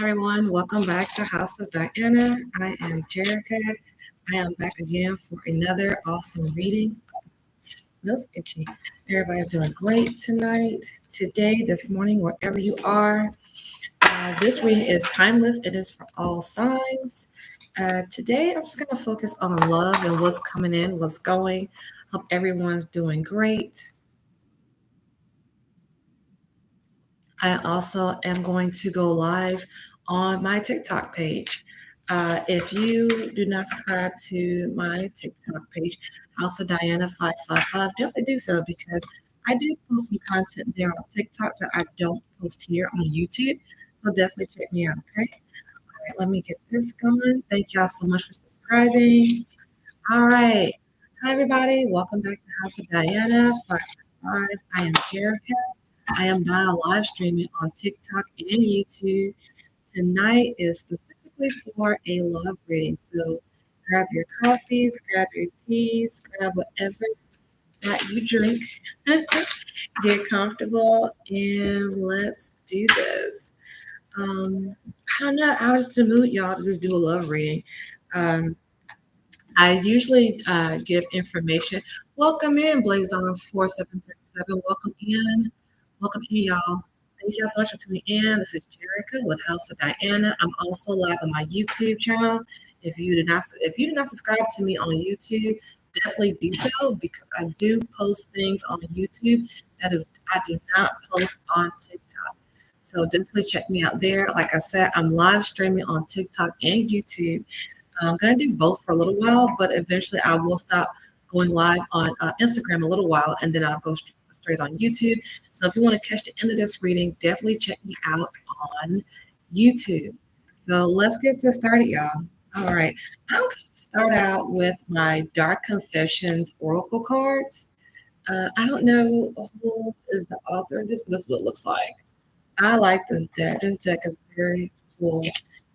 everyone, welcome back to House of Diana. I am Jerica. I am back again for another awesome reading. Nose itchy. Everybody's doing great tonight, today, this morning, wherever you are. This reading is timeless. It is for all signs. Today, I'm just going to focus on love and what's coming in, what's going. Hope everyone's doing great. I also am going to go live on my TikTok page. If you do not subscribe to my TikTok page, House of Diana 555, definitely do so because I do post some content there on TikTok that I don't post here on YouTube. So definitely check me out, okay? All right, let me get this going. Thank y'all so much for subscribing. All right. Hi, everybody. Welcome back to House of Diana 555. I am Jerica. I am now live streaming on TikTok and YouTube. Tonight is specifically for a love reading. So grab your coffees, grab your teas, grab whatever that you drink. Get comfortable and let's do this. I don't know. I was in the mood, y'all, to just do a love reading. Um, I usually give information. Welcome in, Blazon 4737. Welcome in. Welcome in, y'all. Thank y'all so much for tuning in. This is Jerica with House of Diana. I'm also live on my YouTube channel. If you do not subscribe to me on YouTube, definitely do so because I do post things on YouTube that I do not post on TikTok. So definitely check me out there. Like I said, I'm live streaming on TikTok and YouTube. I'm gonna do both for a little while, but eventually I will stop going live on Instagram a little while, and then I'll go straight on YouTube. So if you want to catch the end of this reading, definitely check me out on YouTube. So let's get this started, y'all. All right, I'm gonna start out with my Dark Confessions Oracle cards. I don't know who is the author of this, but this is what it looks like. I like this deck. This deck is very cool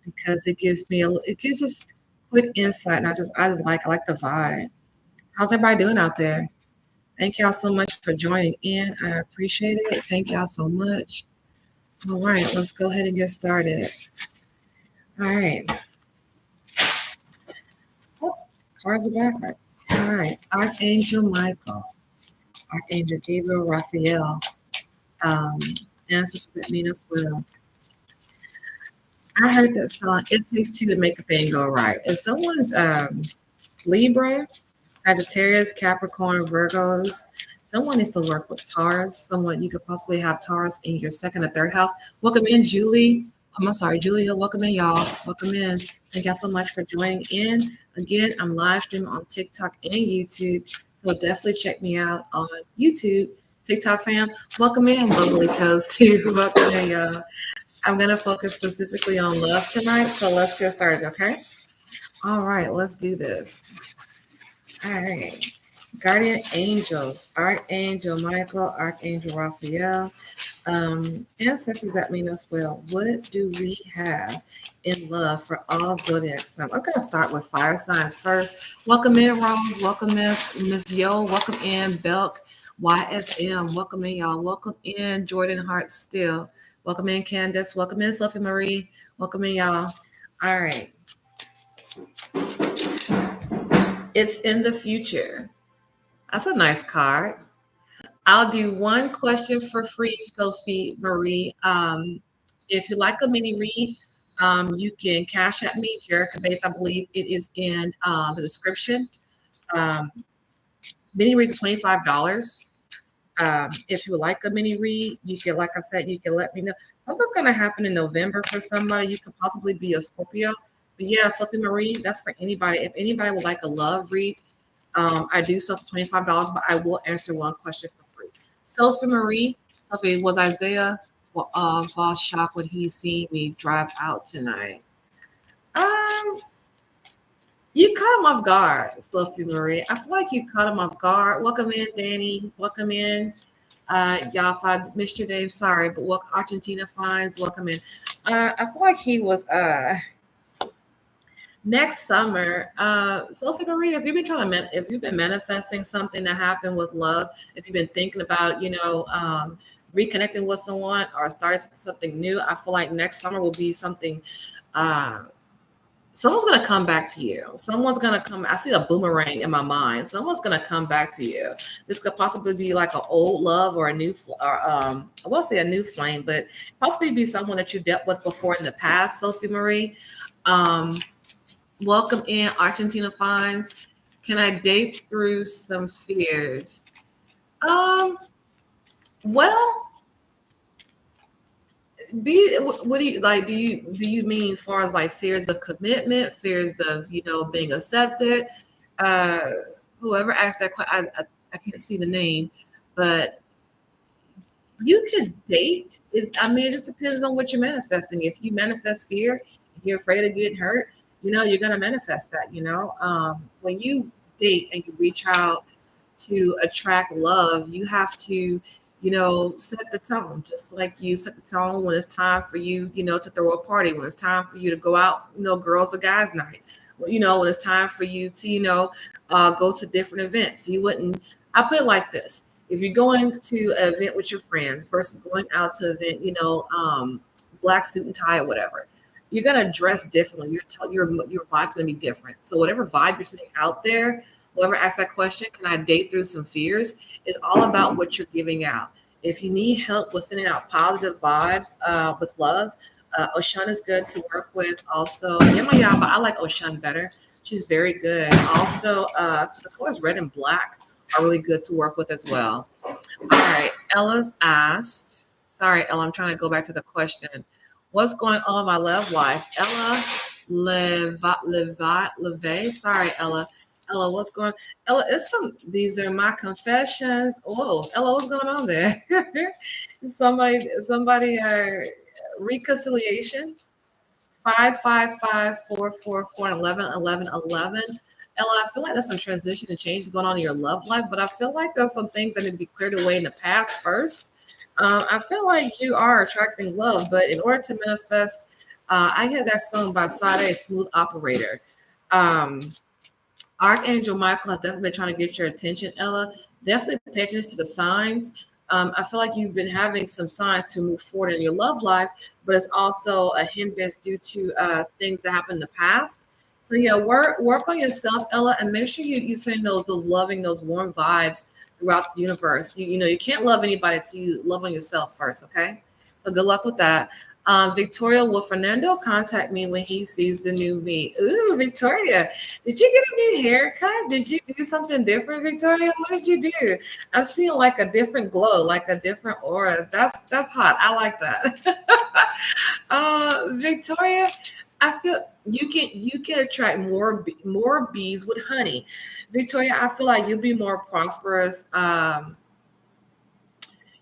because it gives us quick insight. And I like the vibe. How's everybody doing out there? Thank y'all so much for joining in. I appreciate it. Thank y'all so much. All right, let's go ahead and get started. All right. Oh, cards are back. All right. Archangel Michael, Archangel Gabriel Raphael, ancestors that mean us well. I heard that song, It Takes Two to Make a Thing Go Right. If someone's Libra, Sagittarius, Capricorn, Virgos, someone needs to work with Taurus. Someone you could possibly have Taurus in your second or third house. Welcome in, Julie. I'm sorry, Julia. Welcome in, y'all. Welcome in. Thank y'all so much for joining in. Again, I'm live streaming on TikTok and YouTube. So definitely check me out on YouTube. TikTok fam, welcome in, Bubbly Toes too. Welcome in, y'all. I'm going to focus specifically on love tonight, so let's get started, okay? All right, let's do this. All right. Guardian Angels, Archangel Michael, Archangel Raphael, ancestors that mean us well. What do we have in love for all zodiac signs? I'm going to start with fire signs first. Welcome in, Rose. Welcome in, Miss Yo. Welcome in, Belk. YSM. Welcome in, y'all. Welcome in, Jordan Hart Still. Welcome in, Candace. Welcome in, Sophie Marie. Welcome in, y'all. All right. It's in the future. That's a nice card. I'll do one question for free, Sophie Marie. If you like a mini read, you can cash at me, Gherica Bates. I believe it is in the description. Mini reads is $25. If you would like a mini read, you can, like I said, you can let me know. Something's going to happen in November for somebody. You could possibly be a Scorpio. But yeah, Sophie Marie, that's for anybody. If anybody would like a love read, I do sell for $25, but I will answer one question for free. Sophie Marie, Sophie, was Isaiah Voss shocked when he seen me drive out tonight? You caught him off guard, Sophie Marie. I feel like you caught him off guard. Welcome in, Danny. Welcome in. Y'all, if I missed your name, sorry, but welcome, Argentina Finds. Welcome in. I feel like he was next summer. Sophie Marie, if you've been manifesting something to happen with love, if you've been thinking about, reconnecting with someone or starting something new, I feel like next summer will be something. Uh, Someone's gonna come back to you. Someone's gonna come. I see a boomerang in my mind. Someone's gonna come back to you. This could possibly be like an old love or a new, or I won't say a new flame, but possibly be someone that you dealt with before in the past. Sophie Marie, um, welcome in Argentina Finds. Can I date through some fears? Um, well, what do you like? Do you mean as far as like fears of commitment, fears of being accepted? Uh, Whoever asked that question, I can't see the name, but you could date. I mean, it just depends on what you're manifesting. If you manifest fear, you're afraid of getting hurt, you're gonna manifest that. When you date and you reach out to attract love, you have to, set the tone. Just like you set the tone when it's time for you, to throw a party, when it's time for you to go out, girls or guys night. When it's time for you to, go to different events. You wouldn't. I put it like this: if you're going to an event with your friends versus going out to an event, black suit and tie or whatever, you're gonna dress differently. Your vibe's gonna be different. So whatever vibe you're sending out there, whoever asked that question, can I date through some fears? Is all about what you're giving out. If you need help with sending out positive vibes with love, Oshan is good to work with. Also, Yamayaba, I like Oshan better. She's very good. Also, the colors red and black are really good to work with as well. All right, Ella's asked. Sorry, Ella, I'm trying to go back to the question. What's going on in my love life? Ella Leve. Sorry, Ella. Ella, what's going on? Ella, these are my confessions. Oh, Ella, what's going on there? somebody, reconciliation. 555-444-1111. Ella, I feel like there's some transition and change going on in your love life, but I feel like there's some things that need to be cleared away in the past first. I feel like you are attracting love, but in order to manifest, I hear that song by Sade, Smooth Operator. Um, Archangel Michael has definitely been trying to get your attention, Ella. Definitely pay attention to the signs. I feel like you've been having some signs to move forward in your love life, but it's also a hindrance due to things that happened in the past. So yeah, work on yourself, Ella, and make sure you send those loving, those warm vibes throughout the universe. You can't love anybody till you love on yourself first, okay? So good luck with that. Victoria, will Fernando contact me when he sees the new me? Ooh, Victoria, did you get a new haircut? Did you do something different, Victoria? What did you do? I'm seeing like a different glow, like a different aura. That's hot. I like that. Victoria, I feel you can attract more bees with honey. Victoria, I feel like you'll be more prosperous.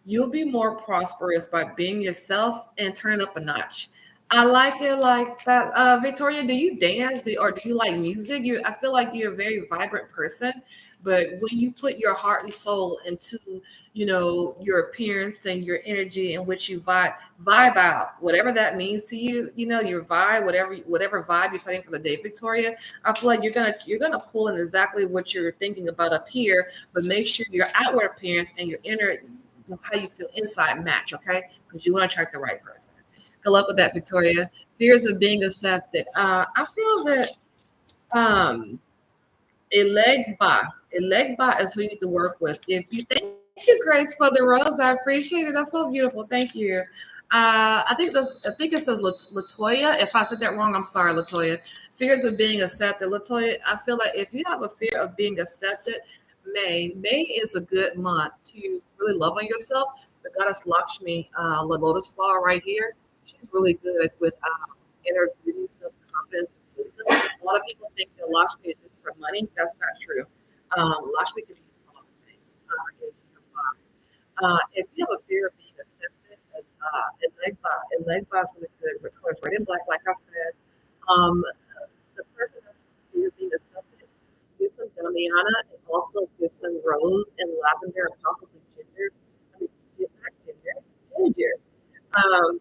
You'll be more prosperous by being yourself and turn up a notch. I like it like that. Victoria, do you dance or do you like music? I feel like you're a very vibrant person, but when you put your heart and soul into, your appearance and your energy in which you vibe out, whatever that means to you, your vibe, whatever vibe you're setting for the day, Victoria, I feel like you're gonna pull in exactly what you're thinking about up here, but make sure your outward appearance and your inner how you feel inside match, okay? Because you want to attract the right person. Good luck with that, Victoria. Fears of being accepted. I feel that um, a leg ba is who you need to work with. If you thank you, Grace, for the rose, I appreciate it. That's so beautiful. Thank you. I think it says Latoya. If I said that wrong, I'm sorry, Latoya. Fears of being accepted, Latoya. I feel like if you have a fear of being accepted, May is a good month to really love on yourself. The goddess Lakshmi, the lotus flower right here, she's really good with inner beauty, self confidence, and wisdom. A lot of people think that Lakshmi is just for money. That's not true. Lakshmi can be used for a lot of things. Into your body. If you have a fear of being accepted, and leg bar is really good because red and black, like I said, um, the person has fear of being accepted. Get some Damiana and also get some rose and lavender and possibly ginger. I mean, not ginger, ginger. Um,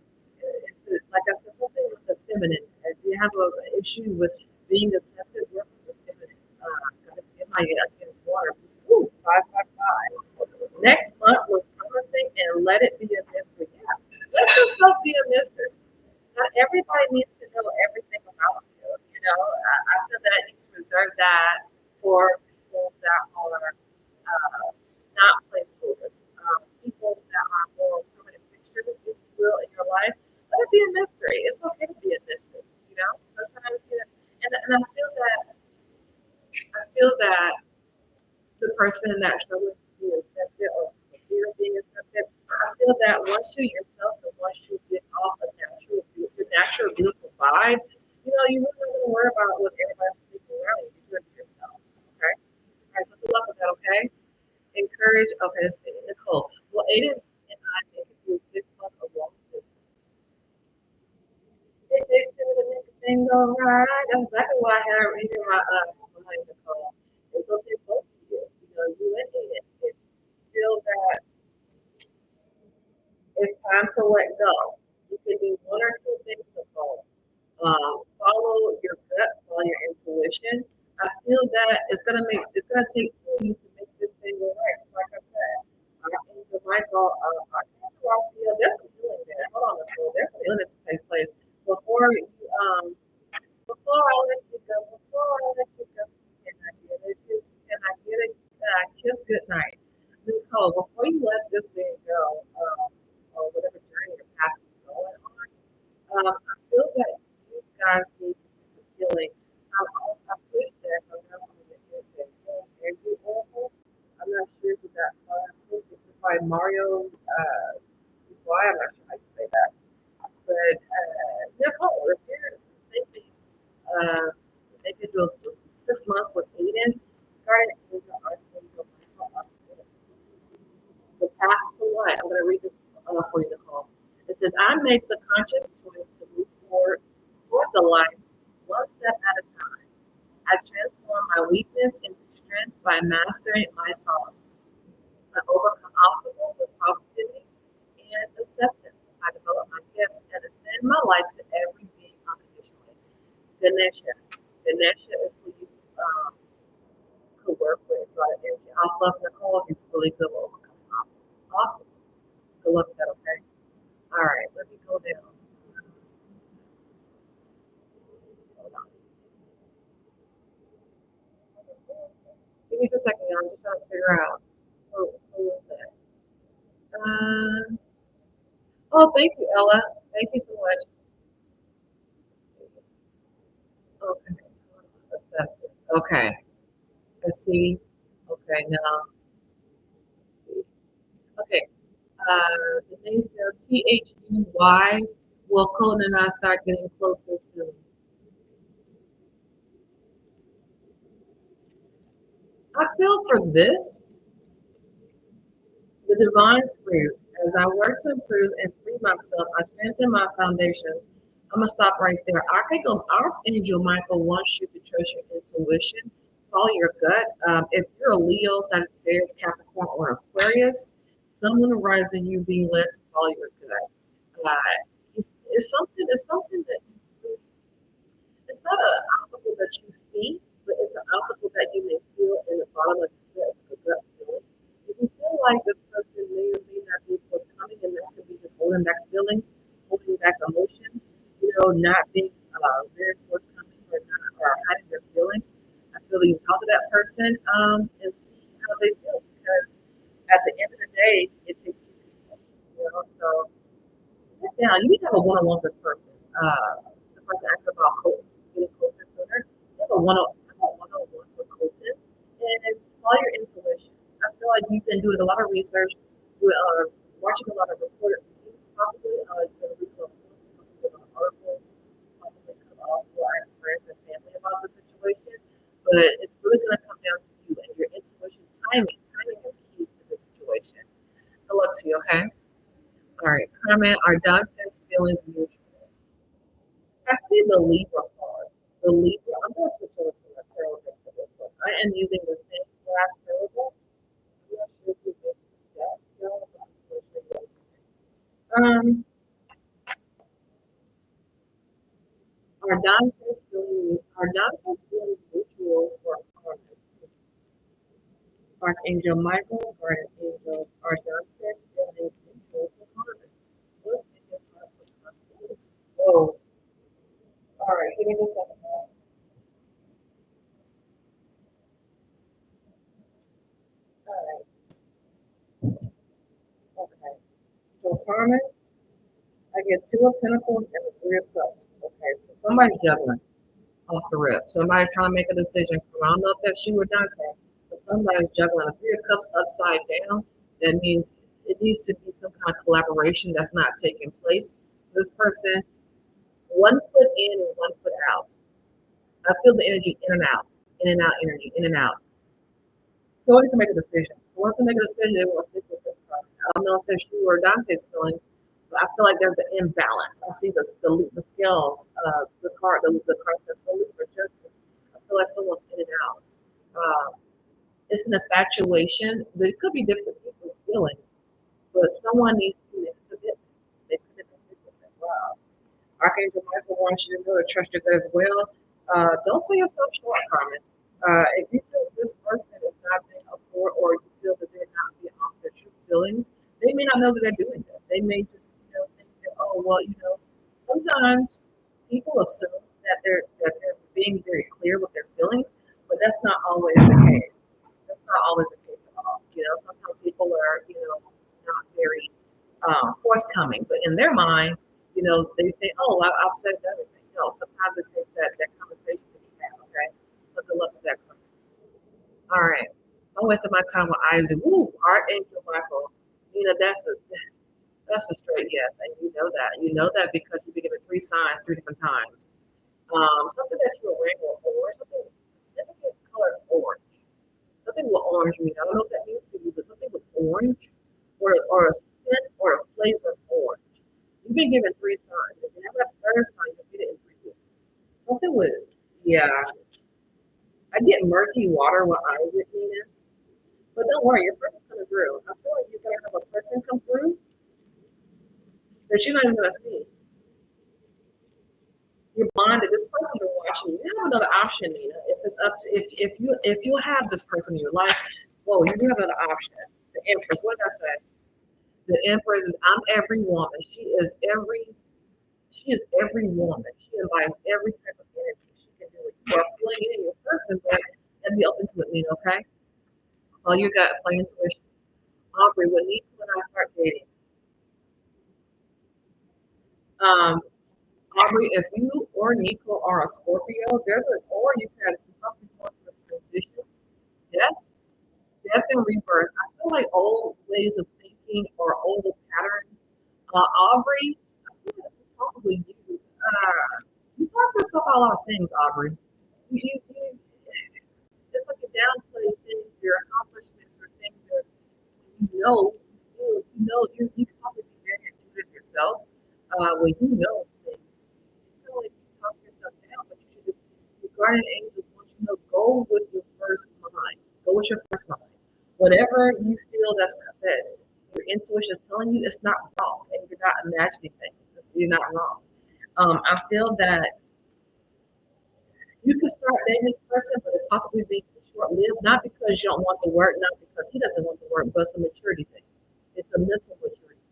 like I said, something with the feminine. If you have an issue with being accepted, work with the feminine. Gotta get my again water. Ooh, 555. Next month was promising and let it be a yourself be a mystery. Not everybody needs to know everything about you. You know, I feel that you should reserve that for people that are not placeholders, people that are more permanent fixtures, if you will, in your life. Let it be a mystery. It's okay to be a mystery. You know, sometimes, you know, and I feel that the person that struggles to be accepted or the fear of being accepted, I feel that once you yourself and once you get off a natural beautiful vibe, you know, you really don't worry about what everybody's thinking around you. You do it yourself. Okay? All right, so good luck with that, okay? Encourage, okay, let's see. Nicole. Well, Aiden and I make it through 6 months of long distance. It takes two to make a thing go right. That's exactly why I had her in my behind Nicole. It's gonna take both of you. You know, you and Aiden. If you feel that it's time to let go, you can do one or two things, Nicole. Follow your gut, follow your intuition. I feel that it's gonna take two of you to make this thing go right. So like I said, Archangel Michael, Archangel Raphael, there's some healing there. Hold on, Nicole. There's some illness to take place before you before I let you go. Before I let you go, can I get a kiss goodnight? Nicole, before you let this thing go, or whatever journey your path is going on. I feel that you guys need to do some healing. I wish that I'm not going to get Andrew Oracle. I'm not sure who that I think this is by Mario why I'm not sure how you say that. But Nicole, if you're thinking maybe do 6 months with Aiden, Guardian Angel Archangel Michael, the path to what? I'm going to read this for you, Nicole. It says, I make the conscious choice to move forward towards the light one step at a time. I transform my weakness into strength by mastering my thoughts. I overcome obstacles with positivity and acceptance. I develop my gifts and extend my light to every being unconditionally. Ganesha. Ganesha is who you could work with, right? Energy. I love Nicole. He's really good at overcoming obstacles. Awesome. Good luck with that, okay? All right, let me go down. Hold on. Give me just a second, y'all. I'm just trying to figure out who is next. Oh, thank you, Ella. Thank you so much. Okay. Acceptance. Okay. Let's see. Okay, now. Okay. The name spelled Thui. Will Colton and I start getting closer soon? I feel for this, the divine fruit. As I work to improve and free myself, I strengthen my foundations. I'm gonna stop right there. Archangel Michael wants you to trust your intuition, follow your gut. If you're a Leo, Sagittarius, Capricorn, or Aquarius, someone rising you being led to follow your gut. It's something that it's not an obstacle that you see, but it's an obstacle that you may feel in the bottom of your gut feeling. If you feel like this person may or may not be forthcoming, and that could be just holding back feelings, holding back emotions, you know, not being very forthcoming or not or hiding their feelings. I feel that you talk to that person and see how they feel because at the end of the day, it takes two people. You know, so sit down. You need to have a one-on-one with this person. The person asks about getting closer to her. You have a one-on-one with Colton and follow your intuition. I feel like you've been doing a lot of research, watching a lot of reported reviews, possibly. You've been reading a possibly on articles, possibly could also ask friends and family about the situation. But it's really going to come down to you and your intuition timing. Timing is key to the situation. Good luck to you, okay? All right, comment. Are Dante's feelings mutual? I see the Libra card. The Libra. I'm going to switch over to my tarot deck for this one. I am using the same glass tarot deck. I'm not sure if you get that. No, but I'm pretty sure you are. Are Dante's feelings mutual for Archangel Michael, Guardian Angel, are Dante's feelings mutual for Carmen? getting this up. All right. Okay. So Carmen, I get two of Pentacles and the Three of Cups. Okay. So somebody's juggling off the rip. Somebody trying to make a decision. I don't know if that's you or Dante, but somebody's juggling. The Three of Cups upside down. That means it needs to be some kind of collaboration that's not taking place. This person, one foot in and one foot out. I feel the energy in and out energy, in and out. So I need to make a decision. Once I make a decision, they will stick with this card. I don't know if it's you or Dante's feeling, but I feel like there's an imbalance. I see the scales, the card says the Libra justice. I feel like someone's in and out. Uh, it's an infatuation, but it could be different people's feelings. But someone needs to make a commitment. They could have been wow. Archangel Michael wants you to know to trust your gut as well. Don't sell yourself short, Carmen. If you feel this person is not being a for, or you feel that they're not being off their true feelings, they may not know that they're doing this. They may just, think that, oh, well, sometimes people assume that they're being very clear with their feelings, but that's not always the case. That's not always the case at all. Sometimes people are, not very forthcoming, but in their mind, they think, oh, I've said everything. No, sometimes it takes that conversation to be had, okay? So good luck with that. All right. Don't waste my time with Isaac. Woo, Archangel Michael. That's a straight yes, and you know that. You know that because you've been given three signs three different times. Something that you're wearing will orange, something significant color orange. Something with orange mean. I don't know what that means to you, but something with orange or a scent or a flavor of orange. You've been given three signs. If you have that third sign, you'll get it in 3 weeks. Something with, yeah. I get murky water when I get in. But don't worry, your person's coming through. I feel like you're going to have a person come through that you're not even going to see. You're blinded. This person been watching you. You have another option, Nina. If it's up to, if you have this person in your life, whoa, you do have another option. The Empress. What did I say? The Empress is I'm every woman. She is every woman. She embodies every type of energy. She can do it. You are feeling it in your person, but and be open to it, Nina, okay? All you got, plain intuition. Aubrey, when Nico and I start dating, um, Aubrey, if you or Nico are a Scorpio, or you can possibly go through a transition, death, death and rebirth. I feel like old ways of thinking or old patterns. Aubrey, I feel like this is possibly you. You talk to yourself about a lot of things, Aubrey. It's like a downplay things, your accomplishments or things that you can probably be very intuitive yourself. When you know things, it's kind of like you talk yourself down, but you should just, your guardian angels want you to know, go with your first mind. Go with your first mind. Whatever you feel that your intuition is telling you, it's not wrong, and you're not imagining things. You're not wrong. I feel that you can start dating this person, but it possibly be short lived, not because you don't want the work, not because he doesn't want the work, but it's a maturity thing. It's a mental maturity thing.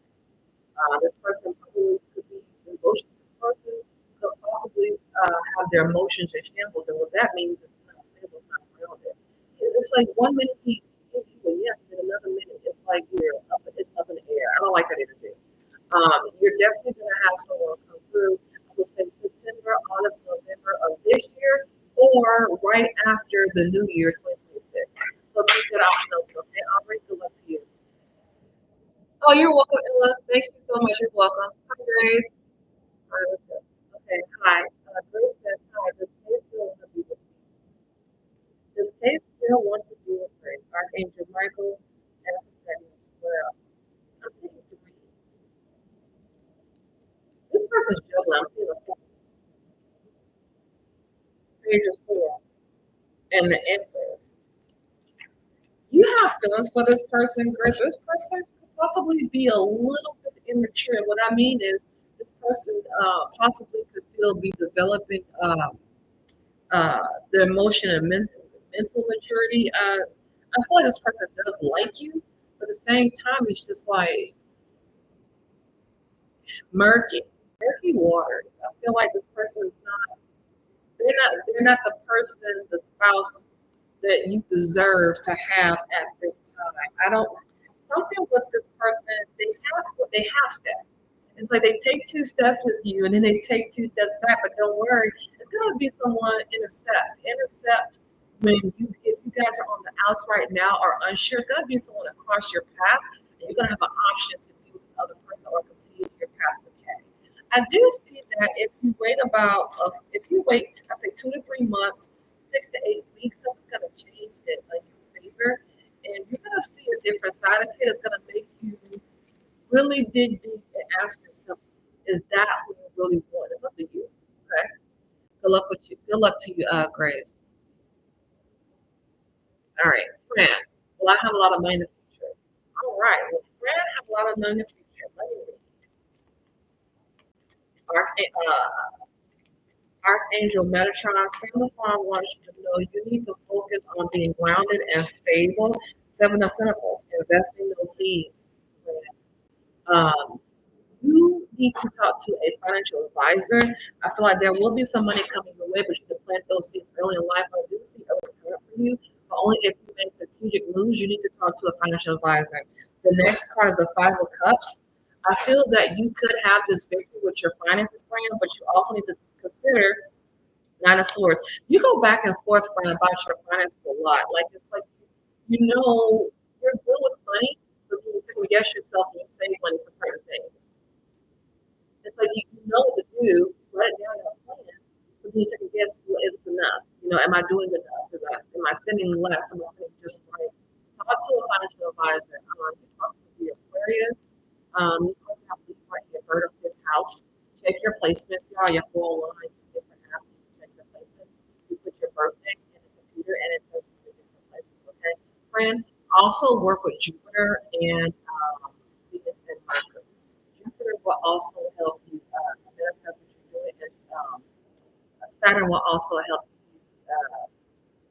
This person probably could be emotional. This person could possibly have their emotions in shambles, and what that means is not stable, not grounded. It's like 1 minute he gives you a yes, and another minute it's like it's up in the air. I don't like that energy. You're definitely going to have someone come through, I would say September, August, November of this year, or right after the new year, 2026. So keep that option open, okay? Aubrey, good luck to you. Oh, you're welcome, Ella. Thank you so much. You're welcome. Hi, Grace. All right, let's go. Okay, hi. Grace says, hi, does Kate still want to be with Grace? Archangel Michael, and well, I'm seeing three. This person's juggling. I'm seeing a page of four and the Empress. You have feelings for this person, Grace. This person could possibly be a little bit immature. What I mean is, this person possibly could still be developing the emotion and mental maturity. I feel like this person does like you, but at the same time, it's just like murky waters. I feel like this person is not. they're not the person, the spouse that you deserve to have at this time. I don't something with this person, they have steps. It's like they take two steps with you and then they take two steps back, but don't worry, it's gonna be someone intercept. Intercept when you if you guys are on the outs right now or unsure, it's gonna be someone across your path and you're gonna have an option to be with the other person or continue your path with K. I do see that if you wait, I say 2 to 3 months, 6 to 8 weeks, something's gonna change it in your favor, and you're gonna see a different side of it. It's gonna make you really dig deep and ask yourself, is that who you really want? It's up to you. Okay. Good luck with you. Good luck to you, Grace. All right, Fran. Well, I have a lot of money in the future. All right. Well, Fran have a lot of money in the future. Let me read. Archangel Metatron, Samuel Farm wants you to know you need to focus on being grounded and stable. Seven of Pentacles, investing those seeds. Um, you need to talk to a financial advisor. I feel like there will be some money coming your way, but you can plant those seeds early in life. I do see a return for you, but only if you make strategic moves. You need to talk to a financial advisor. The next card is the Five of Cups. I feel that you could have this victory with your finances, friend, but you also need to consider Nine of Swords. You go back and forth, friend, about your finances a lot. Like it's like you're good with money, but you second guess yourself and you save money for certain things. It's like you know what to do, write it down in a plan, but then you second guess, well, is it enough? Am I doing enough? Am I spending less? Am I spending just right? Talk to a financial advisor. You talk to the Aquarius. You probably have to right your third or fifth house. Check your placements, y'all. Your whole line to different houses. Check your placements. You put your birthday in the computer and it tells you the different places. Okay, friend. Also work with Jupiter and Venus and Mercury. Jupiter will also help you manifest what you're doing, and Saturn will also help you.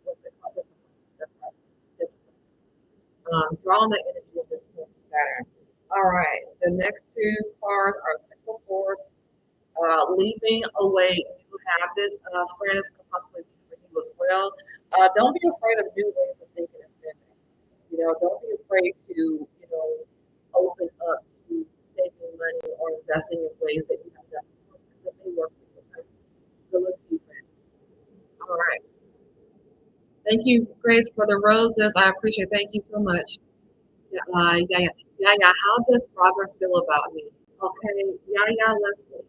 What's it called? Discipline. That's right. Discipline. Drawing the energy of this Saturn. All right. The next two cards are Six of Swords. Leaving away. You have this, friends, could possibly be for you as well. Don't be afraid of new ways of thinking and spending. Don't be afraid to, open up to saving money or investing in ways that you have done before because it may work for you. Okay? So let's see, friends. All right. Thank you, Grace, for the roses. I appreciate it. Thank you so much. Yeah. How does Robert feel about me? Okay, yeah, let's see.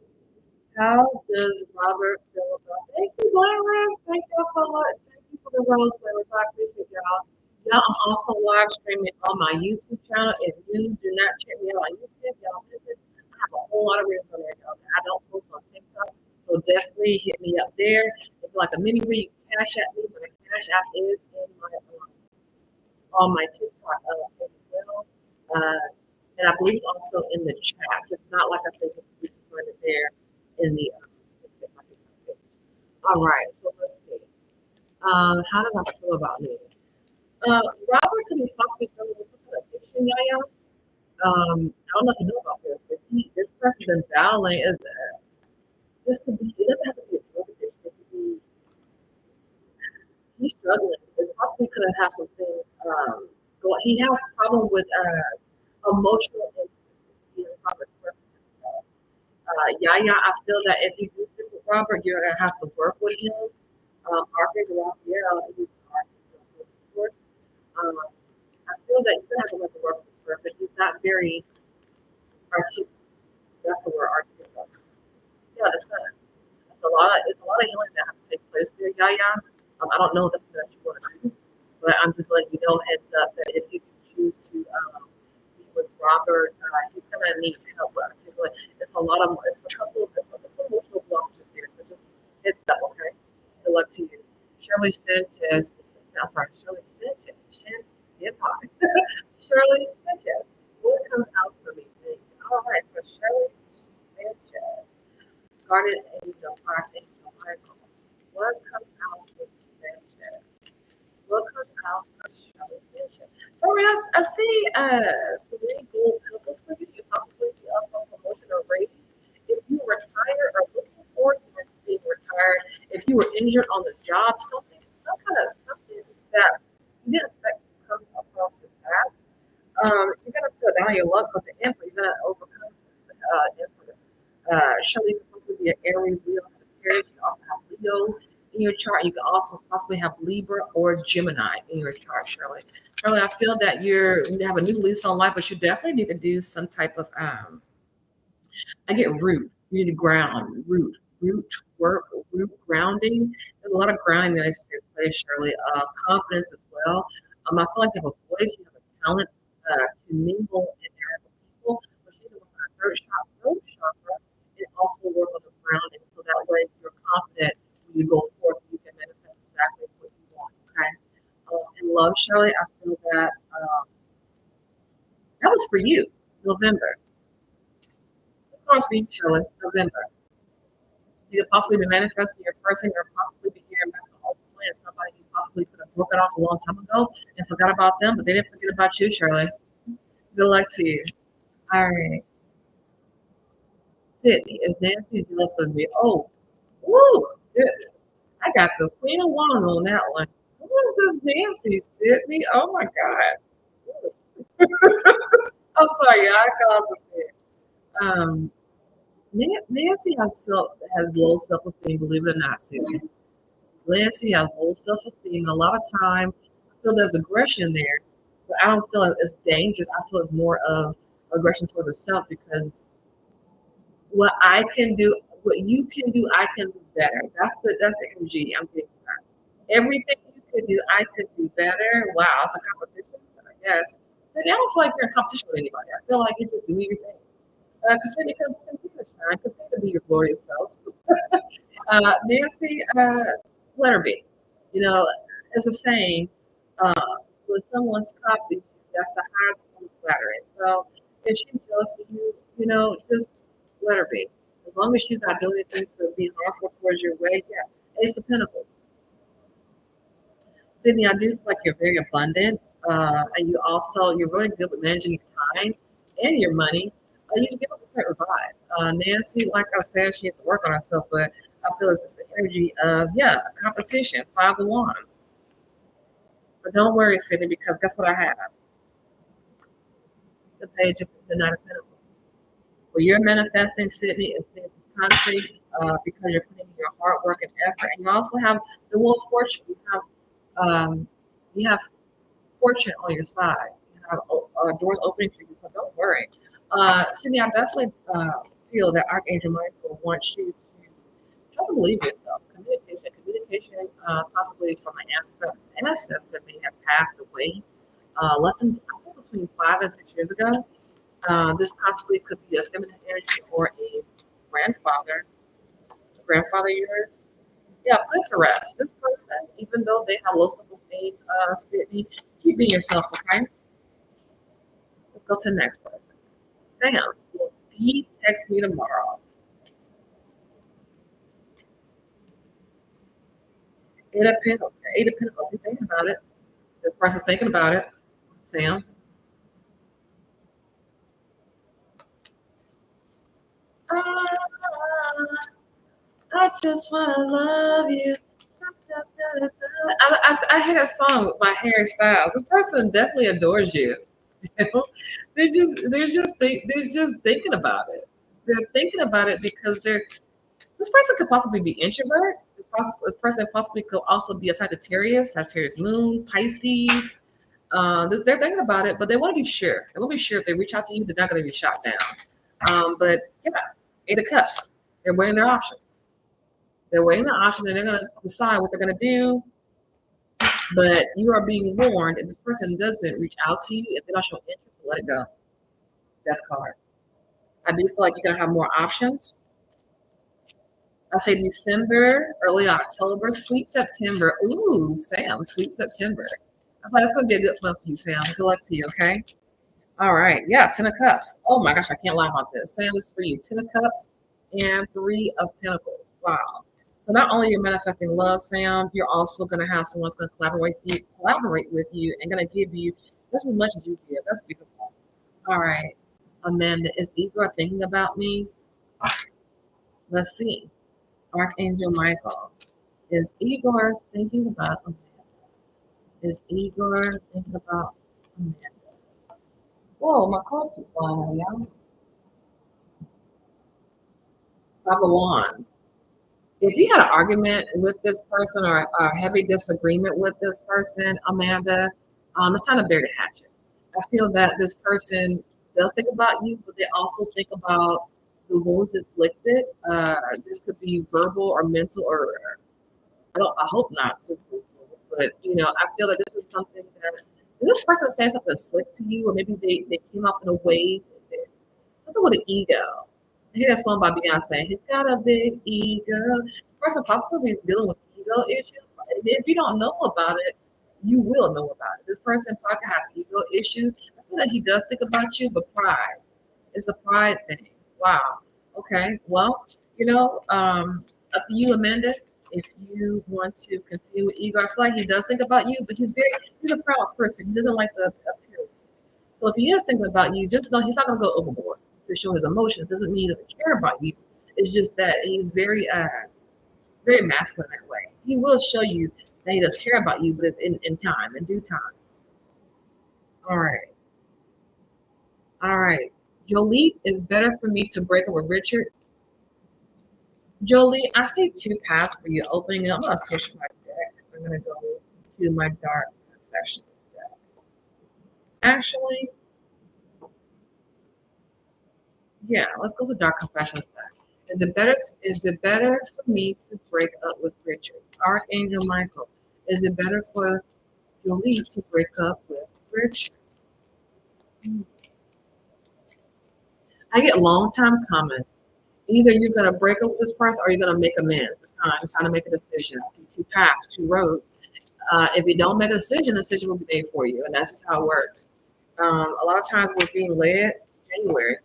How does Robert feel about Thank you, Glamorous. Thank y'all so much. Thank you for the rose flowers. I appreciate y'all. Y'all, I'm also live streaming on my YouTube channel. If you do not check me out on YouTube, y'all miss it. I have a whole lot of reels on there, y'all. I don't post on TikTok. So definitely hit me up there. If you like a mini read, cash at me. My cash app is in my on my TikTok as well. And I believe also in the chat. It's not like I said, you can find it there in the my TikTok page. All right, so let's see. How does I feel about me? Robert could be possibly struggling with some kind of addiction, Yaya. I don't know if you know about this, but this person's been battling is this could be it doesn't have to be a drug addiction. It could be he's struggling. It's possibly could have some things going. He has a problem with emotional intimacy. He has a problem expressing himself. Yaya, I feel that if you do stick with Robert, you're gonna have to work with him. Archangel Raphael, he's Archangel, of course. I feel that you're gonna have to let the work with this person. He's not very articulate. That's the word articulate. Yeah, that's not. It's a lot of healing that has to take place there, Yaya. I don't know if that's what you want to do, but I'm just letting you know heads up that if you choose to be with Robert, he's gonna need help with articulate. It's a couple of it's emotional blockages there. So just heads up, okay? Good luck to you. Shirley Sanchez. I'm sorry, Shirley Sanchez. Shirley Sanchez. What comes out for me? All right, for Shirley Sanchez. Guardian Angel, Archangel Michael. What comes out for Sanchez? What comes out for Shirley Sanchez? Sorry, I see 3 gold pentacles for you. You possibly be up on promotion or raise. If you retire or looking forward to being retired, if if you were injured on the job, something that you didn't expect to come across your path, you're gonna feel down on your luck, but the emperor, you're gonna overcome emperor. Shelley can possibly be an Aries, Leo, Sagittarius. You also have Leo in your chart. You can also possibly have Libra or Gemini in your chart, Shirley. Shirley, I feel that you have a new lease on life, but you definitely need to do some type of I get root. You need to ground, root work, root grounding. There's a lot of grounding that takes place, Shirley. Confidence as well. I feel like you have a voice, you have a talent to mingle and interact with people. But you need to work on a third chakra, and also work on the grounding. So that way you're confident when you go forth, you can manifest exactly what you want. Okay. In love, Shirley, I feel that that was for you, November. Of course, for you, Shirley, November. You could possibly be manifesting your person, or possibly be hearing back the old plan of somebody you possibly could have broken off a long time ago and forgot about them, but they didn't forget about you, Shirley. Good luck to you. All right. Sydney, is Nancy jealous of me? Oh, woo, goodness. I got the Queen of Wands on that one. Who is this Nancy, Sydney? Oh my God. I'm sorry, y'all. I called it. Um, Nancy has low self esteem, believe it or not, Sydney. Nancy has low self esteem. A lot of time, I feel there's aggression there, but I don't feel it's dangerous. I feel it's more of aggression towards herself because what I can do, what you can do, I can do better. That's the energy I'm getting from her. Everything you could do, I could do better. Wow, it's a competition, I guess. So I don't feel like you're in competition with anybody. I feel like you're just doing your thing. Continue to shine, continue to be your glorious self. Nancy, let her be. You know, as a saying, uh, when someone's copied you, that's the highest form of flattery. So if she's jealous of you, just let her be. As long as she's not doing anything to be harmful towards your way, yeah. Ace of Pentacles. Sydney, I do feel like you're very abundant, and you're really good with managing your time and your money. You just give up a certain vibe. Nancy, like I said, she has to work on herself, but I feel it's the energy of competition, 5 of Wands. But don't worry, Sydney, because guess what I have? The page of the Knight of Pentacles. Where you're manifesting, Sydney, is concrete because you're putting in your hard work and effort, and you also have the Wheel of Fortune. You have fortune on your side. You have doors opening for you, so don't worry. Sydney, I definitely feel that Archangel Michael wants you to try to believe yourself. Communication, possibly from an ancestor may have passed away less than, I think, between 5 and 6 years ago. This possibly could be a feminine energy or a grandfather of yours. Yeah, put it to rest. This person, even though they have low self-esteem, Sydney, keep being yourself, okay? Let's go to the next person. Sam, will he text me tomorrow? Eight of Pentacles. You thinking about it? This person's thinking about it. Sam. I just wanna love you. I hear that song by Harry Styles. This person definitely adores you. They're just thinking about it. They're thinking about it because this person could possibly be introvert. This person possibly could also be a Sagittarius Moon, Pisces. They're thinking about it, but they want to be sure. They want to be sure if they reach out to you, they're not going to be shot down. But yeah, 8 of Cups. They're weighing their options. They're weighing the options, and they're going to decide what they're going to do. But you are being warned if this person doesn't reach out to you, if they don't show interest, to let it go. Death card. I do feel like you're going to have more options. I say December, early October, sweet September. Ooh, Sam, sweet September. I thought it's going to be a good month for you, Sam. Good luck to you, okay? All right. Yeah, 10 of Cups. Oh my gosh, I can't lie about this. Sam, this is for you. 10 of Cups and 3 of Pentacles. Wow. So not only you're manifesting love, Sam, you're also going to have someone that's going to collaborate with you and going to give you just as much as you give. That's beautiful. All right. Amanda, is Igor thinking about me? Let's see. Archangel Michael. Is Igor thinking about Amanda? Is Igor thinking about Amanda? Whoa, my cards keep flying, y'all. Five of Wands. If you had an argument with this person or a heavy disagreement with this person, Amanda, it's time to bury the hatchet. I feel that this person does think about you, but they also think about the wounds inflicted. This could be verbal or mental, or I hope not physical, but I feel that this is something that did this person say something slick to you, or maybe they came off in a way something with an ego. I hear that song by Beyonce. He's got a big ego. The person possibly dealing with ego issues. If you don't know about it, you will know about it. This person probably have ego issues. I feel like he does think about you, but pride. It's a pride thing. Wow. Okay. Well, up to you, Amanda. If you want to continue with ego, I feel like he does think about you, but he's a proud person. He doesn't like the appearance. So if he is thinking about you, just know he's not gonna go overboard to show his emotions. Doesn't mean he doesn't care about you. It's just that he's very masculine that way. He will show you that he does care about you, but it's in time, in due time. All right. All right. Jolie, is better for me to break up with Richard. Jolie, I see two paths for you opening up. I'm gonna switch my decks. I'm gonna go to my dark confessions deck. Actually, yeah, let's go to dark confessions deck. Is it better for me to break up with Richard? Archangel Michael. Is it better for Jolie to break up with Richard? I get long time coming. Either you're gonna break up with this person or you're gonna make amends. It's time to make a decision. Two paths, two roads. If you don't make a decision will be made for you, and that's just how it works. A lot of times we're being led January,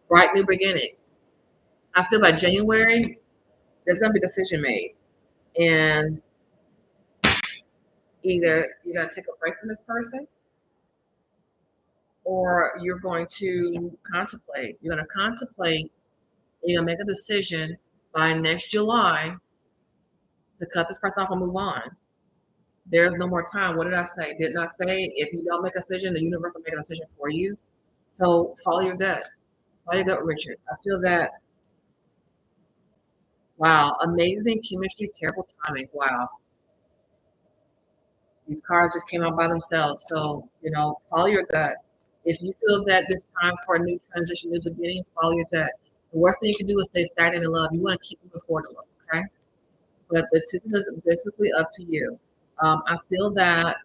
bright new beginnings. I feel by January there's gonna be a decision made, and either you're gonna take a break from this person or you're going to contemplate. You're gonna contemplate. You're gonna make a decision by next July to cut this person off and move on. There's no more time. What did I say? Didn't I say if you don't make a decision, the universe will make a decision for you? So follow your gut. Follow your gut, Richard. I feel that, wow, amazing chemistry, terrible timing. Wow. These cards just came out by themselves. So, follow your gut. If you feel that this time for a new transition is beginning, follow your gut. The worst thing you can do is stay stagnant in love. You want to keep moving forward in love, okay? But this is basically up to you. I feel that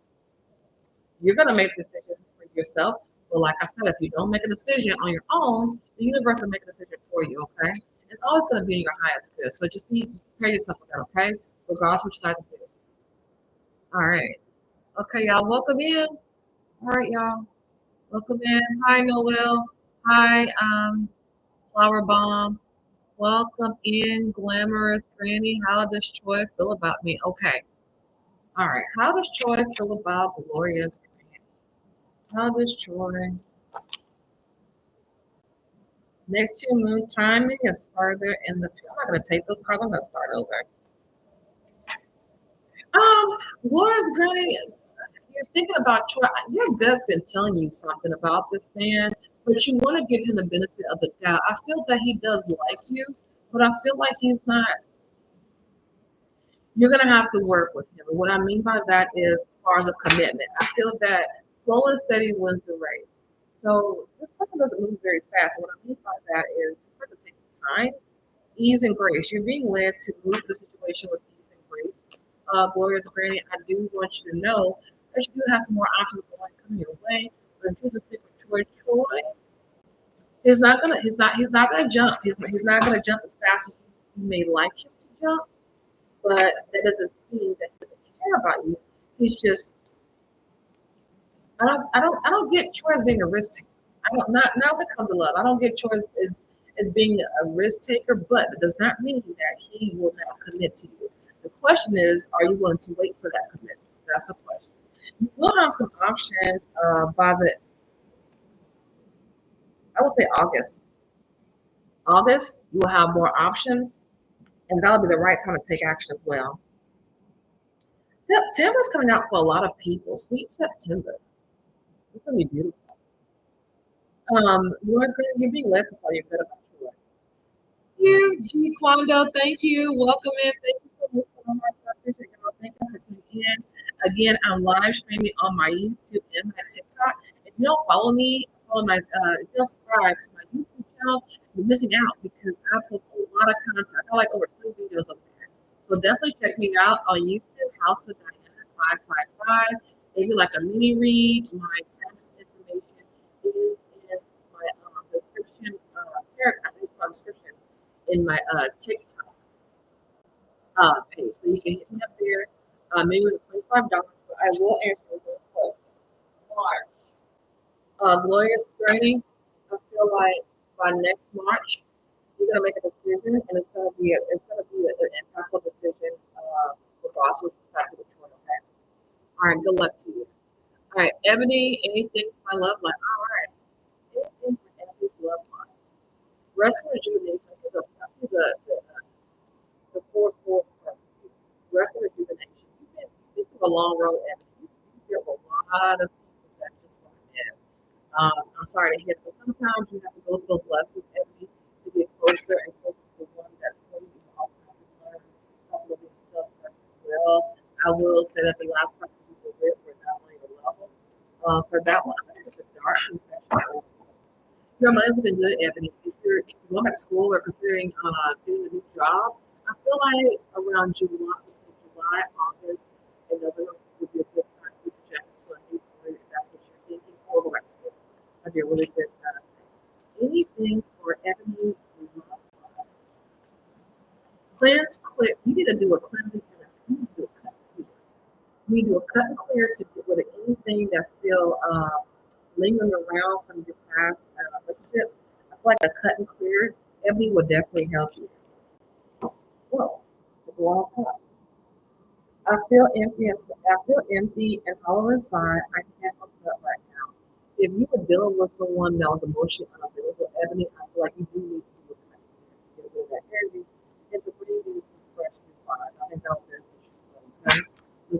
you're going to make a decision for yourself. But like I said, if you don't make a decision on your own, the universe will make a decision for you, okay? It's always going to be in your highest good. So just prepare yourself for that, okay? Regardless which side to do. All right. Okay, y'all, welcome in. All right, y'all. Welcome in. Hi, Noel. Hi, Flower Bomb. Welcome in, Glamorous Granny. How does Troy feel about me? Okay. All right. How does Troy feel about Glorious Granny? How does Troy? Next to moon timing is further in the future. I'm not going to take those cards. I'm going to start over. Glorious Granny, you're thinking about Troy. Your gut's been telling you something about this man, but you want to give him the benefit of the doubt. I feel that he does like you, but I feel like he's not. You're going to have to work with him. And what I mean by that is as far as a commitment. I feel that slow and steady wins the race. So this person doesn't move very fast. And what I mean by that is this person takes time, ease, and grace. You're being led to move the situation with ease and grace. Glorious Granny, I do want you to know that you do have some more options coming your way. But if you just stick with Troy, he's not gonna jump. He's not gonna jump as fast as you may like him to jump. But that doesn't mean that he doesn't care about you. He's just I don't get Troy as being a risk taker. I don't not now that comes to love. I don't get Troy as being a risk taker, but it does not mean that he will not commit to you. The question is, are you willing to wait for that commitment? That's the question. You will have some options by I would say August. August, you will have more options And that'll be the right time to take action as well. September's coming out for a lot of people. Sweet September. It's gonna be beautiful. Yours going to be led to tell you a bit about your life. You, G Quando, thank you. Welcome in. Thank you so much for the heart. I appreciate y'all. Thank you for tuning in. Again, I'm live streaming on my YouTube and my TikTok. If you don't follow me, follow my if you don't subscribe to my YouTube channel, you're missing out because I post a lot of content. I got like over 20 videos up there. So definitely check me out on YouTube, House of Diana 555. Maybe like a mini read. My contact information is in my description. I think it's my description in my TikTok page. So you can hit me up there. Maybe with $25, but I will answer real quick. March. Glorious journey. I feel like by next March, you're gonna make a decision, and it's gonna be an impactful decision. Regardless of what you decide to do. Okay. All right. Good luck to you. All right, Ebony. Anything for my love life? All right. Anything for Ebony's love life. Rest and rejuvenation. The fourth rest and rejuvenation. You've been through a long road, Ebony. You have a lot of people that just want to end. I'm sorry to hear, but sometimes you have to go through those lessons, Ebony, to get closer and closer to the one that's for you. You also have to learn how to live in yourself first as well. I will say that the last person you were with were not on your level. For that one, I think it's a dark confession. Your money's looking good, Ebony. If you're going back to school or considering getting a new job, I feel like around between July, August, and November would be a good time for you to transition to a new career if that's what you're thinking, or go back to school. That'd be a really good thing. Anything for Ebony's love life. Cleanse, clear. You need to do a cleansing and you need to do a cut and clear. You need to do a cut and clear to get rid of anything that's still lingering around from your past relationships. I feel like a cut and clear, Ebony will definitely help you. Whoa, it's a long time. I feel empty and hollow inside. I can't open up right now. If you were dealing with someone that was emotionally unavailable, Ebony, I feel like you do need to do a cut and clear to get rid of that energy and to bring in some fresh new vibes. I think that will benefit you. Okay?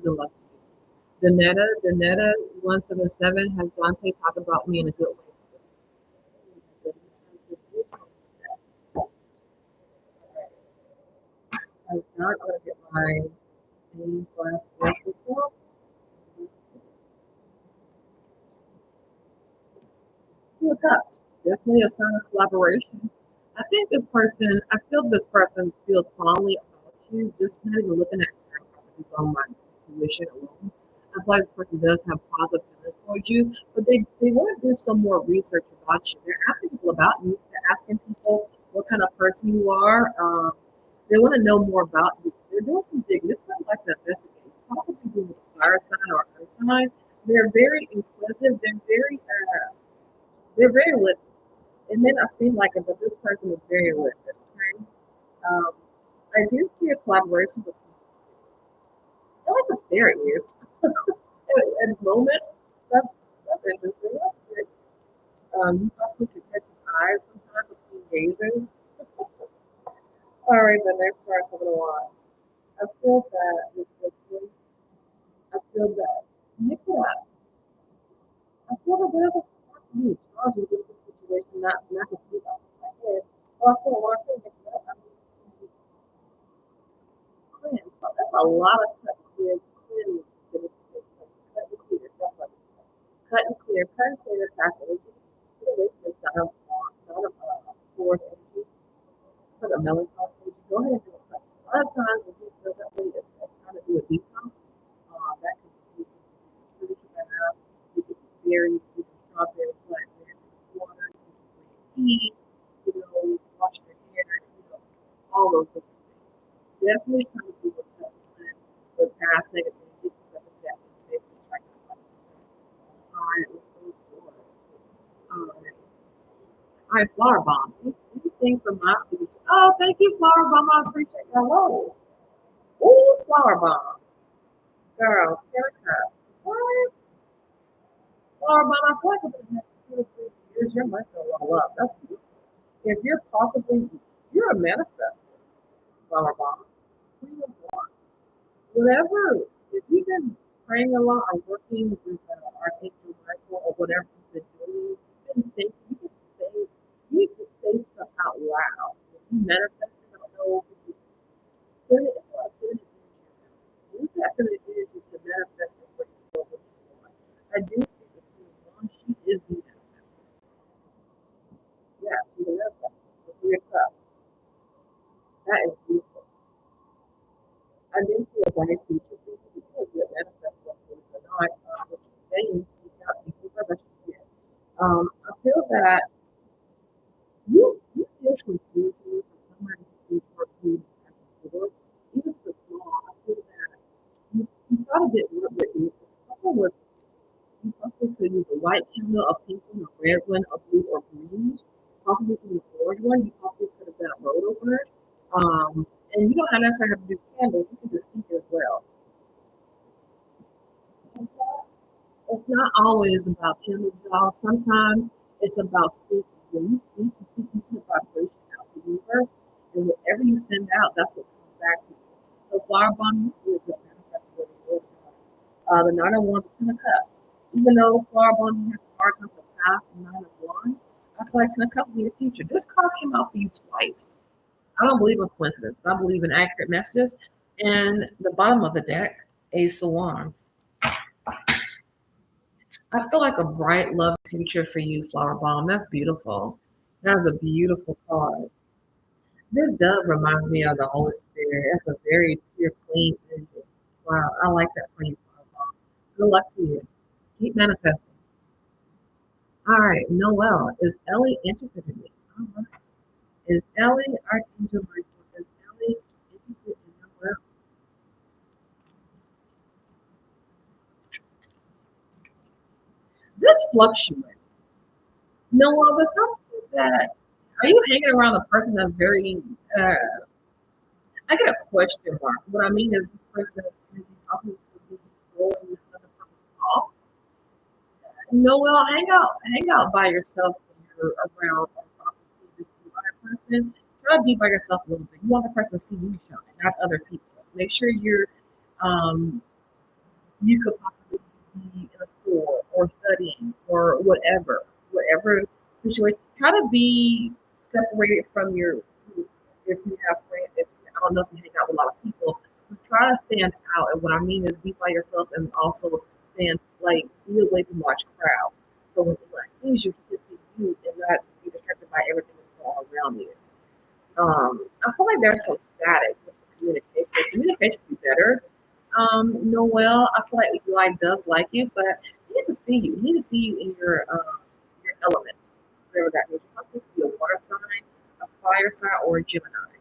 Good luck to you. Danetta 177 has Dante talk about me in a good way. I'm not going to get my name glass before. Two of Cups. Definitely a sign of collaboration. I feel this person feels fondly about you. Just not even looking at tarot properties on my intuition alone. I feel like this person does have positive feelings towards you, but they want to do some more research about you. They're asking people about you. They're asking people what kind of person you are. They want to know more about you. They're doing some digging. This person likes to investigate. Possibly doing with a fire sign or earth sign. They're very inquisitive. They're very lit. It may not seem like it, but this person is very lit. Okay? Um, I do see a collaboration with I like to stare at you at moments. That's, that's interesting. That's good. You possibly could catch his eyes sometimes between gazers. All right, the next part of the line. I feel that with this one. I feel that. Mix it up. I feel that there's a part of you challenging with this situation, not to speak off my head. Well, I feel mix it up. I mean, cleanse. So that's a lot of cut and clear cleansing that is taking place. Cut and clear. That's what it is. Cut and clear past energy. Get away from this not of force energy, for the melancholy energy. Go ahead and do a cut. A lot of times when you feel that way, it's time to do a detox. That could be spiritual matter. You could be berries, you could strawberries, blackberries, water, you could tea, wash your hair, all those different things. Definitely time to do a cut and cleanse with past negative energy, because that is basically trying to fight. All right, let's move forward. All right. All right, Flower Bomb. Anything from my future? Oh, thank you, Flower Bomb. I appreciate your role. Ooh, Flower Bomb. Girl, Gherica. What? Flower Bomb, I feel like for the next 2 to 3 years, your life will roll up. That's beautiful. If you're a manifestor, flower bomb. Queen of Wands. Whatever, if you've been praying a lot or working with Archangel Michael or whatever you've been doing, you've been thinking, you need to say stuff out loud. If you manifest, I don't know, it's like feminine energy. Use that feminine energy to manifest what you feel what you want. I do see the Queen of Wands, she is the manifestor. Yeah, she's the manifestor. The Three of Cups. That is beautiful. I do see a bright future for you because you manifest what you want. What you're saying, speak out to you, whatever you hear. I feel that you feel some spiritual for somebody who's working as before. Even if it's small, I feel that you thought of it a little bit deeper. Someone was you possibly could use a white candle, a pink one, a red one, a blue or green. Possibly even an orange one. You possibly could have done a road opener. And you don't necessarily have to do candles, you can just speak it as well. It's not always about candles, y'all. Sometimes it's about speaking. When you speak, you send a vibration out to the universe, and whatever you send out, that's what comes back to you. So flower bomb is what manifests what it is. The nine of wands, the ten of cups. Even though flower bomb has hard enough to pass the nine of wands, I feel like ten of cups in your future. This card came out for you twice. I don't believe in coincidence. I believe in accurate messages. And the bottom of the deck, Ace of Wands. I feel like a bright love future for you, Flower Bomb. That's beautiful. That's a beautiful card. This does remind me of the Holy Spirit. That's a very pure, clean energy. Wow, I like that for you, Flower Bomb. Good luck to you. Keep manifesting. All right, Noelle, is Ellie interested in me? All right. Is Ellie Archangel Michael? Is Ellie interested in Noelle? This fluctuates. Noelle, there's something that are you hanging around a person that's very uh, I get a question mark. What I mean is this person is talking to me throwing another person off. Noel, hang out by yourself when you're around or talking to this other person. Try to be by yourself a little bit. You want the person to see you shine, not other people. Make sure um you could possibly be in a store or studying or whatever situation. Try to be separated from your group. If you have friends, if I don't know if you hang out with a lot of people, but try to stand out. And what I mean is be by yourself and also stand like be away from large crowds. So when he sees you, he can see you and not be distracted by everything that's going on around you. I feel like there's some static with the communication. Communication could be better. Noel, I feel like Eli does like you, but he needs to see you. He needs to see you in your element, whatever that means. You possibly be a water sign, a fire sign, or a Gemini.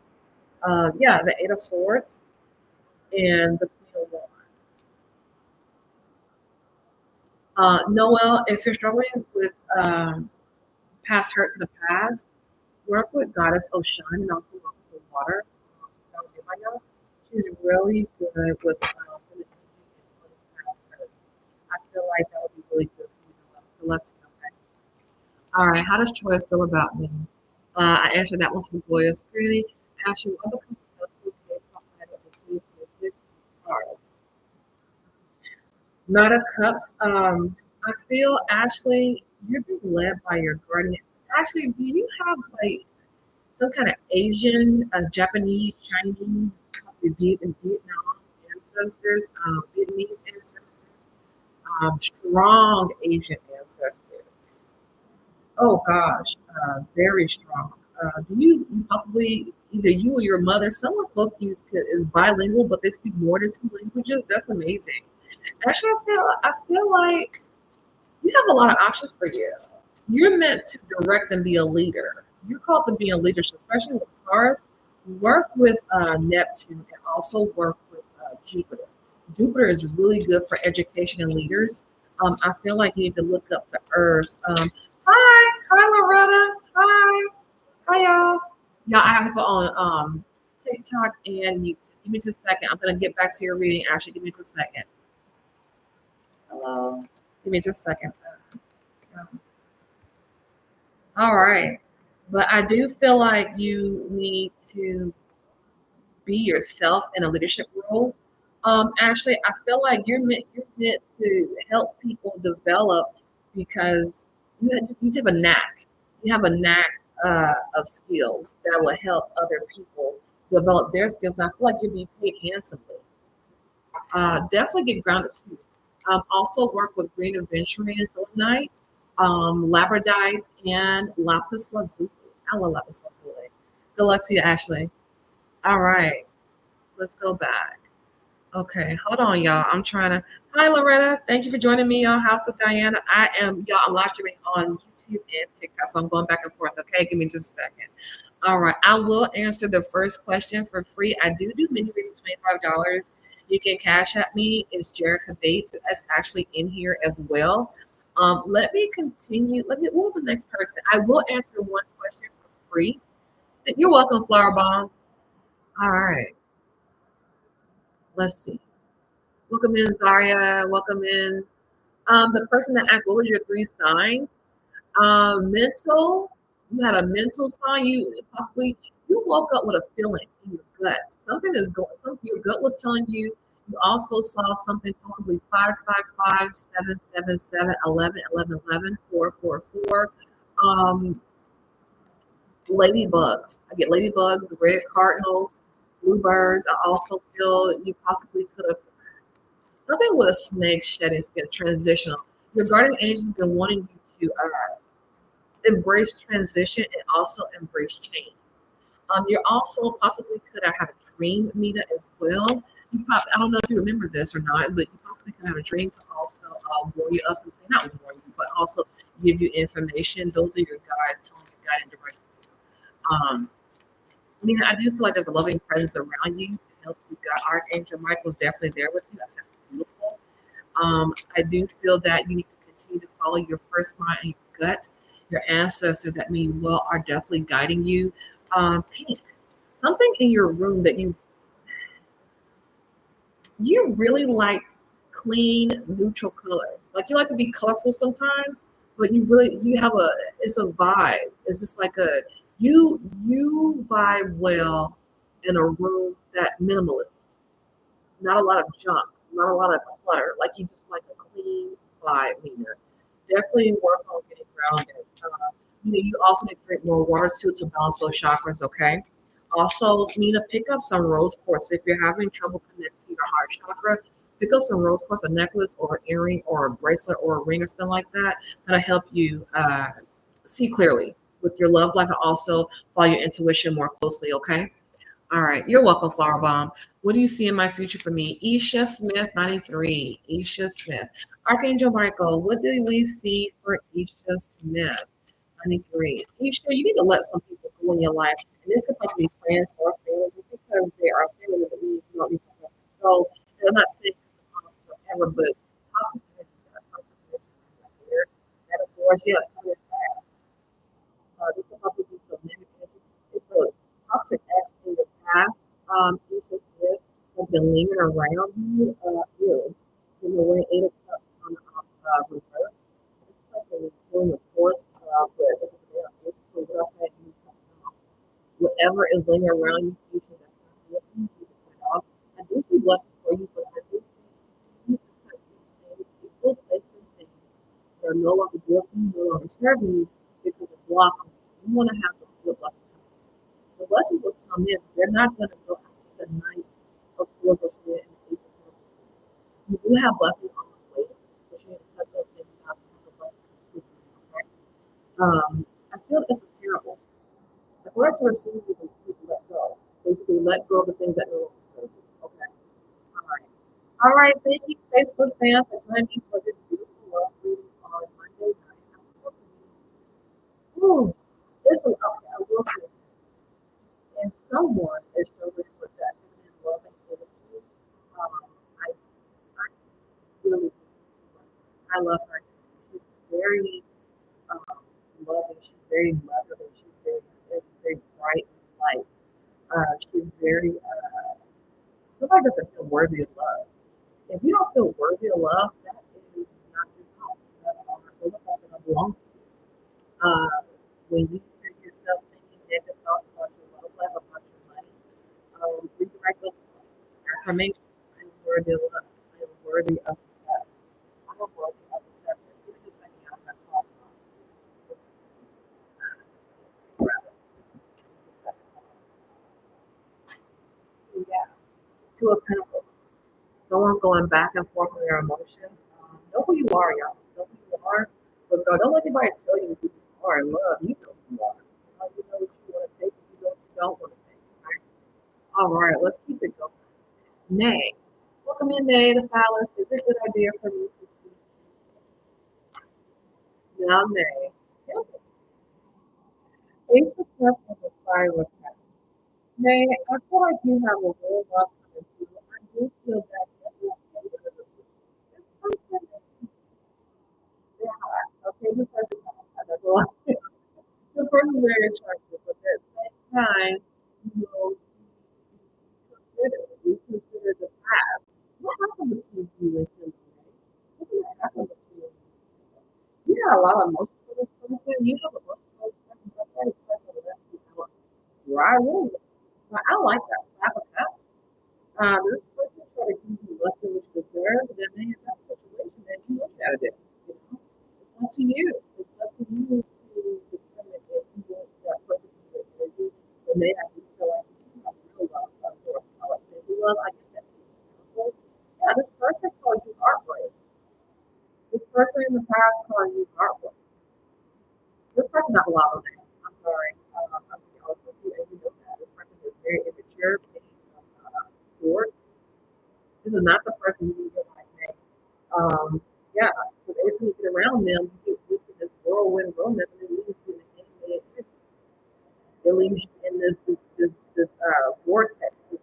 Yeah, the Eight of Swords and the Queen of Wands. Noel, if you're struggling with past hurts in the past, work with Goddess Ocean and also work with water. She's really good with I feel like that would be really good for you. So let's go back. All right, how does Troy feel about me? I answered that one for Goya Security. Actually, what becomes successful K-pop idol in 2026 stars? Not of Cups. I feel Ashley, you're being led by your guardian. Ashley, do you have like some kind of Asian, Japanese, Chinese, Vietnam ancestors, Vietnamese ancestors, strong Asian ancestors? Oh gosh, very strong. Do you possibly either you or your mother, someone close to you, is bilingual, but they speak more than two languages? That's amazing. Actually, I feel like you have a lot of options for you. You're meant to direct and be a leader. You're called to be a leadership, especially with Taurus. Work with Neptune and also work with Jupiter. Jupiter is really good for education and leaders. I feel like you need to look up the herbs. Hi, Loretta. Hi, y'all. Yeah, I have people on TikTok and YouTube. Give me just a second. I'm gonna get back to your reading. Actually, give me just a second. Hello. Give me just a second. All right. But I do feel like you need to be yourself in a leadership role. Actually, I feel like you're meant to help people develop because you have a knack. You have a knack of skills that will help other people develop their skills. And I feel like you'll be paid handsomely. Definitely get grounded too. Also work with green aventurine, selenite, labradorite, and lapis lazuli. I love lapis lazuli. Good luck to you, Ashley. All right, let's go back. Okay, hold on, y'all. I'm trying to. Hi, Loretta. Thank you for joining me on House of Diana. I'm live streaming on YouTube and TikTok, so I'm going back and forth. Okay, give me just a second. All right, I will answer the first question for free. I do mini reads for $25. You can cash at me. It's Gherica Bates. That's actually in here as well. Let me continue. What was the next person? I will answer one question for free. You're welcome, Flower Bomb. All right, let's see. Welcome in, Zaria. Welcome in. The person that asked, what were your three signs? Mental. You had a mental sign. You woke up with a feeling in your gut. Something is going. Something your gut was telling you. You also saw something possibly 555, 777, 11, 11, 11, 444. Ladybugs. I get ladybugs, red cardinals, bluebirds. I also feel you possibly could have something with a snake shedding skin transitional. Your guardian angels have been wanting you to embrace transition and also embrace change. You also possibly could have had a dream, Mita, as well. I don't know if you remember this or not, but you possibly could have a dream to also warn you of something, not warn you, but also give you information. Those are your guides telling you guiding direction. Um, I mean, I do feel like there's a loving presence around you to help you. God, Archangel Michael is definitely there with you. That's definitely beautiful. I do feel that you need to continue to follow your first mind and your gut. Your ancestors that mean you well are definitely guiding you. Pink, something in your room that you really like clean, neutral colors. Like you like to be colorful sometimes, but you have it's a vibe. It's just like you vibe well in a room that minimalist. Not a lot of junk, not a lot of clutter. Like you just like a clean vibe here. Definitely work on getting grounded. You also need to drink more water too to balance those chakras. Okay. Also, need to pick up some rose quartz if you're having trouble connecting to your heart chakra. Pick up some rose quartz, a necklace or an earring or a bracelet or a ring or something like that. That'll help you see clearly with your love life and also follow your intuition more closely. Okay. All right. You're welcome, Flower Bomb. What do you see in my future for me? Isha Smith, 93. Isha Smith. Archangel Michael, what do we see for Isha Smith, 93? Isha, you need to let some people go in your life. And this could possibly be friends or family just because they are family that means you don't need to go. And I'm not saying forever, but toxic energy, toxic energy here. Metaphors, yes, coming fast. This could probably be some negative energy. It's a toxic ex in the past. Isha Smith has been lingering around you. You. You know, when 8 o'clock on reverse. This person is doing the force, but it's a very so what I said, you cut it off. Whatever is lingering around you, you should just cut it off. I do see blessings for you, but I do see you can cut these things, people, places, things that are no longer good for you, no longer serving you because it's blocking you. You want to have the good blessings come in. The blessings will come in, they're not going to go after the night of four verses and the 8 of you do have blessings on the way, but you need to cut those things out to have the blessings. Okay? I feel it's a parable. In order to receive, you need to let go. Basically, let go of the things that no longer serve you. Okay. All right. All right. Thank you, Facebook fans, for joining me for this beautiful love reading on Monday night. Ooh, this is okay. I will say this. And someone is struggling with that feminine love and energy. I really, I love her. She's very um, loving. She's very motherly. She's very bright and light. She's very, somebody doesn't feel worthy of love. If you don't feel worthy of love, that is not your fault. Those are things that don't belong to you. When you hear yourself thinking negative thoughts about your love life, about your money, redirect affirmation. I am worthy of love. I am worthy of success. I am worthy of acceptance. Give me just a second, y'all. I got caught yeah. Two of Pentacles. Someone's going back and forth with their emotions. Know who you are, y'all. Know who you are. But girl, don't let anybody tell you who you are in love. You know who you are. You know what you want to take and you know what you don't want to take. Right? All right, let's keep it going. Nay. Welcome in, Nay, the stylist. Is it a good idea for me to see? Now, Nay. Ace of Cups and the Fire with Cups. Nay, I feel like you have a real love coming through. I do feel that this person they're hot. Okay, this person is hot. I don't know why. The person is very attractive, but at the same time, you know, we consider the past. What happened between you and him today? What happened between you? You have a lot of emotions for this person. You have emotions for this person, but that is person that you know. Right, really. I like that. Five of Cups. This person try to give you less than what you deserve, but then they have that situation that you look at it. You know? It's up to you. It's up to you to determine if you want that person to be with you. And they have to feel like you have real love or solid love. I get that. Yeah, this person calls you heartbreak. This person in the past calls you heartbreak. This person has a lot of that. I'm sorry. I'm being honest with you, and you know that. This person is very immature, short. This is not the person you need in your life now. Yeah, because every time you get around them, you get into this whirlwind romance, and it leaves you in the hand. It leaves you in this vortex, this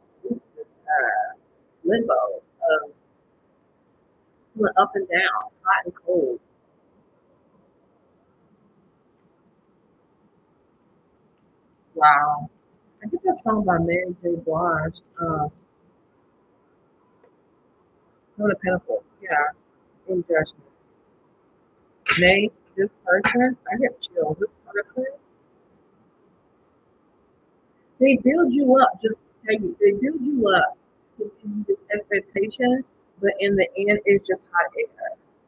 limbo of up and down, hot and cold. Wow. I get that song by Mary J. Blige, One of Pentacles. Yeah, in Judgment. Nate, this person, I get chills. This person, they build you up just to tell you, they build you up to give you these expectations, but in the end, it's just hot air.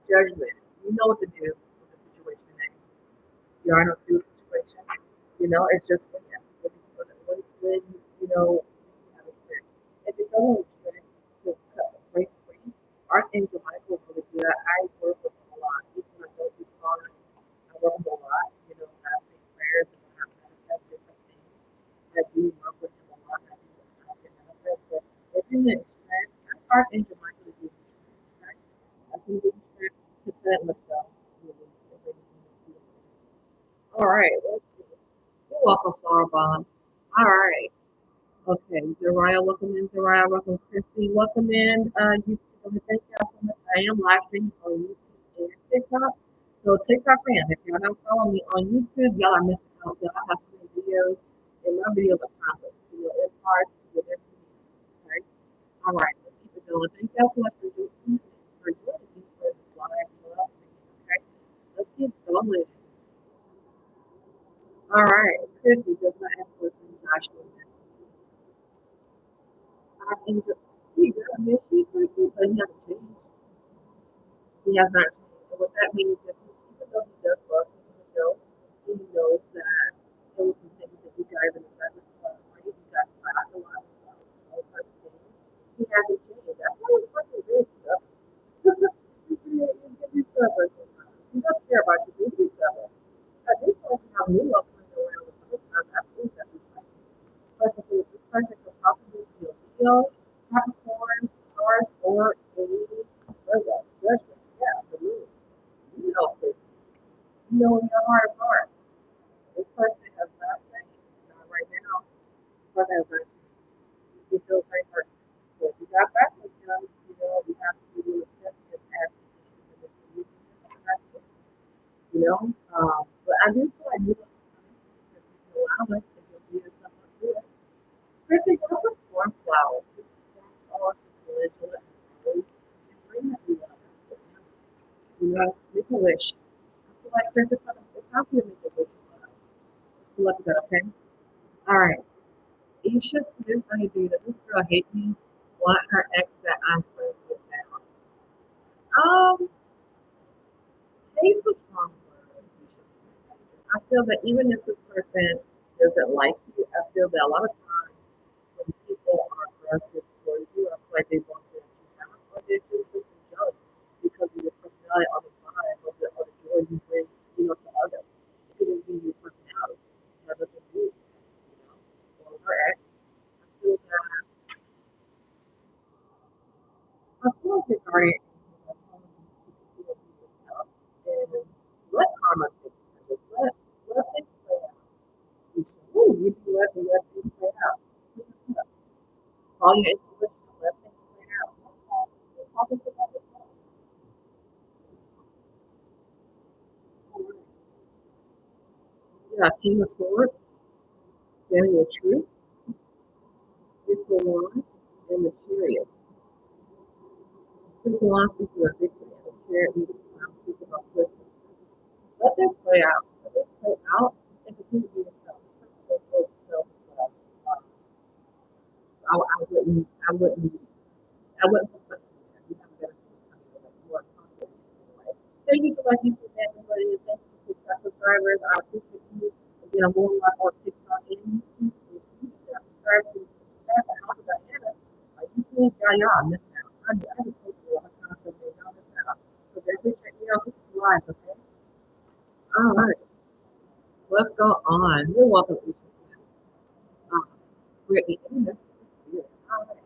Judgment. You know what to do with the situation, Nate. You are in a good situation. You know, it's just when you know you have a strength. If it doesn't have strength to cut a break free, Archangel Michael is really good. I work with him a lot. Even when I go through scars, I work with him a lot. You know, I say prayers and I manifest different things. I do work with him a lot. I do ask and manifest. But if you need strength, Archangel Michael is good. Right? I can give you strength to cut and let go. Release it. Release it. All right, let's see. You're welcome, Flower Bomb. All right. Okay, Zariah, welcome in. Zariah, welcome, Christy. Welcome in, YouTube. Thank y'all so much. I am live streaming on YouTube and TikTok. So TikTok fam, if y'all don't follow me on YouTube, y'all are missing out. Y'all have so many videos, and my videos are topics. You know, it's hard to do everything. Okay? All right, let's keep it going. Thank y'all so much for joining me for this live. Okay, let's keep going. All right, Christy does not have to listen to Joshua. I think that he does miss you, Christy, but he hasn't changed. He has not changed. And what that means is even though he does love you, he knows that there was some things that you guys in the present where you guys clash a lot of all certain things. He hasn't changed. That's why this person is very stubborn. He's stubborn sometimes. He does care about you, but he's stubborn. I do feel like you have new love coming around with sometimes. That's this person could possibly be a Leo, Capricorn, Taurus, or a Virgo. Judgment. Yeah, the moon. You know this. You know in your heart of hearts. This person has not changed. Not right now. This person has not changed. He's still the same person. So if you got back with him, you know, you have to be receptive as you know. But I do feel like you know, if you allow it, if you'll be yourself to it. Chrissy, go with cornflower. Cornflower is calendula and rose. And bring that you love. You know, make a wish. I feel like Chris, it's time for you to make a wish. Look at that, okay? All right. Isha Smith, I do that. This girl hate me want her ex that I'm friends with now. Um, hate's a strong word. I feel that even if this person doesn't like you, I feel that a lot of times when people are aggressive towards you, I feel like they want to let you down, or they're just simply jealous because of your personality or the vibe or the joy you bring, to others. It could just be your personality, rather than you. Or her ex. I feel that I feel like regarding anything that's telling you to be yourself and let karma take care of it. Let things play out. Ooh, you can let things play out. Call your intuition, let things play out. Okay. Talk about it. Yeah, King of Swords, standing your truth, is the one, and the chariot. This one speaks to the victory, and the chariot speaks about swiftness. Let this play out. Let this play out and continue to be yourself. I wouldn't put such you have better more confidence anyway. Thank you so much, YouTube family. Thank you to our subscribers. I appreciate you. Again, I'm more live on TikTok and YouTube. If you subscribe to House of Diana, YouTube, y'all missing out. I just post a lot of content and y'all missing out. So definitely check me out some lives, okay? All right, let's go on. You're welcome, YouTube. Um, Brittany, any messages for spirit? All right.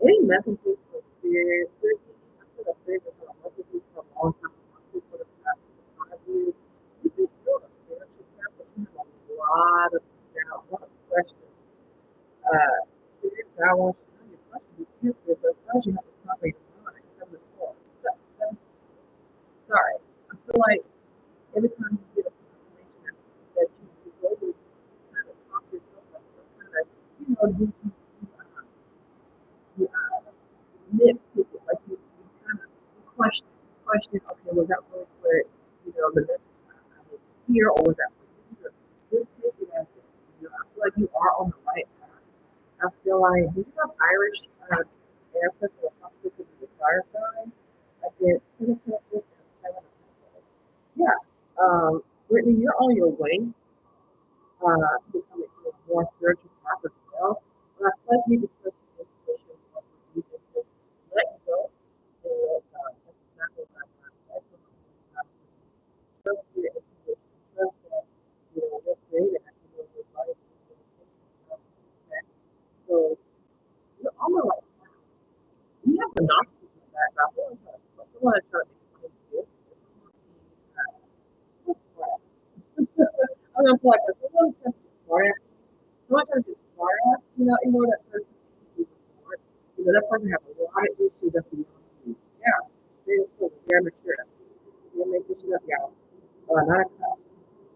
Any messages for spirit? Brittany, I feel like spirit has been working with you for a long time. For the past 5 years. You just feel a spiritual path, but you have a lot of doubts, a lot of questions. Spirit, God wants you to know your questions be answered, but first you have to conquer your mind. Seven is four. Sorry. I feel like every time you get a piece of information that you go with, you kind of talk yourself up, or kind of, nitpick it, like you kind of question, okay, was that really for, the message I need to hear, or was that for you? Just take it as it. I feel like you are on the right path. I feel like, do you have Irish ancestors or possibly could be the fire sign? I get 10 of Pentacles and 7 of Pentacles. Yeah. Brittany, you're on your way becoming more spiritual path as well. But I feel like you need to put your intuition on you and just let go and let God. That's exactly what I'm doing. That's what I'm doing. Trust your intuition. Trust that, you're created and your body is okay. So you're on the right path. You have the Gnostics in the background. Someone to try to explain this. I'm gonna feel like someone's trying to be smart. Someone trying to be smart ass, that person is smart. That person has a lot of issues that's beyond you. Yeah. They're just they're mature. They're making shit up, y'all. Not a cup.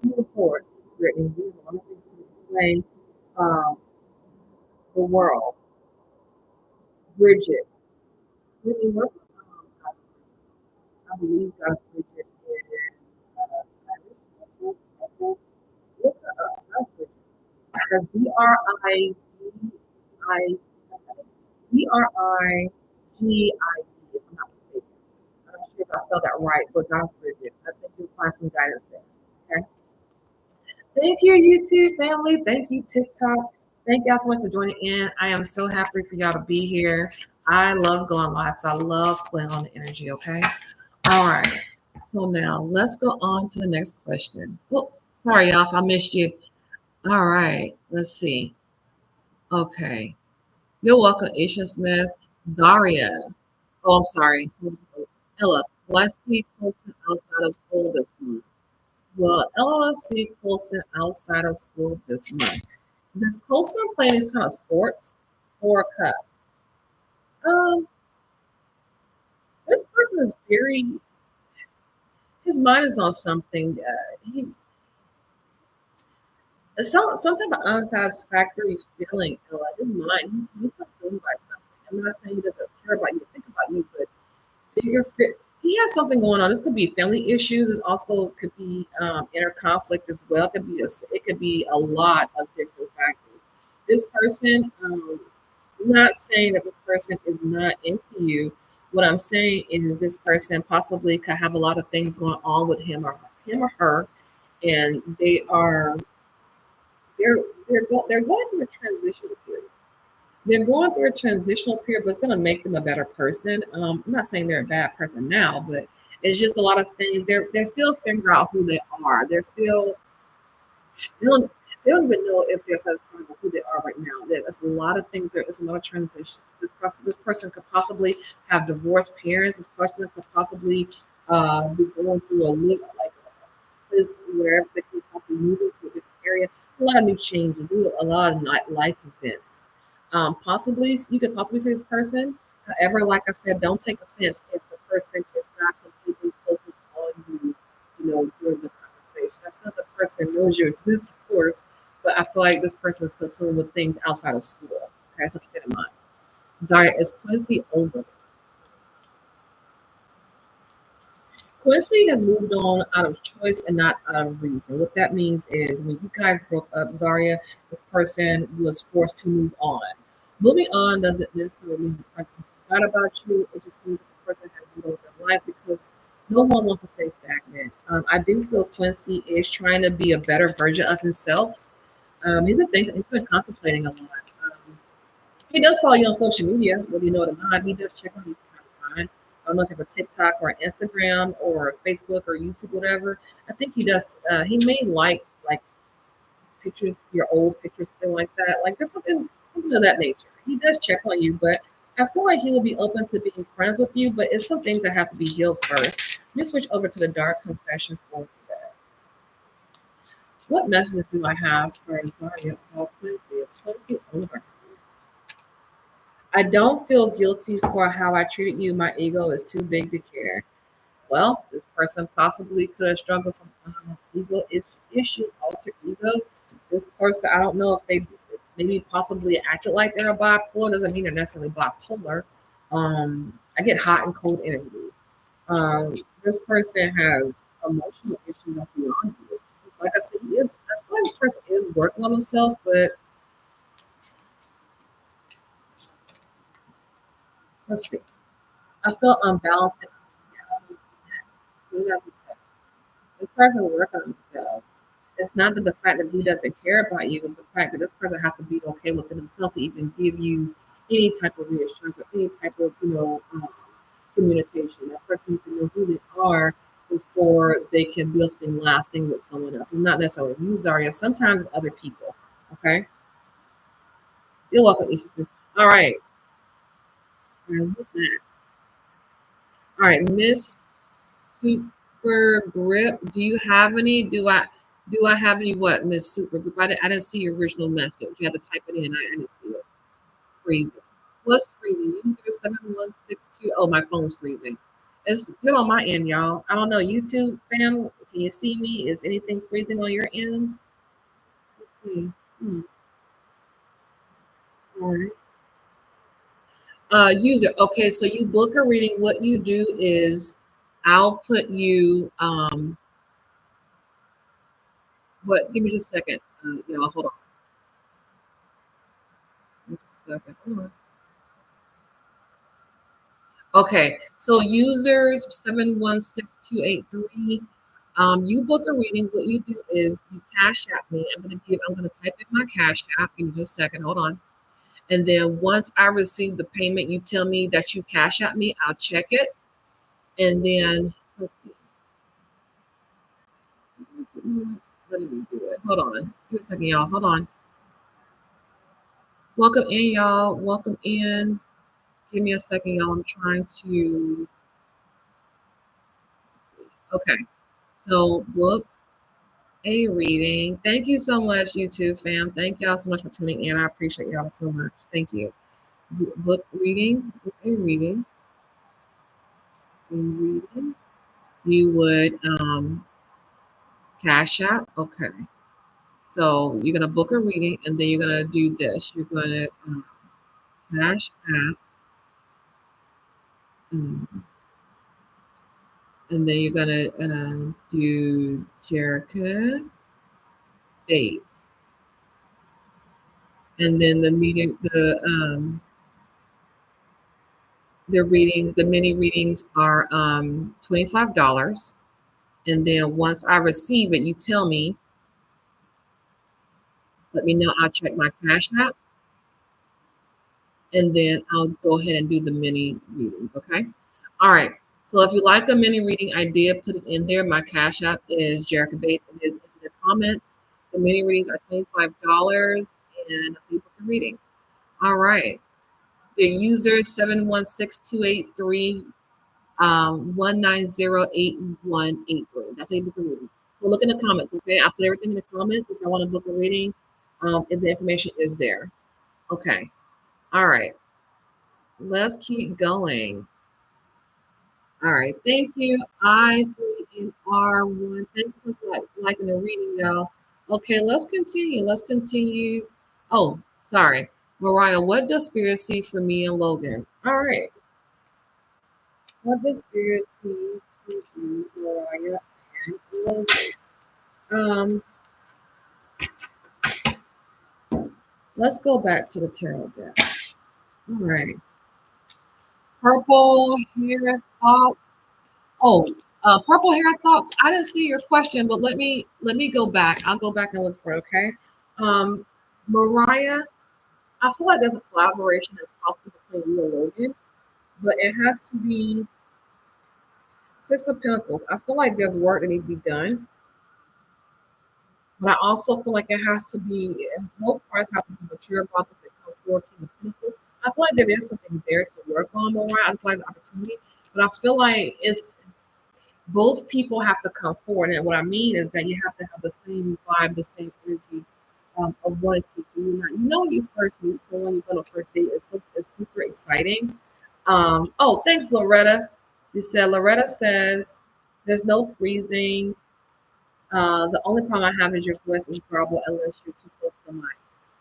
Moving forward, Brittany, we have one thing to explain the world. Bridget. Brittany, what I believe God's Bridget is Irish. I think. Look her up. That's Bridget. Because B-R-I-G-I-D, if I'm not mistaken. I'm not sure if I spelled that right, but God's Bridget. I think you'll find some guidance there. Okay. Thank you, YouTube family. Thank you, TikTok. Thank y'all so much for joining in. I am so happy for y'all to be here. I love going live because I love playing on the energy, okay? All right. So now let's go on to the next question. Oh, sorry, y'all, if I missed you. All right. Let's see. Okay. You're welcome, Aisha Smith. Zaria. Oh, I'm sorry. Ella, why see Colson outside of school this month? Well, Ella see Colson outside of school this month. Does Colson play any kind of sports or cups? Um, this person is his mind is on something. He's some type of unsatisfactory feeling. Like his mind, he's consumed by something. I'm not saying he doesn't care about you, think about you, but bigger fit. He has something going on. This could be family issues. It also could be inner conflict as well. It could be a lot of different factors. This person, I'm not saying that this person is not into you. What I'm saying is this person possibly could have a lot of things going on with him or her, and they're they're going through a transition period. They're going through a transitional period, but it's going to make them a better person. I'm not saying they're a bad person now, but it's just a lot of things. They're still figuring out who they are. They don't they don't even know if they're satisfied with who they are right now. There's a lot of things. There's a lot of transition. This person could possibly have divorced parents. This person could possibly be going through a live like place where they can possibly move into a different area. It's a lot of new changes. Do a lot of life events. Possibly you could possibly see this person. However, like I said, don't take offense if the person is not completely focused on you. During the conversation. I feel the person knows you exist, of course, but I feel like this person is consumed with things outside of school. Okay, so keep that in mind. Zaria, is Quincy over? Quincy has moved on out of choice and not out of reason. What that means is when you guys broke up, Zaria, this person was forced to move on. Moving on doesn't necessarily mean the person forgot about you. It just means that the person has moved on with their life because no one wants to stay stagnant. I do feel Quincy is trying to be a better version of himself. He's been contemplating a lot. Um, he does follow you on social media, whether you know it or not. He does check on you from time to time. I don't know if you have a TikTok or an Instagram or Facebook or YouTube, whatever. I think he does. He may like pictures, your old pictures, something like that, like just something of that nature. He does check on you, but I feel like he will be open to being friends with you. But it's some things that have to be healed first. Let me switch over to the dark confession for today. What messages do I have for Zaria about Quincy? Is Quincy over? I don't feel guilty for how I treated you. My ego is too big to care. Well, this person possibly could have struggled from issue, alter ego. This person, I don't know if they maybe possibly acted like they're a bipolar. Doesn't mean they're necessarily bipolar. I get hot and cold energy. This person has emotional issues that's beyond you. Like I said, I feel like this person is working on themselves, but let's see. I felt unbalanced and this person will work on themselves. It's not that the fact that he doesn't care about you, it's the fact that this person has to be okay within themselves to even give you any type of reassurance or any type of, communication. That person needs to know who they are before they can build something lasting with someone else. It's not necessarily you, Zaria. Sometimes it's other people. Okay? You're welcome, Isha. All right. All right, who's next? All right, Miss Super Grip. Do you have any? Do I have any what, Miss Super Grip? I didn't see your original message. You had to type it in. I didn't see it. Freezing. What's freezing? User 7162. Oh, my phone's freezing. It's good on my end, y'all. I don't know. YouTube fam, can you see me? Is anything freezing on your end? Let's see. All right. User. Okay, so you book a reading. What you do is I'll put you what? Give me just a second. Y'all, hold on. Just a second. Hold on. Okay, so users 716283. You book a reading. What you do is you cash app me. I'm gonna type in my cash app. Give me just a second. Hold on. And then once I receive the payment, you tell me that you cash app me. I'll check it. And then let's see. Let me do it. Hold on. Give me a second, y'all. Hold on. Welcome in, y'all. Welcome in. Give me a second, y'all. I'm trying to. Okay. So book a reading. Thank you so much, YouTube fam. Thank y'all so much for tuning in. I appreciate y'all so much. Thank you. Book reading. Book a reading. Reading. You would cash out. Okay. So you're gonna book a reading, and then you're gonna do this. You're gonna cash app, um, and then you're gonna do Gherica Bates, and then the meeting, the The readings, the mini readings are $25. And then once I receive it, you tell me, let me know. I'll check my Cash App, and then I'll go ahead and do the mini readings. Okay. All right. So if you like a mini reading, I did put it in there. My Cash App is Gherica Bates. It is in the comments. The mini readings are $25 and a free book of reading. All right. The user 716-283 1908183. That's how you book a reading. So look in the comments, okay? I put everything in the comments if I want to book a reading. And the information is there. Okay. All right. Let's keep going. All right. Thank you. I3NR1. Thank you so much for liking the reading, y'all. Okay, let's continue. Let's continue. Oh, sorry. Mariah, what does Spirit see for me and Logan? All right. What does Spirit see for you, Mariah and Logan? Um, let's go back to the tarot deck. All right. Purple hair thoughts. Oh, purple hair thoughts. I didn't see your question, but let me go back. I'll go back and look for it. Okay. Mariah, I feel like there's a collaboration that's possible between you and Logan, but it has to be Six of Pentacles. I feel like there's work that needs to be done, but I also feel like it has to be both parts have to be mature about this. It comes forward to the Pentacles. I feel like there is something there to work on, Mariah. I feel like the opportunity, but I feel like it's both people have to come forward. And what I mean is that you have to have the same vibe, the same energy of wanting to do that. You know, when you first meet someone, you go on a first date, it's super exciting. Oh, thanks, Loretta. Loretta says, there's no freezing. The only problem I have is your voice is horrible unless you're too close to the mic.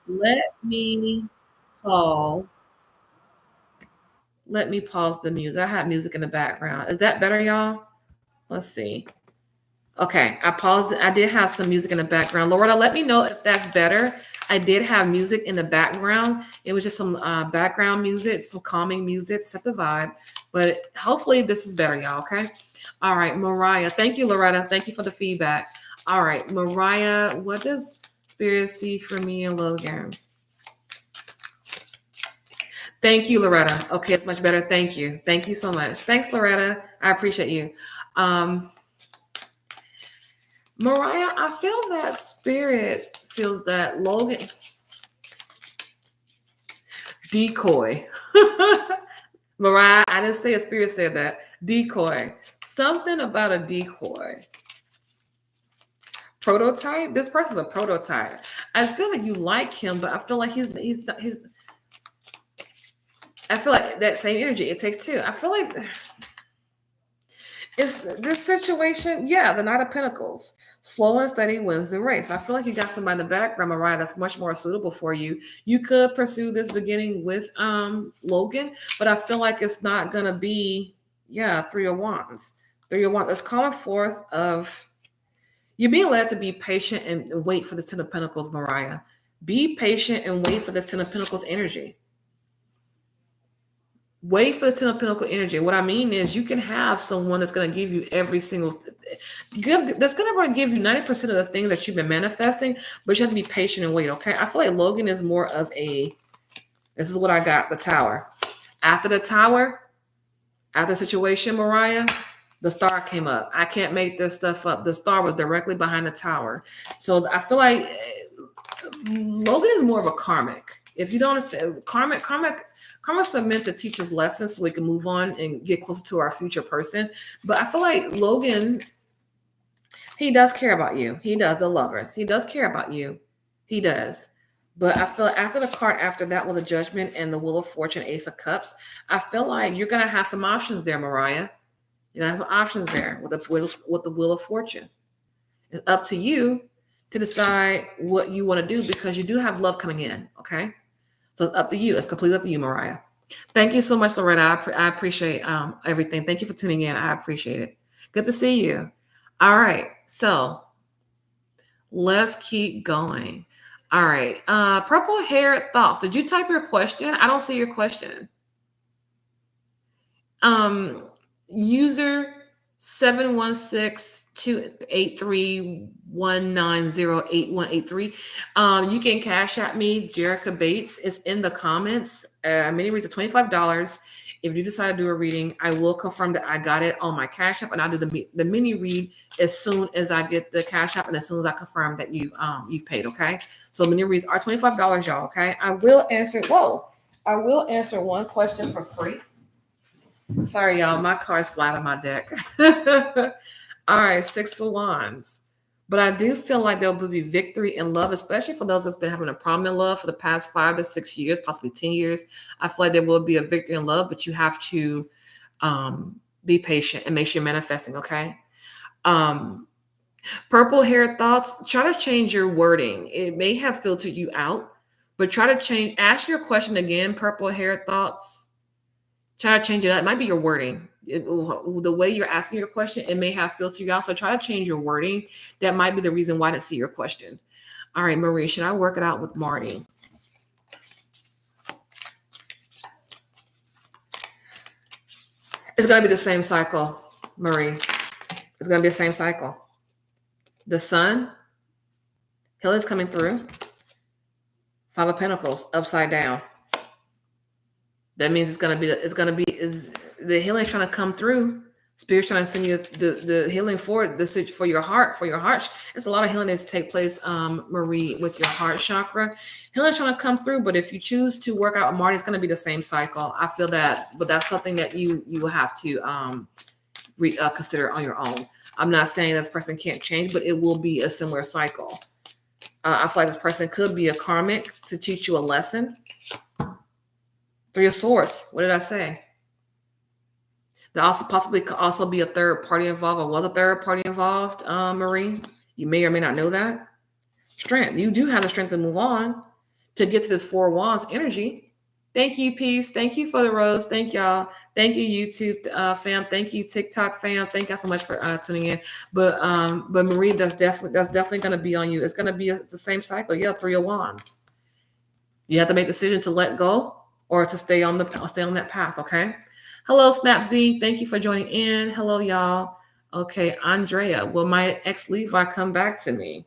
Let me pause. Let me pause the music. I have music in the background. Is that better, y'all? Let's see. Okay, I paused. I did have some music in the background. Loretta, let me know if that's better. I did have music in the background. It was just some background music, some calming music to set the vibe. But hopefully this is better, y'all. Okay. All right, Mariah. Thank you, Loretta. Thank you for the feedback. All right, Mariah, what does Spirit see for me and Logan? Thank you, Loretta. Okay, it's much better. Thank you. Thank you so much. Thanks, Loretta. I appreciate you. Mariah, I feel that Spirit feels that Logan decoy. Mariah, I didn't say a Spirit said that. Decoy. Something about a decoy. Prototype. This person's a prototype. I feel like you like him, but I feel like he's I feel like that same energy. It takes two. I feel like it's this situation, yeah, the Knight of Pentacles. Slow and steady wins the race. I feel like you got somebody in the background, Mariah, that's much more suitable for you. You could pursue this beginning with Logan, but I feel like it's not gonna be, yeah, Three of Wands. Three of Wands. It's calling forth of you're being led to be patient and wait for the Ten of Pentacles, Mariah. Be patient and wait for the Ten of Pentacles energy. Wait for the Ten of Pentacle energy. What I mean is you can have someone that's going to give you every single that's going to give you 90% of the things that you've been manifesting, but you have to be patient and wait. Okay. I feel like Logan is more of this is what I got, the Tower. After the Tower, after the situation, Mariah, the Star came up. I can't make this stuff up. The Star was directly behind the Tower. So I feel like Logan is more of a karmic. If you don't understand, karmics are meant to teach us lessons so we can move on and get closer to our future person. But I feel like Logan, he does care about you. He does, the Lovers. He does care about you. He does. But I feel after the card after that was a Judgment and the Wheel of Fortune, Ace of Cups. I feel like you're gonna have some options there, Mariah. You're gonna have some options there with the Wheel of Fortune. It's up to you to decide what you want to do because you do have love coming in. Okay. So it's up to you. It's completely up to you, Mariah. Thank you so much, Loretta. I appreciate everything. Thank you for tuning in. I appreciate it. Good to see you. All right. So let's keep going. All right. Purple hair thoughts. Did you type your question? I don't see your question. User 716-283-190-8183. You can cash at me, Gherica Bates. It's in the comments. Mini reads are $25. If you decide to do a reading, I will confirm that I got it on my Cash App, and I'll do the mini read as soon as I get the Cash App and as soon as I confirm that you've paid. Okay, so mini reads are $25, y'all. Okay, I will answer one question for free. Sorry, y'all. My car's flat on my deck. All right, Six of Wands. But I do feel like there will be victory in love, especially for those that's been having a problem in love for the past 5 to 6 years, possibly 10 years. I feel like there will be a victory in love, but you have to be patient and make sure you're manifesting, okay? Purple hair thoughts, try to change your wording. It may have filtered you out, but try to ask your question again, purple hair thoughts. Try to change it up. It might be your wording. The way you're asking your question, it may have filtered you out. So try to change your wording. That might be the reason why I didn't see your question. All right, Marie, should I work it out with Marty? It's going to be the same cycle, Marie. It's going to be the same cycle. The sun, healing's coming through. 5 of Pentacles, upside down. That means is the healing trying to come through. Spirit's trying to send you the healing for your heart, It's a lot of healing that take place, Marie, with your heart chakra. Healing trying to come through, but if you choose to work out with Marty, it's going to be the same cycle. I feel that, but that's something that you will have to consider on your own. I'm not saying this person can't change, but it will be a similar cycle. I feel like this person could be a karmic to teach you a lesson. 3 of Swords. What did I say? There also possibly could also be a third party involved, or was a third party involved, Marie. You may or may not know that. Strength. You do have the strength to move on to get to this 4 Wands energy. Thank you, Peace. Thank you for the rose. Thank y'all. Thank you, YouTube fam. Thank you, TikTok fam. Thank y'all so much for tuning in. But Marie, that's definitely going to be on you. It's going to be the same cycle. Yeah, 3 of Wands. You have to make a decision to let go or to stay on that path. Okay. Hello, SnapZ. Thank you for joining in. Hello, y'all. Okay, Andrea. Will my ex Levi come back to me?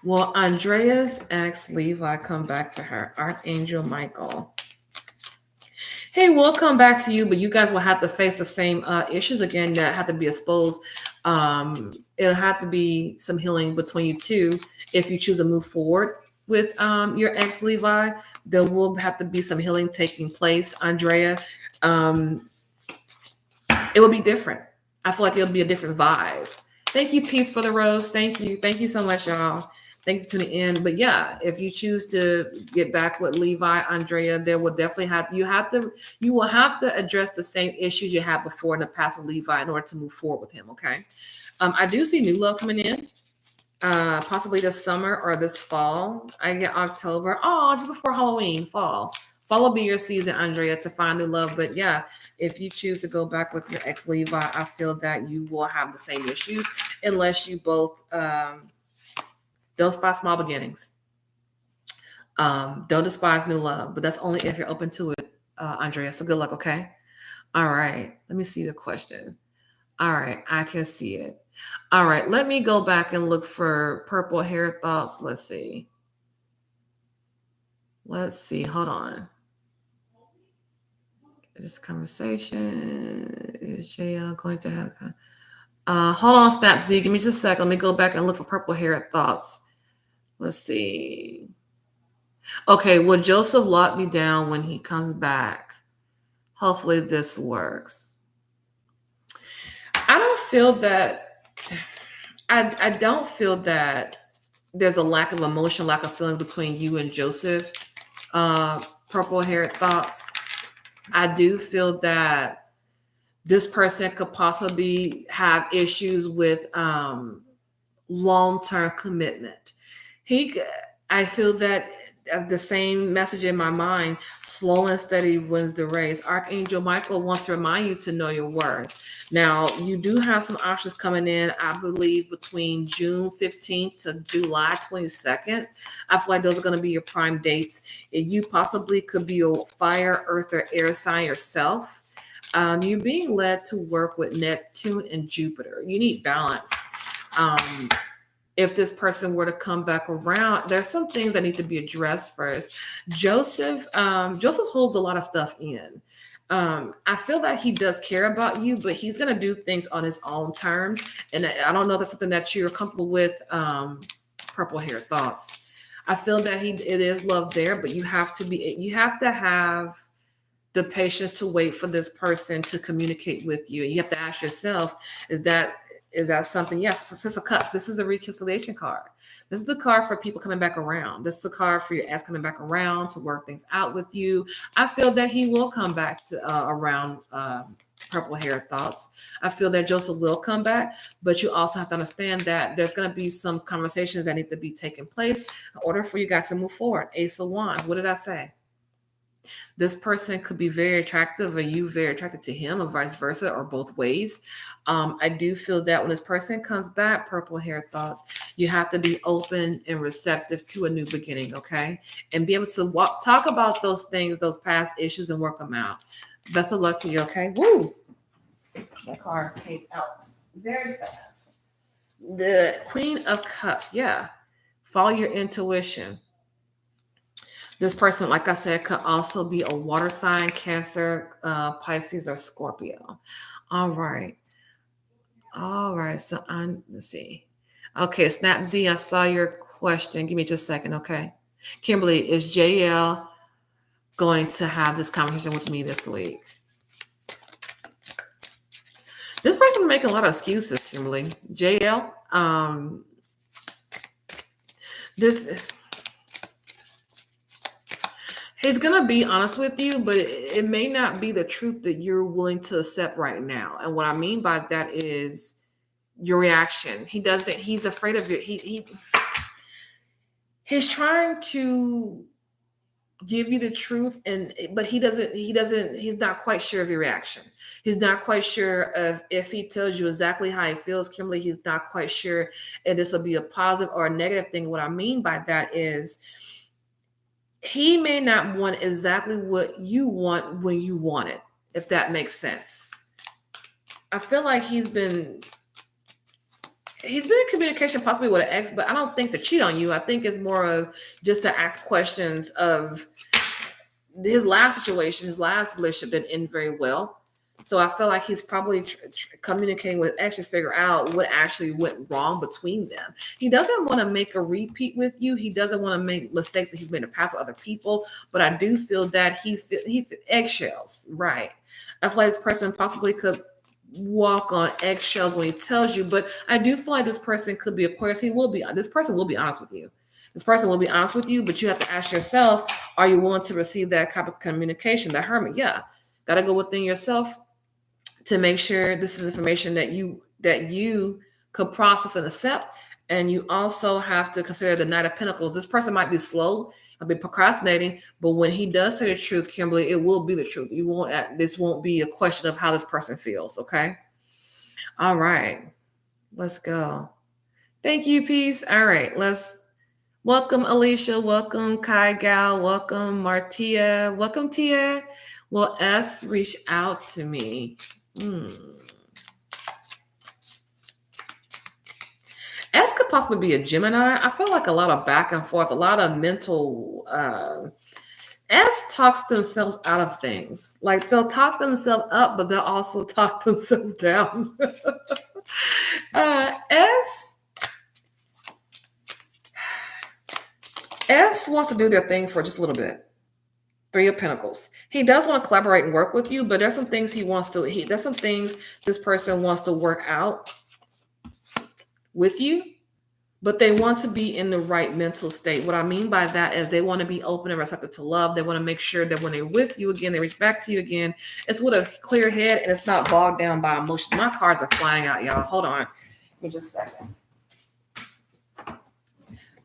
Will Andrea's ex Levi come back to her? Archangel Michael. Hey, we'll come back to you, but you guys will have to face the same issues again that have to be exposed. It'll have to be some healing between you two if you choose to move forward with your ex Levi. There will have to be some healing taking place, Andrea. It will be different. I feel like it'll be a different vibe. Thank you, Peace, for the rose. Thank you so much, y'all. Thank you for tuning in. But yeah, if you choose to get back with Levi, Andrea, there will definitely you will have to address the same issues you had before in the past with Levi in order to move forward with him. Okay. I do see new love coming in. Possibly this summer or this fall. I get October. Oh, just before Halloween, fall. Fall will be your season, Andrea, to find new love. But yeah, if you choose to go back with your ex Levi, I feel that you will have the same issues unless you both don't despise small beginnings. Don't despise new love, but that's only if you're open to it, Andrea. So good luck, okay? All right. Let me see the question. All right, I can see it. All right, let me go back and look for purple hair thoughts. Let's see. Hold on. This conversation is JL going to have. Hold on, SnapZ. Give me just a second. Let me go back and look for purple hair thoughts. Let's see. Okay, will Joseph lock me down when he comes back? Hopefully this works. I don't feel that there's a lack of emotion, lack of feeling between you and Joseph. Purple hair thoughts. I do feel that this person could possibly have issues with long-term commitment. I feel that the same message in my mind. Slow and steady wins the race. Archangel Michael wants to remind you to know your worth. Now, you do have some options coming in, I believe, between June 15th to July 22nd. I feel like those are going to be your prime dates. You possibly could be a fire, earth, or air sign yourself. You're being led to work with Neptune and Jupiter. You need balance. If this person were to come back around, there's some things that need to be addressed first. Joseph holds a lot of stuff in. I feel that he does care about you, but he's going to do things on his own terms. And I don't know if that's something that you're comfortable with. Purple hair thoughts. I feel that it is love there, but you have to have the patience to wait for this person to communicate with you. And you have to ask yourself, is that something? Yes, Six of Cups. This is a reconciliation card. This is the card for people coming back around. This is the card for your ex coming back around to work things out with you. I feel that he will come back to around purple hair thoughts. I feel that Joseph will come back, but you also have to understand that there's going to be some conversations that need to be taking place in order for you guys to move forward. Ace of Wands. What did I say? This person could be very attractive or you very attracted to him or vice versa or both ways. I do feel that when this person comes back, purple hair thoughts, you have to be open and receptive to a new beginning, okay? And be able to talk about those things, those past issues, and work them out. Best of luck to you, okay? Woo! That card came out very fast. The Queen of Cups, yeah. Follow your intuition. This person, like I said, could also be a water sign, Cancer, Pisces, or Scorpio. All right. So let's see. Okay, Snap Z, I saw your question. Give me just a second, okay? Kimberly, is JL going to have this conversation with me this week? This person making a lot of excuses, Kimberly. JL, he's going to be honest with you, but it may not be the truth that you're willing to accept right now. And what I mean by that is your reaction. He's afraid of you. He's trying to give you the truth, but he's not quite sure of your reaction. He's not quite sure of if he tells you exactly how he feels, Kimberly. He's not quite sure if this will be a positive or a negative thing. What I mean by that is he may not want exactly what you want when you want it, if that makes sense. I feel like he's been in communication possibly with an ex, but I don't think to cheat on you. I think it's more of just to ask questions of his last situation, his last relationship didn't end very well. So I feel like he's probably communicating with ex to figure out what actually went wrong between them. He doesn't want to make a repeat with you. He doesn't want to make mistakes that he's made in the past with other people. But I do feel that he eggshells, right? I feel like this person possibly could walk on eggshells when he tells you, but I do feel like this person could be Aquarius. This person will be honest with you. This person will be honest with you, but you have to ask yourself, are you willing to receive that type of communication? The Hermit, yeah. Got to go within yourself to make sure this is information that you could process and accept. And you also have to consider the Knight of Pentacles. This person might be slow, might be procrastinating, but when he does say the truth, Kimberly, it will be the truth. This won't be a question of how this person feels, okay? All right. Let's go. Thank you, Peace. All right, welcome, Alicia. Welcome, Kai Gal. Welcome, Martia. Welcome, Tia. Well, S reached out to me. S could possibly be a Gemini. I feel like a lot of back and forth, a lot of mental. S talks themselves out of things. Like they'll talk themselves up, but they'll also talk themselves down. S wants to do their thing for just a little bit. Three of Pentacles. He does want to collaborate and work with you, but there's some things there's some things this person wants to work out with you, but they want to be in the right mental state. What I mean by that is they want to be open and receptive to love. They want to make sure that when they're with you again, they reach back to you again. It's with a clear head and it's not bogged down by emotions. My cards are flying out, y'all. Hold on. Give me just a second.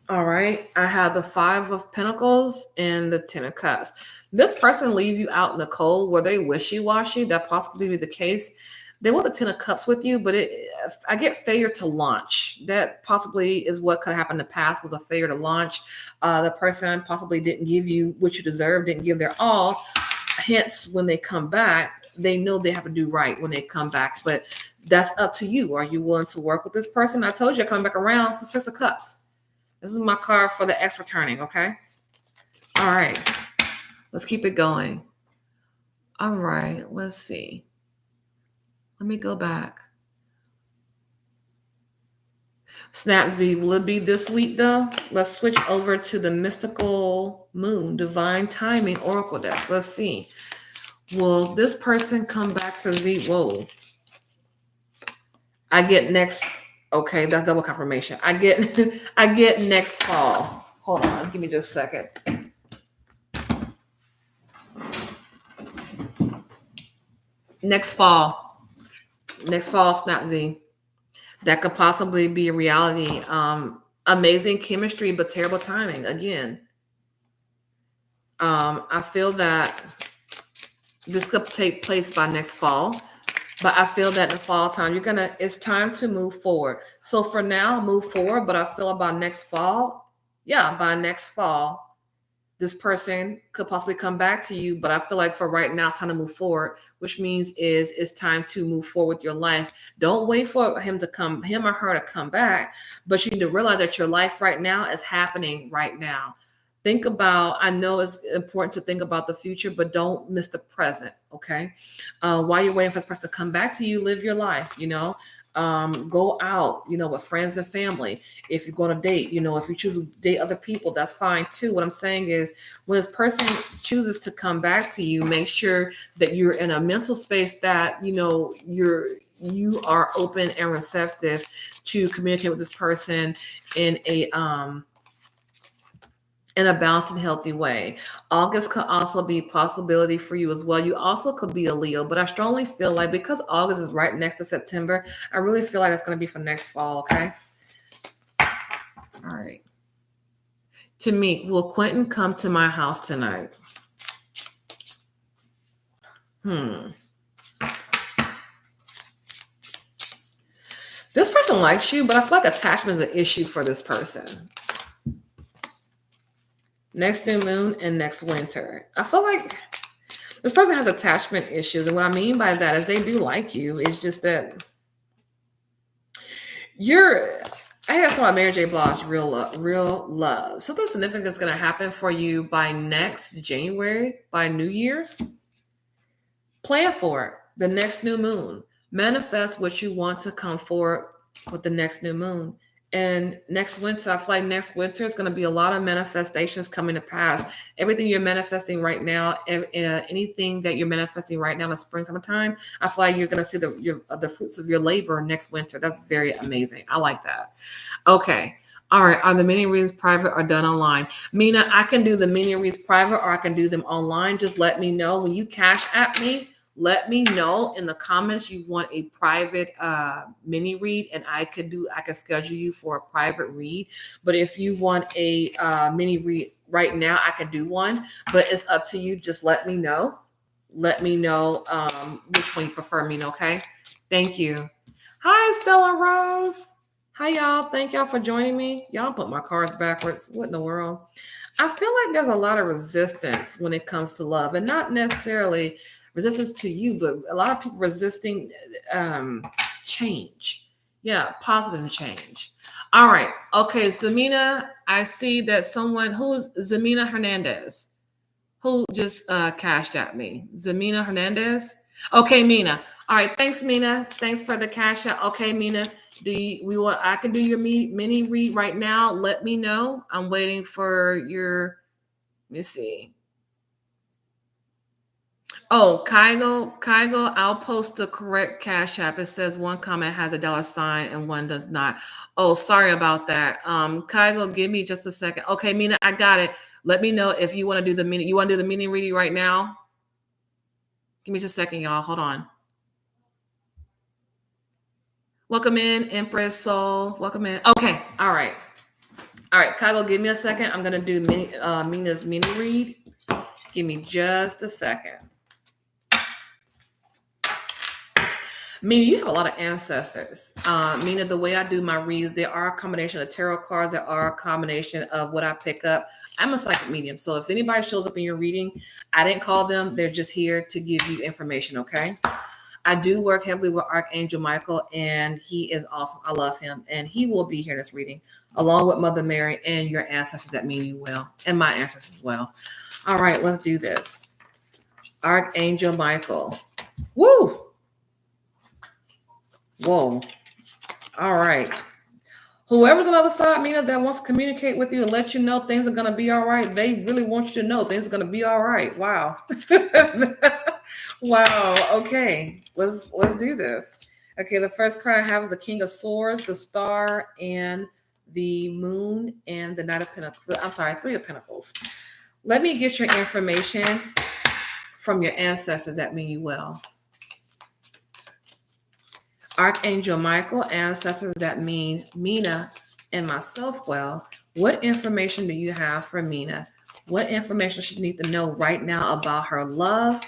All right. I have the Five of Pentacles and the Ten of Cups. This person leave you out in the cold where they wishy-washy. That possibly be the case. They want the Ten of Cups with you, but I get failure to launch. That possibly is what could happen in the past, was a failure to launch. The person possibly didn't give you what you deserve, didn't give their all. Hence, when they come back, they know they have to do right when they come back. But that's up to you. Are you willing to work with this person? I told you, I'm coming back around to Six of Cups. This is my card for the ex returning, okay? All right. Let's keep it going. All right. Let's see. Let me go back. Snap Z, will it be this week though? Let's switch over to the mystical moon, divine timing oracle deck. Let's see. Will this person come back to Z? Whoa. I get next. Okay, that's double confirmation. I get I get next fall. Hold on, give me just a second. Next fall, Snap Z. That could possibly be a reality. Amazing chemistry, but terrible timing. Again, I feel that this could take place by next fall, but I feel that in the fall time, it's time to move forward. So for now, move forward, but I feel about next fall, by next fall, this person could possibly come back to you, but I feel like for right now, it's time to move forward, which means it's time to move forward with your life. Don't wait for him or her to come back, but you need to realize that your life right now is happening right now. I know it's important to think about the future, but don't miss the present, okay? While you're waiting for this person to come back to you, live your life, go out, with friends and family. If you're going to date, if you choose to date other people, that's fine too. What I'm saying is, when this person chooses to come back to you, make sure that you're in a mental space that, you are open and receptive to communicate with this person in a balanced and healthy way. August could also be a possibility for you as well. You also could be a Leo, but I strongly feel like because August is right next to September, I really feel like it's going to be for next fall, okay? All right. To me, will Quentin come to my house tonight? This person likes you, but I feel like attachment is an issue for this person. Next new moon and next winter. I feel like this person has attachment issues. And what I mean by that is they do like you. It's just that I hear something about Mary J. Blige, real love. Something significant is going to happen for you by next January, by New Year's. Plan for it. The next new moon. Manifest what you want to come forward with the next new moon. And next winter, I feel like next winter is going to be a lot of manifestations coming to pass. Everything you're manifesting right now, anything that you're manifesting right now in the spring, summertime, I feel like you're going to see the fruits of your labor next winter. That's very amazing. I like that. Okay. All right. Are the mini readings private or done online? Mina, I can do the mini reads private or I can do them online. Just let me know when you cash at me. Let me know in the comments you want a private mini read, and I can schedule you for a private read. But if you want a mini read right now, I can do one. But it's up to you. Just let me know. Let me know which one you prefer, Mina, okay? Thank you. Hi, Stella Rose. Hi, y'all. Thank y'all for joining me. Y'all put my cards backwards. What in the world? I feel like there's a lot of resistance when it comes to love, and not necessarily resistance to you, but a lot of people resisting change. Yeah, positive change. All right. Okay, Zamina, I see that who's Zamina Hernandez, who just cashed at me. Zamina Hernandez. Okay, Mina. All right, thanks, Mina. Thanks for the cash out. Okay, Mina, I can do your mini read right now. Let me know. I'm waiting for your. Let me see. Oh, Kygo, I'll post the correct cash app. It says one comment has a $sign and one does not. Oh, sorry about that. Kygo, give me just a second. Okay, Mina, I got it. Let me know if you want to do the mini. You want to do the mini reading right now? Give me just a second, y'all. Hold on. Welcome in, Empress Soul. Welcome in. Okay, all right. All right, Kygo, give me a second. I'm going to do Mina's mini read. Give me just a second. Mina, you have a lot of ancestors. Mina, the way I do my reads, there are a combination of tarot cards. There are a combination of what I pick up. I'm a psychic medium. So if anybody shows up in your reading, I didn't call them. They're just here to give you information, okay? I do work heavily with Archangel Michael, and he is awesome. I love him. And he will be here in this reading, along with Mother Mary and your ancestors that mean you well, and my ancestors as well. All right, let's do this. Archangel Michael. Woo! Whoa. All right. Whoever's on the other side, Mina, that wants to communicate with you and let you know things are going to be all right, they really want you to know things are going to be all right. Wow. Wow. Okay. Let's do this. Okay. The first card I have is the King of Swords, the Star, and the Moon, and the Knight of Pentacles. I'm sorry, Three of Pentacles. Let me get your information from your ancestors that mean you well. Archangel Michael, ancestors that mean Mina and myself well. What information do you have for Mina? What information should she need to know right now about her love,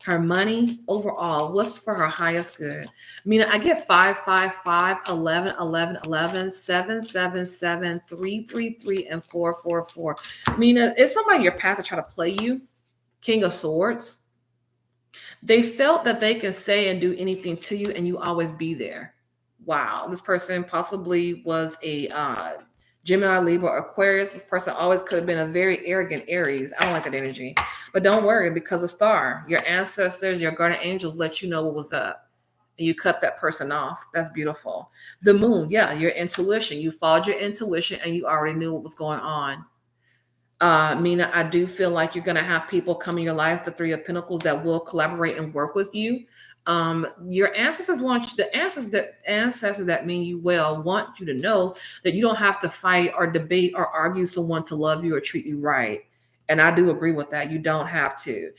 her money, overall? What's for her highest good? Mina, I get 5, 5, 5, 11, 11, 11, 7, 7, 7, 3, 3, 3, and 4, 4, 4. Mina, is somebody in your past that try to play you? King of Swords. They felt that they can say and do anything to you and you always be there. Wow. This person possibly was a Gemini, Libra, Aquarius. This person always could have been a very arrogant Aries. I don't like that energy. But don't worry, because the star, your ancestors, your guardian angels let you know what was up. And you cut that person off. That's beautiful. The moon, yeah, your intuition. You followed your intuition and you already knew what was going on. Mina, I do feel like you're going to have people come in your life, the Three of Pentacles, that will collaborate and work with you. Your ancestors want you, the ancestors that mean you well want you to know that you don't have to fight or debate or argue someone to love you or treat you right. And I do agree with that. You don't have to.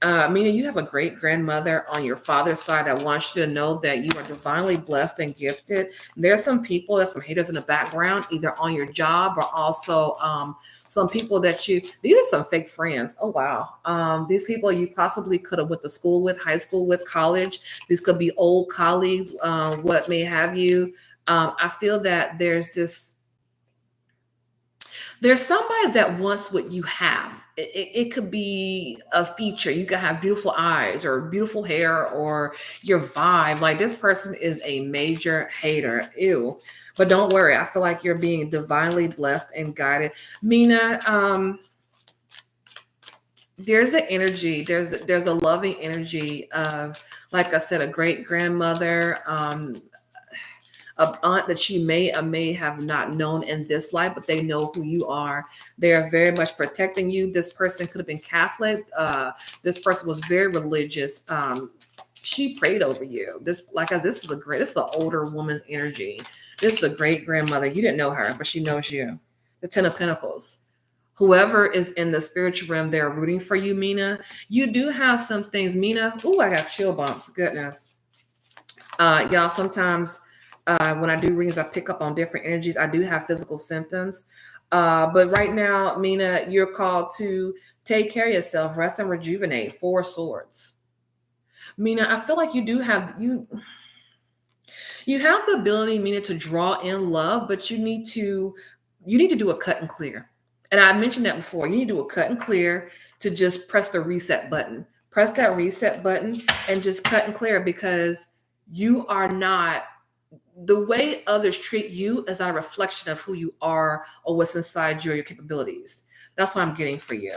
Mina, you have a great grandmother on your father's side that wants you to know that you are divinely blessed and gifted. There's some people, there's some haters in the background, either on your job or also some people that these are some fake friends. Oh, wow. These people you possibly could have went to school with, high school with, college. These could be old colleagues, what may have you. I feel that there's somebody that wants what you have. It could be a feature. You could have beautiful eyes or beautiful hair or your vibe. Like, this person is a major hater. Ew. But don't worry. I feel like you're being divinely blessed and guided. Mina, there's an energy. There's a loving energy of, like I said, a great grandmother, an aunt that you may or may have not known in this life, but they know who you are. They are very much protecting you. This person could have been Catholic. This person was very religious. She prayed over you. This is an older woman's energy. This is a great grandmother. You didn't know her, but she knows you. The Ten of Pentacles. Whoever is in the spiritual realm, they're rooting for you, Mina. You do have some things, Mina. Ooh, I got chill bumps. Goodness. Y'all, sometimes when I do readings, I pick up on different energies. I do have physical symptoms. But right now, Mina, you're called to take care of yourself, rest and rejuvenate. 4 swords. Mina, I feel like you have the ability, Mina, to draw in love, but you need to do a cut and clear. And I mentioned that before. You need to do a cut and clear to just press the reset button. Press that reset button and just cut and clear, because you are not, the way others treat you is not a reflection of who you are or what's inside you or your capabilities. That's what I'm getting for you.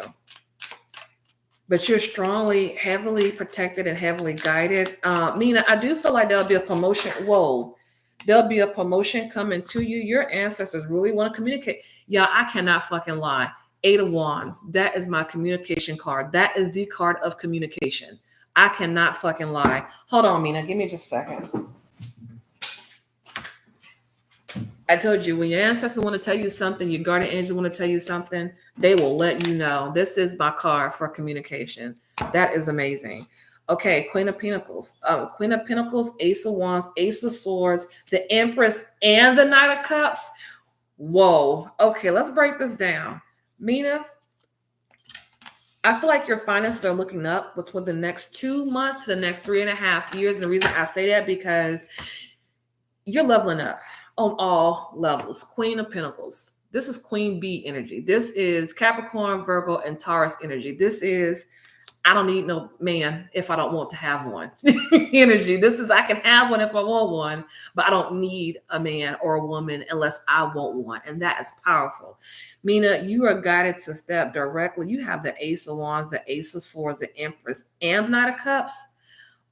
But you're strongly, heavily protected and heavily guided. Mina, I do feel like there'll be a promotion. Whoa. There'll be a promotion coming to you. Your ancestors really want to communicate. Yeah, I cannot fucking lie. 8 of Wands. That is my communication card. That is the card of communication. I cannot fucking lie. Hold on, Mina. Give me just a second. I told you, when your ancestors want to tell you something, your guardian angels want to tell you something, they will let you know. This is my card for communication. That is amazing. Okay, Queen of Pentacles. Queen of Pentacles, Ace of Wands, Ace of Swords, the Empress, and the Knight of Cups. Whoa. Okay, let's break this down. Mina, I feel like your finances are looking up within the next 2 months to the next 3.5 years. And the reason I say that because you're leveling up on all levels. Queen of Pentacles. This is Queen Bee energy. This is Capricorn, Virgo, and Taurus energy. This is I don't need no man if I don't want to have one energy. This is I can have one if I want one, but I don't need a man or a woman unless I want one. And that is powerful. Mina, you are guided to step directly. You have the Ace of Wands, the Ace of Swords, the Empress, and the Knight of Cups.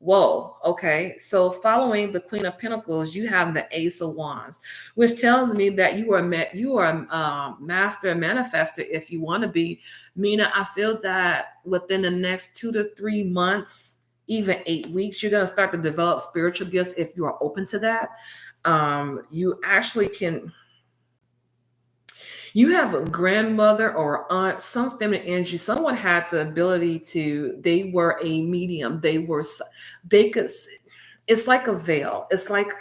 Whoa, okay. So following the Queen of Pentacles, you have the Ace of Wands, which tells me that you are a master manifester if you want to be. Mina, I feel that within the next 2 to 3 months, even 8 weeks, you're going to start to develop spiritual gifts if you are open to that. You actually can. You have a grandmother or aunt, some feminine energy. Someone had the ability to, they were a medium. They could, it's like a veil. It's like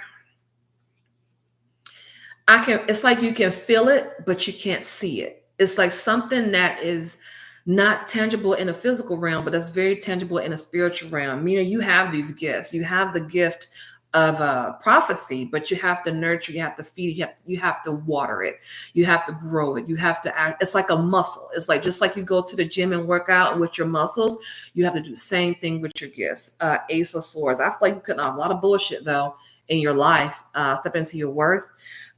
you can feel it, but you can't see it. It's like something that is not tangible in a physical realm, but that's very tangible in a spiritual realm. You know, you have these gifts. You have the gift of prophecy, but you have to nurture, you have to feed, you have to water it, you have to grow it, you have to act. It's like a muscle. It's like just like you go to the gym and work out with your muscles, you have to do the same thing with your gifts. Ace of Swords. I feel like you cut off a lot of bullshit though in your life. Step into your worth.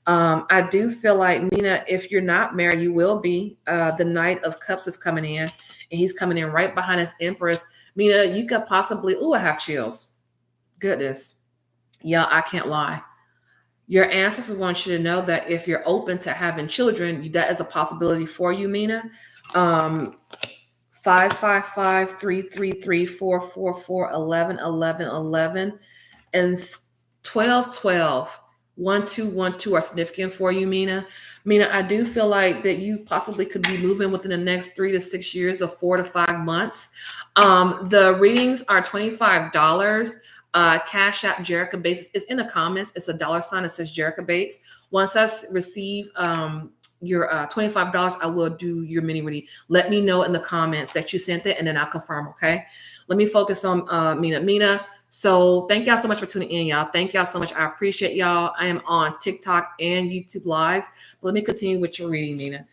I do feel like, Mina, if you're not married, you will be. The Knight of Cups is coming in, and he's coming in right behind his Empress. Mina, you could possibly, I have chills. Goodness. Yeah, I can't lie. Your ancestors want you to know that if you're open to having children, that is a possibility for you, Mina. 555-333-444-1111 and 1212-1212 are significant for you, Mina. Mina, I do feel like that you possibly could be moving within the next 3 to 6 years or 4 to 5 months. The readings are $25. Cash App Gherica Bates. It's in the comments. It's a $sign that says Gherica Bates. Once I receive your $25, I will do your mini reading. Let me know in the comments that you sent it, and then I'll confirm. Okay. Let me focus on Mina. Mina. So thank y'all so much for tuning in, y'all. Thank y'all so much. I appreciate y'all. I am on TikTok and YouTube Live. But let me continue with your reading, Mina.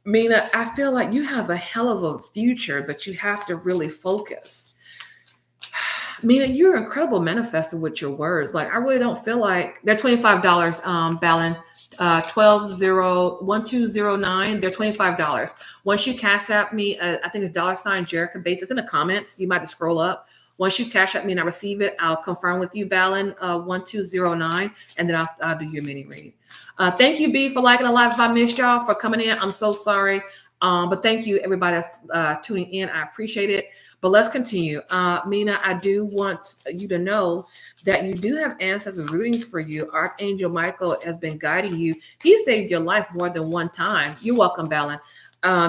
Mina, I feel like you have a hell of a future, but you have to really focus. Mina, you're an incredible manifester with your words. Like, I really don't feel like they're $25, Balin. 1209. They're $25. Once you cash out me, I think it's $sign Gherica Bates. It's in the comments. You might just scroll up. Once you cash out me and I receive it, I'll confirm with you, Balin, 1209, and then I'll do your mini read. Thank you, B, for liking the live. If I missed y'all, for coming in, I'm so sorry. But thank you, everybody that's tuning in. I appreciate it. But let's continue. Mina, I do want you to know that you do have ancestors rooting for you. Archangel Michael has been guiding you. He saved your life more than one time. You're welcome, Balin.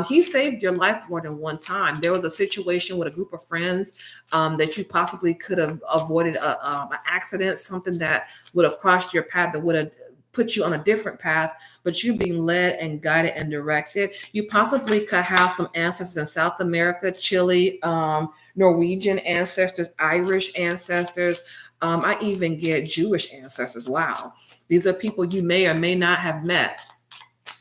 He saved your life more than one time. There was a situation with a group of friends that you possibly could have avoided an accident, something that would have crossed your path, that would have put you on a different path, but you're being led and guided and directed. You possibly could have some ancestors in South America, Chile, Norwegian ancestors, Irish ancestors. I even get Jewish ancestors. Wow. These are people you may or may not have met.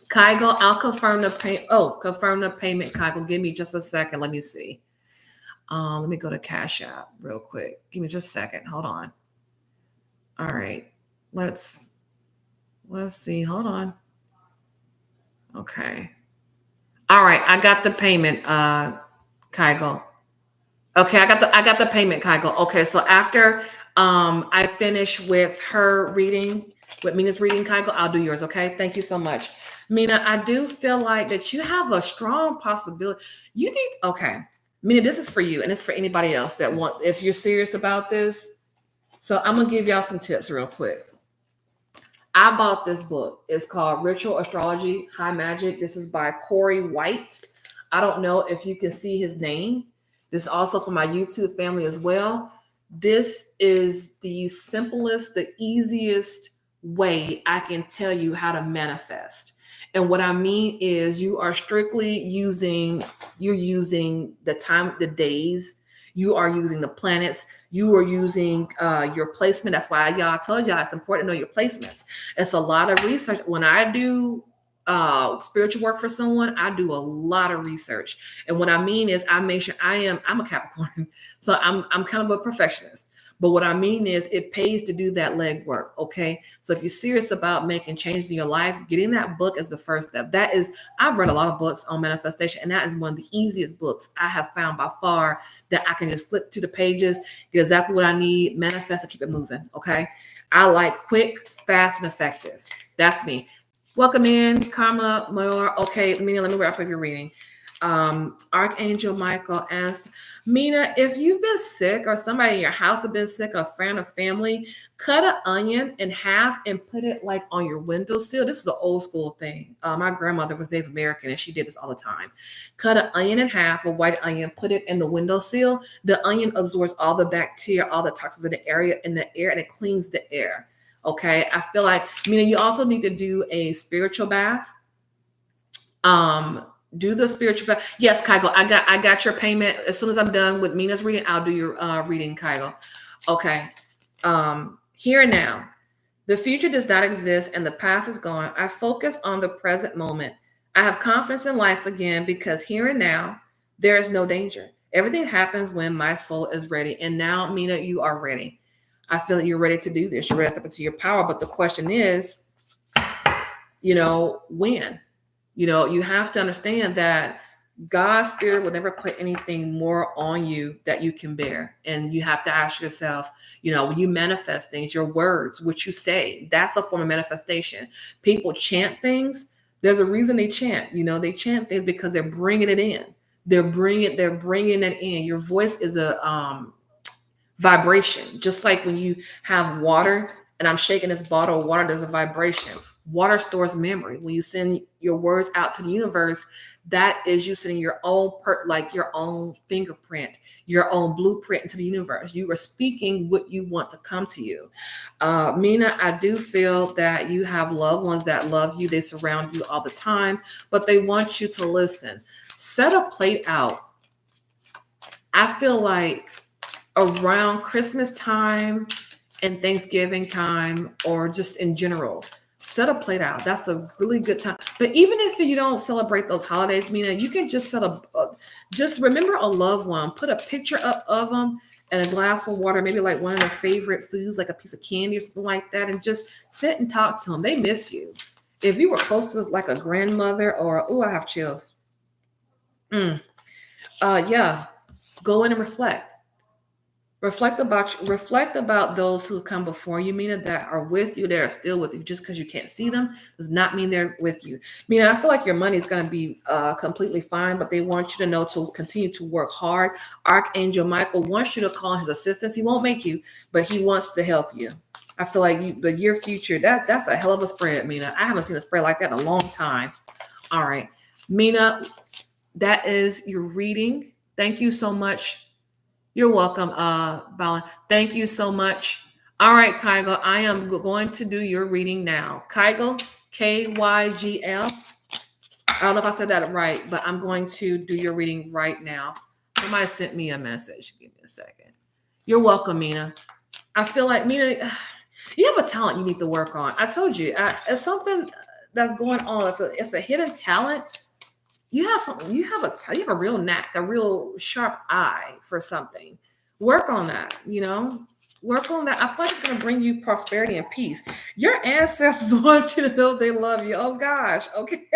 Kygo, I'll confirm the payment. Oh, confirm the payment, Kygo. Give me just a second. Let me see. Let me go to Cash App real quick. Give me just a second. Hold on. All right. Let's see. Hold on. Okay. All right. I got the payment, Kygo. Okay, I got the payment, Kygo. Okay, so after I finish with her reading, with Mina's reading, Kygo, I'll do yours. Okay. Thank you so much. Mina, I do feel like that you have a strong possibility. Okay. Mina, this is for you, and it's for anybody else that if you're serious about this. So I'm gonna give y'all some tips real quick. I bought this book. It's called Ritual Astrology, High Magic. This is by Corey White. I don't know if you can see his name. This is also for my YouTube family as well. This is the simplest, the easiest way I can tell you how to manifest. And what I mean is you are strictly you're using the time, the days, you are using the planets, you are using your placement. That's why y'all told y'all it's important to know your placements. It's a lot of research. When I do spiritual work for someone, I do a lot of research. And what I mean is I make sure I'm a Capricorn, so I'm kind of a perfectionist. But what I mean is it pays to do that legwork. Okay. So if you're serious about making changes in your life, getting that book is the first step. I've read a lot of books on manifestation, and that is one of the easiest books I have found by far, that I can just flip to the pages, get exactly what I need, manifest, and keep it moving. Okay. I like quick, fast, and effective. That's me. Welcome in, Karma Mayor. Okay, Mina, let me wrap up your reading. Archangel Michael asks, Mina, if you've been sick or somebody in your house has been sick, a friend or family, cut an onion in half and put it like on your windowsill. This is an old school thing. My grandmother was Native American and she did this all the time. Cut an onion in half, a white onion, put it in the windowsill. The onion absorbs all the bacteria, all the toxins in the air, and it cleans the air. Okay, I feel like, Mina, you also need to do a spiritual bath. Do the spiritual bath. Yes, Kygo, I got your payment. As soon as I'm done with Mina's reading, I'll do your reading, Kygo. Okay. Here and now. The future does not exist and the past is gone. I focus on the present moment. I have confidence in life again because here and now, there is no danger. Everything happens when my soul is ready. And now, Mina, you are ready. I feel that you're ready to do this. You're ready to step into your power. But the question is, when? You have to understand that God's spirit will never put anything more on you that you can bear. And you have to ask yourself, when you manifest things, your words, what you say, that's a form of manifestation. People chant things. There's a reason they chant. They chant things because they're bringing it in. They're bringing it in. Your voice is a vibration. Just like when you have water and I'm shaking this bottle of water, there's a vibration. Water stores memory. When you send your words out to the universe, that is you sending your own your own fingerprint, your own blueprint into the universe. You are speaking what you want to come to you. Mina, I do feel that you have loved ones that love you. They surround you all the time, but they want you to listen. Set a plate out. I feel like around Christmas time and Thanksgiving time, or just in general, set a plate out. That's a really good time. But even if you don't celebrate those holidays, Mina, you can just just remember a loved one, put a picture up of them and a glass of water, maybe like one of their favorite foods, like a piece of candy or something like that, and just sit and talk to them. They miss you. If you were close to like a grandmother or, I have chills. Yeah, go in and reflect. Reflect about those who come before you, Mina, that are with you, that are still with you. Just because you can't see them does not mean they're with you. Mina, I feel like your money is going to be completely fine, but they want you to know to continue to work hard. Archangel Michael wants you to call his assistance. He won't make you, but he wants to help you. I feel like the year future, that's a hell of a spread, Mina. I haven't seen a spread like that in a long time. All right, Mina, that is your reading. Thank you so much. You're welcome, Bala. Thank you so much. All right, Kygel, I am going to do your reading now. Kygel, Kygl. I don't know if I said that right, but I'm going to do your reading right now. Somebody sent me a message. Give me a second. You're welcome, Mina. I feel like, Mina, you have a talent you need to work on. I told you, it's something that's going on. It's a hidden talent. You have something. You have a real knack, a real sharp eye for something. Work on that. Work on that. I feel like it's going to bring you prosperity and peace. Your ancestors want you to know they love you. Oh gosh. Okay.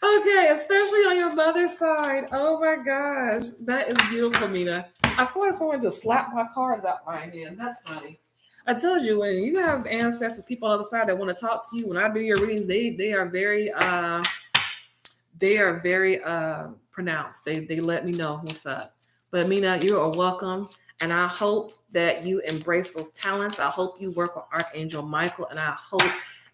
Okay. Especially on your mother's side. Oh my gosh, that is beautiful, Mina. I feel like someone just slapped my cards out my hand. That's funny. I told you, when you have ancestors, people on the other side that want to talk to you, when I do your readings, they are very pronounced. They let me know what's up. But Mina, you are welcome. And I hope that you embrace those talents. I hope you work with Archangel Michael. And I hope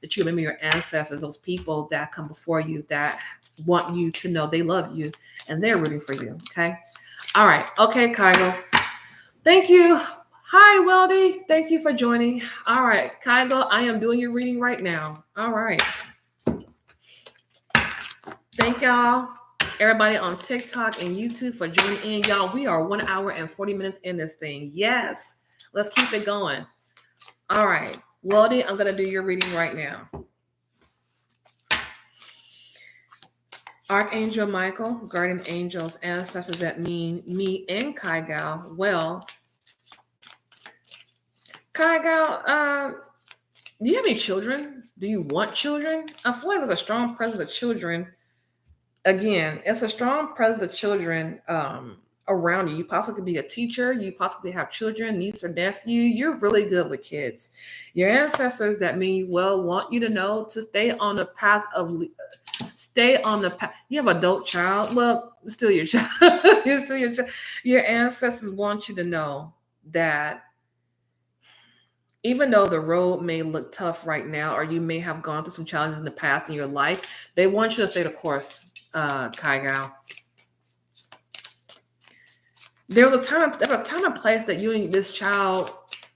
that you remember your ancestors, those people that come before you that want you to know they love you and they're rooting for you. Okay. All right. Okay, Kyle. Thank you. Hi, Weldy. Thank you for joining. All right, Kygo, I am doing your reading right now. All right. Thank y'all, everybody on TikTok and YouTube for joining in. Y'all, we are 1 hour and 40 minutes in this thing. Yes. Let's keep it going. All right. Weldy, I'm going to do your reading right now. Archangel Michael, guardian angels, ancestors that mean me and Kygo. Well, Kygo, do you have any children? Do you want children? I feel like there's a strong presence of children. Again, it's a strong presence of children around you. You possibly could be a teacher. You possibly have children, niece or nephew. You're really good with kids. Your ancestors that mean you well want you to know to stay on the path of stay on the path. You have an adult child. Well, still your child. You're still your child. Your ancestors want you to know that even though the road may look tough right now, or you may have gone through some challenges in the past in your life, they want you to stay the course, Kygo. There's a time and place that you and this child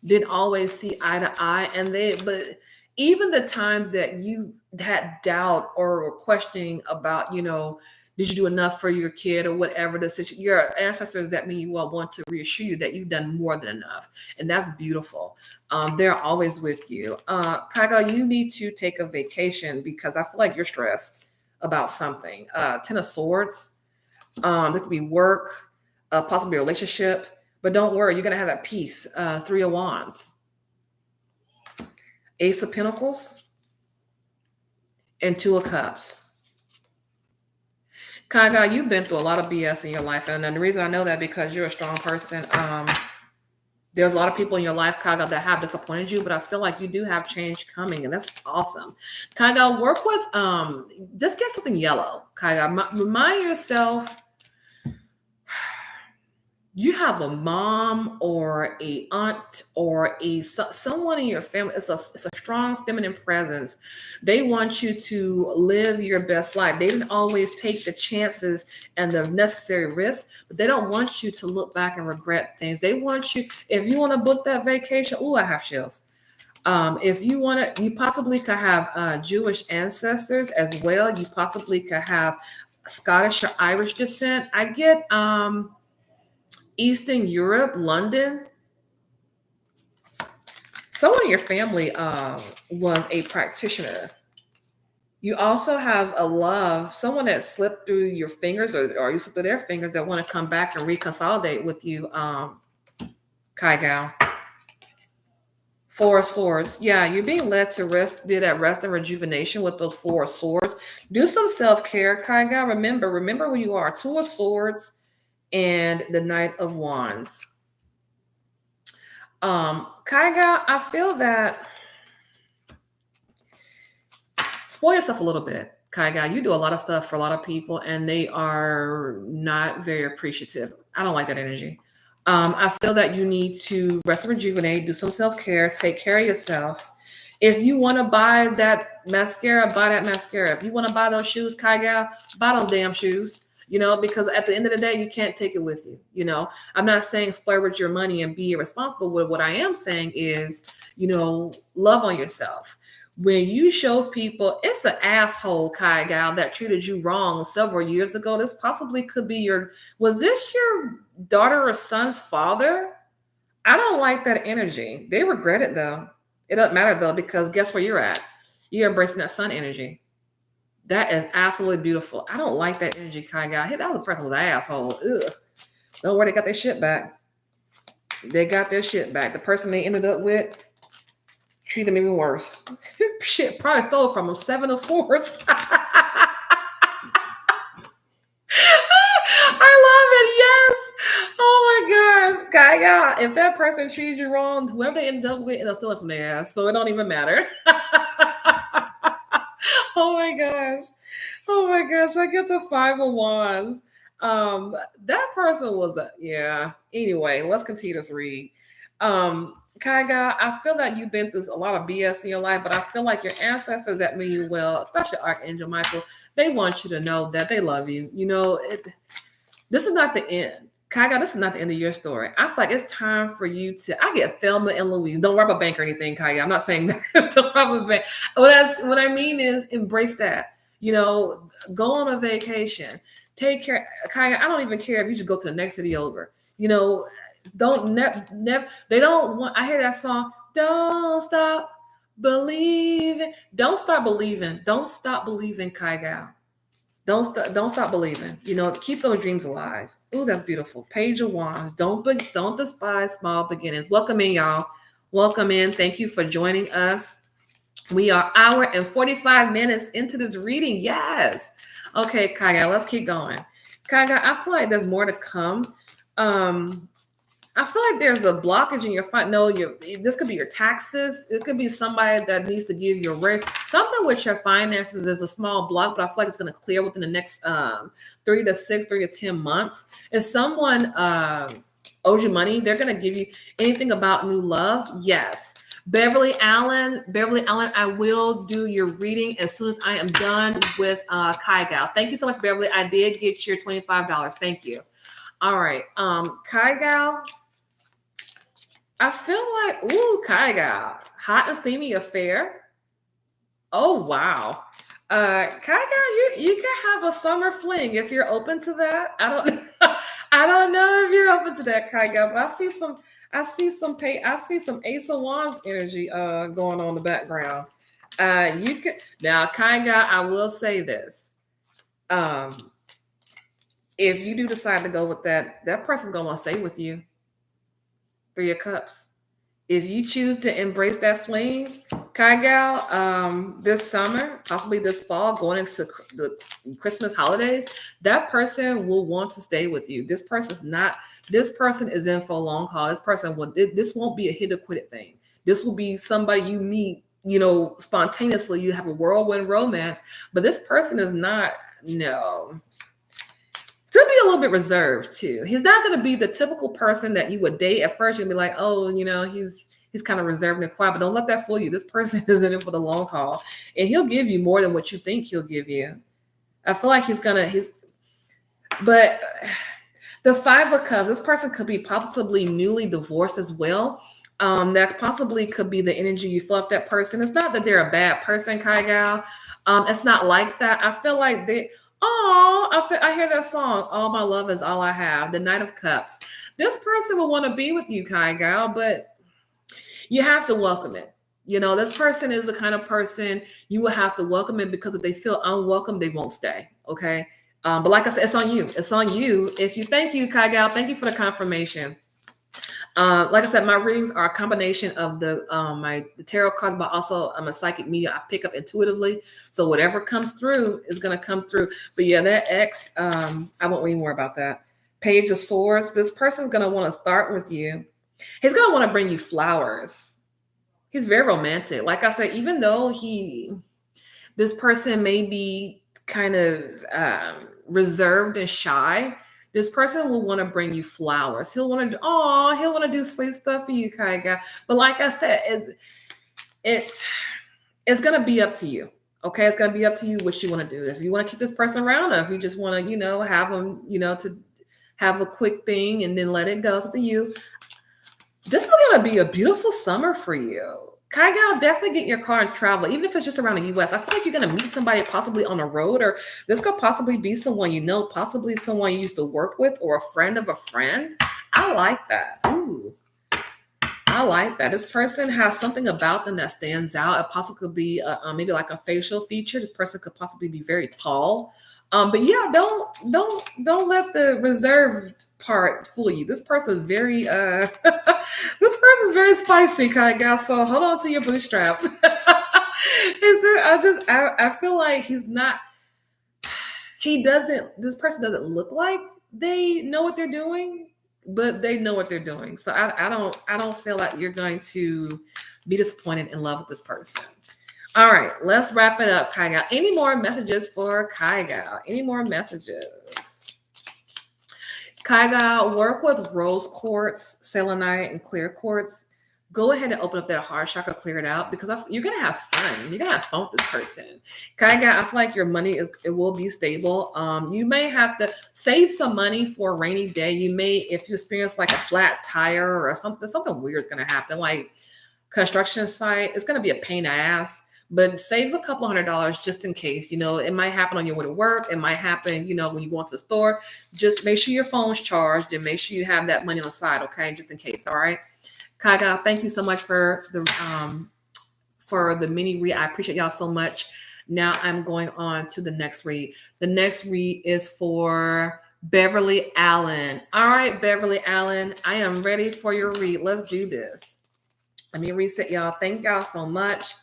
didn't always see eye to eye, but even the times that you had doubt or were questioning about, did you do enough for your kid or whatever the situation, your ancestors that mean you well want to reassure you that you've done more than enough, and that's beautiful. They're always with you. Kygo, you need to take a vacation because I feel like you're stressed about something. Ten of Swords. This could be work, possibly a relationship, but don't worry, you're gonna have that peace. Three of Wands, Ace of Pentacles, and Two of Cups. Kygo, you've been through a lot of BS in your life, and the reason I know that because you're a strong person. There's a lot of people in your life, Kygo, that have disappointed you, but I feel like you do have change coming, and that's awesome. Kygo, work with just get something yellow. Kygo, remind yourself you have a mom or a aunt or someone in your family. It's a strong feminine presence. They want you to live your best life. They didn't always take the chances and the necessary risks, but they don't want you to look back and regret things. They want you, if you want to book that vacation, I have chills. If you want to, you possibly could have Jewish ancestors as well. You possibly could have Scottish or Irish descent. I get Eastern Europe, London. Someone in your family was a practitioner. You also have a love, someone that slipped through your fingers or you slipped through their fingers that want to come back and reconsolidate with you, Kygo. Four of Swords. Yeah, you're being led to do that rest and rejuvenation with those Four of Swords. Do some self-care, Kygo. Remember who you are. Two of Swords and the Knight of Wands. Kygo, I feel that spoil yourself a little bit. Kygo, you do a lot of stuff for a lot of people and they are not very appreciative. I don't like that energy. I feel that you need to rest and rejuvenate, do some self-care, take care of yourself. If you want to buy that mascara, buy that mascara. If you want to buy those shoes, Kygo, buy those damn shoes. Because at the end of the day, you can't take it with you. I'm not saying splurge your money and be irresponsible. What I am saying is, love on yourself. When you show people, it's an asshole, Kygo, that treated you wrong several years ago. This possibly could be was this your daughter or son's father? I don't like that energy. They regret it though. It doesn't matter though, because guess where you're at? You're embracing that sun energy. That is absolutely beautiful. I don't like that energy, Kygo. That was a person with an asshole. Ugh. Don't worry, they got their shit back. They got their shit back. The person they ended up with treat them even worse. Shit, probably stole from them. Seven of Swords. I love it. Yes. Oh my gosh. Kygo, if that person treated you wrong, whoever they ended up with, it'll steal it from their ass. So it don't even matter. Oh my gosh. Oh my gosh. I get the Five of Wands. That person was Anyway, let's continue this read. Kygo, I feel that you've been through a lot of BS in your life, but I feel like your ancestors that mean you well, especially Archangel Michael, they want you to know that they love you. This is not the end, Kaga, this is not the end of your story. I feel like it's time for you to. I get Thelma and Louise. Don't rob a bank or anything, Kaga. I'm not saying that. Don't rob a bank. What I mean is embrace that. Go on a vacation. Take care, Kaga. I don't even care if you just go to the next city over. Don't never. They don't want. I hear that song. Don't stop believing. Don't stop believing. Don't stop believing, Kaga. Don't stop believing. Keep those dreams alive. Ooh, that's beautiful. Page of Wands. Don't despise small beginnings. Welcome in, y'all. Welcome in. Thank you for joining us. We are hour and 45 minutes into this reading. Yes. Okay, Kaya, let's keep going. Kaya, I feel like there's more to come. I feel like there's a blockage in your this could be your taxes. It could be somebody that needs to give you a rent. Something with your finances is a small block, but I feel like it's going to clear within the next 3 to 10 months. If someone owes you money, they're going to give you anything about new love. Yes. Beverly Allen, I will do your reading as soon as I am done with Kai Gal. Thank you so much, Beverly. I did get your $25. Thank you. All right. Kai Gal. I feel like, Kai Gal, hot and steamy affair. Oh, wow. Kai Gal, you can have a summer fling if you're open to that. I don't know if you're open to that, Kai Gal, but I see some Ace of Wands energy going on in the background. You can now, Kai Gal, I will say this. If you do decide to go with that person's gonna want to stay with you. 3 of Cups. If you choose to embrace that fling, Kai Gal, this summer, possibly this fall, going into the Christmas holidays, that person will want to stay with you. This person is in for a long haul. This won't be a hit or quit it thing. This will be somebody you meet, spontaneously. You have a whirlwind romance, but this person is not, no. It's gonna be a little bit reserved too. He's not gonna be the typical person that you would date. At first, you'll be like, oh, he's kind of reserved and quiet, but don't let that fool you. This person is in it for the long haul, and he'll give you more than what you think he'll give you. I feel like but the 5 of Cups, this person could be possibly newly divorced as well. That possibly could be the energy you feel of that person. It's not that they're a bad person, Kai Gal. It's not like that. I feel like I hear that song, All My Love Is All I Have, the Knight of Cups. This person will want to be with you, Kai Gal, but you have to welcome it. This person is the kind of person you will have to welcome it, because if they feel unwelcome, they won't stay, okay? But like I said, it's on you. It's on you. Thank you, Kai Gal. Thank you for the confirmation. Like I said, my readings are a combination of the tarot cards, but also I'm a psychic medium. I pick up intuitively. So whatever comes through is going to come through. But yeah, that X, I won't read more about that. Page of Swords. This person's going to want to start with you. He's going to want to bring you flowers. He's very romantic. Like I said, even though this person may be kind of reserved and shy, this person will want to bring you flowers. He'll want to do sweet stuff for you, Kai Gal. But like I said, it's going to be up to you. Okay, it's going to be up to you what you want to do. If you want to keep this person around, or if you just want to, have them, to have a quick thing and then let it go. It's up to you. This is going to be a beautiful summer for you. Kai Gal, definitely get in your car and travel, even if it's just around the U.S. I feel like you're going to meet somebody possibly on the road, or this could possibly be someone possibly someone you used to work with, or a friend of a friend. I like that. Ooh, I like that. This person has something about them that stands out. It possibly could be maybe like a facial feature. This person could possibly be very tall. But yeah, don't let the reserved part fool you. This person is very very spicy, Kai Gal. So hold on to your bootstraps. I feel like this person doesn't look like they know what they're doing, but they know what they're doing. So I don't feel like you're going to be disappointed in love with this person. All right, let's wrap it up, Kai Gal. Any more messages for Kai Gal? Any more messages? Kai Gal, work with rose quartz, selenite, and clear quartz. go ahead and open up that heart chakra, clear it out, because you're gonna have fun. You're gonna have fun with this person. Kind of, I feel like your money will be stable. You may have to save some money for a rainy day. You may, if you experience like a flat tire or something weird is gonna happen, like construction site. It's gonna be a pain in the ass. But save a couple $100 just in case. It might happen on your way to work. It might happen, when you go into the store. Just make sure your phone's charged and make sure you have that money on the side, okay? Just in case, all right? Kaga, thank you so much for the mini read. I appreciate y'all so much. Now I'm going on to the next read. The next read is for Beverly Allen. All right, Beverly Allen, I am ready for your read. Let's do this. Let me reset y'all. Thank y'all so much.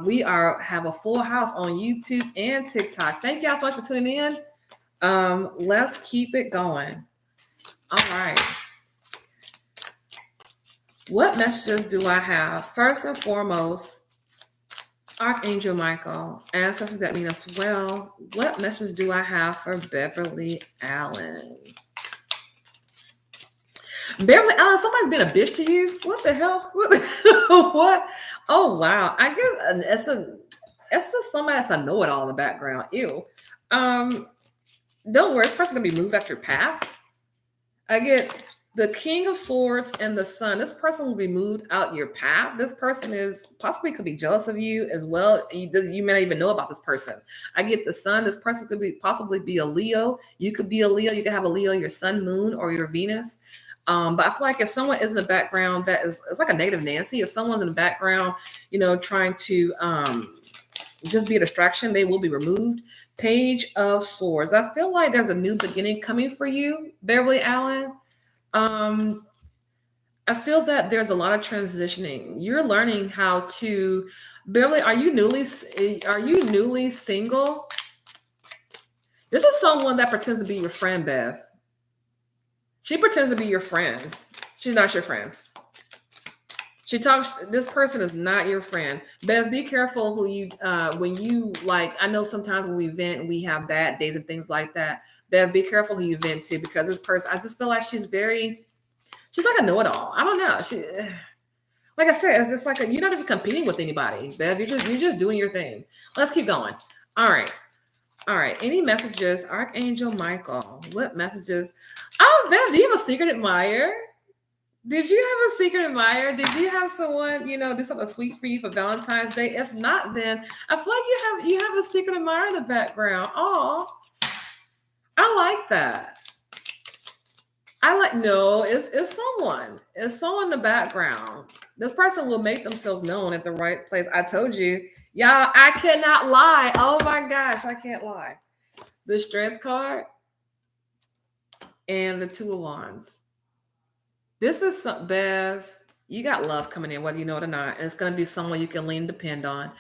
We have a full house on YouTube and TikTok. Thank y'all so much for tuning in. Let's keep it going. All right. What messages do I have? First and foremost, Archangel Michael, ancestors that mean us well. What message do I have for Beverly Allen? Beverly Allen, somebody's been a bitch to you? What the hell? What? Oh, wow. I guess it's just somebody that's a know-it-all in the background. Ew. Don't worry, this person's going to be moved out your path. I get the King of Swords and the Sun. This person will be moved out your path. This person possibly could be jealous of you as well. You may not even know about this person. I get the Sun. This person could possibly be a Leo. You could be a Leo. You could have a Leo, your Sun, Moon, or your Venus. But I feel like if someone is in the background, it's like a negative Nancy. If someone's in the background, trying to just be a distraction, they will be removed. Page of Swords. I feel like there's a new beginning coming for you, Beverly Allen. I feel that there's a lot of transitioning. You're learning how to. Beverly, are you newly single? This is someone that pretends to be your friend, Bev. She pretends to be your friend. She's not your friend. This person is not your friend. Bev, be careful when you like, I know sometimes when we vent and we have bad days and things like that. Bev, be careful who you vent to, because this person, I just feel like she's like a know-it-all. I don't know. Like I said, it's just like you're not even competing with anybody, Bev. You're just doing your thing. Let's keep going. All right. Any messages? Archangel Michael. What messages? Oh, Bev, do you have a secret admirer? Did you have a secret admirer? Did you have someone, do something sweet for you for Valentine's Day? If not, then I feel like you have a secret admirer in the background. Oh, I like that. It's someone. It's someone in the background. This person will make themselves known at the right place. I told you, y'all, I cannot lie. Oh my gosh, I can't lie. The Strength card and the Two of Wands. This is Bev. You got love coming in, whether you know it or not. And it's going to be someone you can lean and depend on.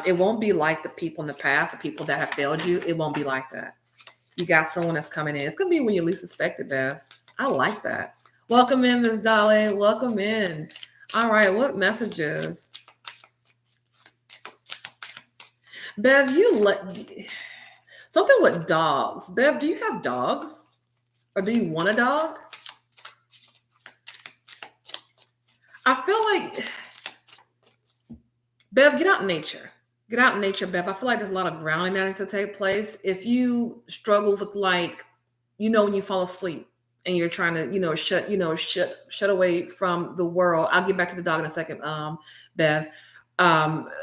It won't be like the people in the past, the people that have failed you. It won't be like that. You got someone that's coming in. It's going to be when you least expect it, Bev. I like that. Welcome in, Ms. Dolly. Welcome in. All right, what messages? Bev, something with dogs. Bev, do you have dogs? Or do you want a dog? I feel like, Bev, get out in nature. Get out in nature, Bev. I feel like there's a lot of grounding that needs to take place. If you struggle with when you fall asleep and you're trying to, shut away from the world. I'll get back to the dog in a second, Bev.